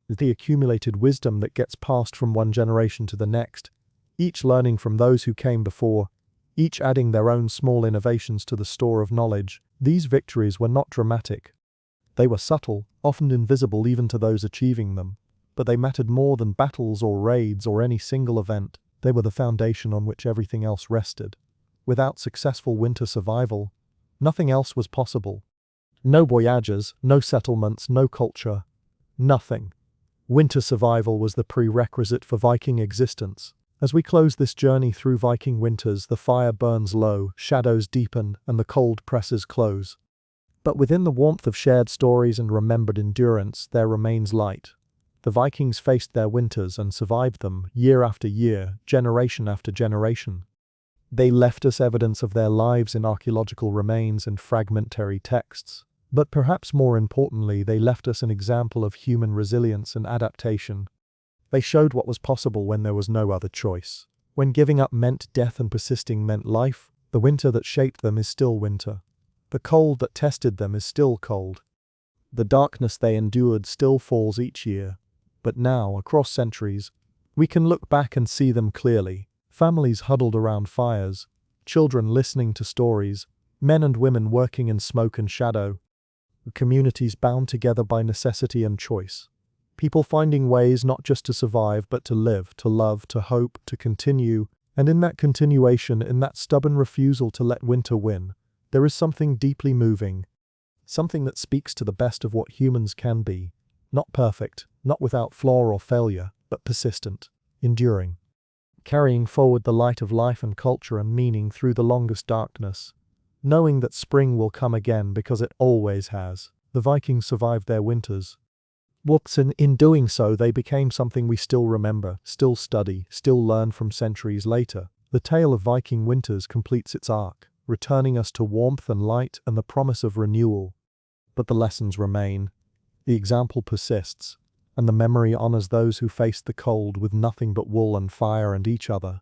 The accumulated wisdom that gets passed from one generation to the next, each learning from those who came before, each adding their own small innovations to the store of knowledge. These victories were not dramatic. They were subtle, often invisible even to those achieving them. But they mattered more than battles or raids or any single event. They were the foundation on which everything else rested. Without successful winter survival, nothing else was possible. No voyages, no settlements, no culture. Nothing. Winter survival was the prerequisite for Viking existence. As we close this journey through Viking winters, the fire burns low, shadows deepen, and the cold presses close. But within the warmth of shared stories and remembered endurance, there remains light. The Vikings faced their winters and survived them, year after year, generation after generation. They left us evidence of their lives in archaeological remains and fragmentary texts. But perhaps more importantly, they left us an example of human resilience and adaptation. They showed what was possible when there was no other choice. When giving up meant death and persisting meant life, the winter that shaped them is still winter. The cold that tested them is still cold. The darkness they endured still falls each year. But now, across centuries, we can look back and see them clearly. Families huddled around fires, children listening to stories, men and women working in smoke and shadow, communities bound together by necessity and choice. People finding ways not just to survive but to live, to love, to hope, to continue, and in that continuation, in that stubborn refusal to let winter win, there is something deeply moving, something that speaks to the best of what humans can be. Not perfect, not without flaw or failure, but persistent, enduring. Carrying forward the light of life and culture and meaning through the longest darkness. Knowing that spring will come again because it always has. The Vikings survived their winters. In doing so, they became something we still remember, still study, still learn from centuries later. The tale of Viking winters completes its arc, returning us to warmth and light and the promise of renewal. But the lessons remain. The example persists, and the memory honors those who faced the cold with nothing but wool and fire and each other.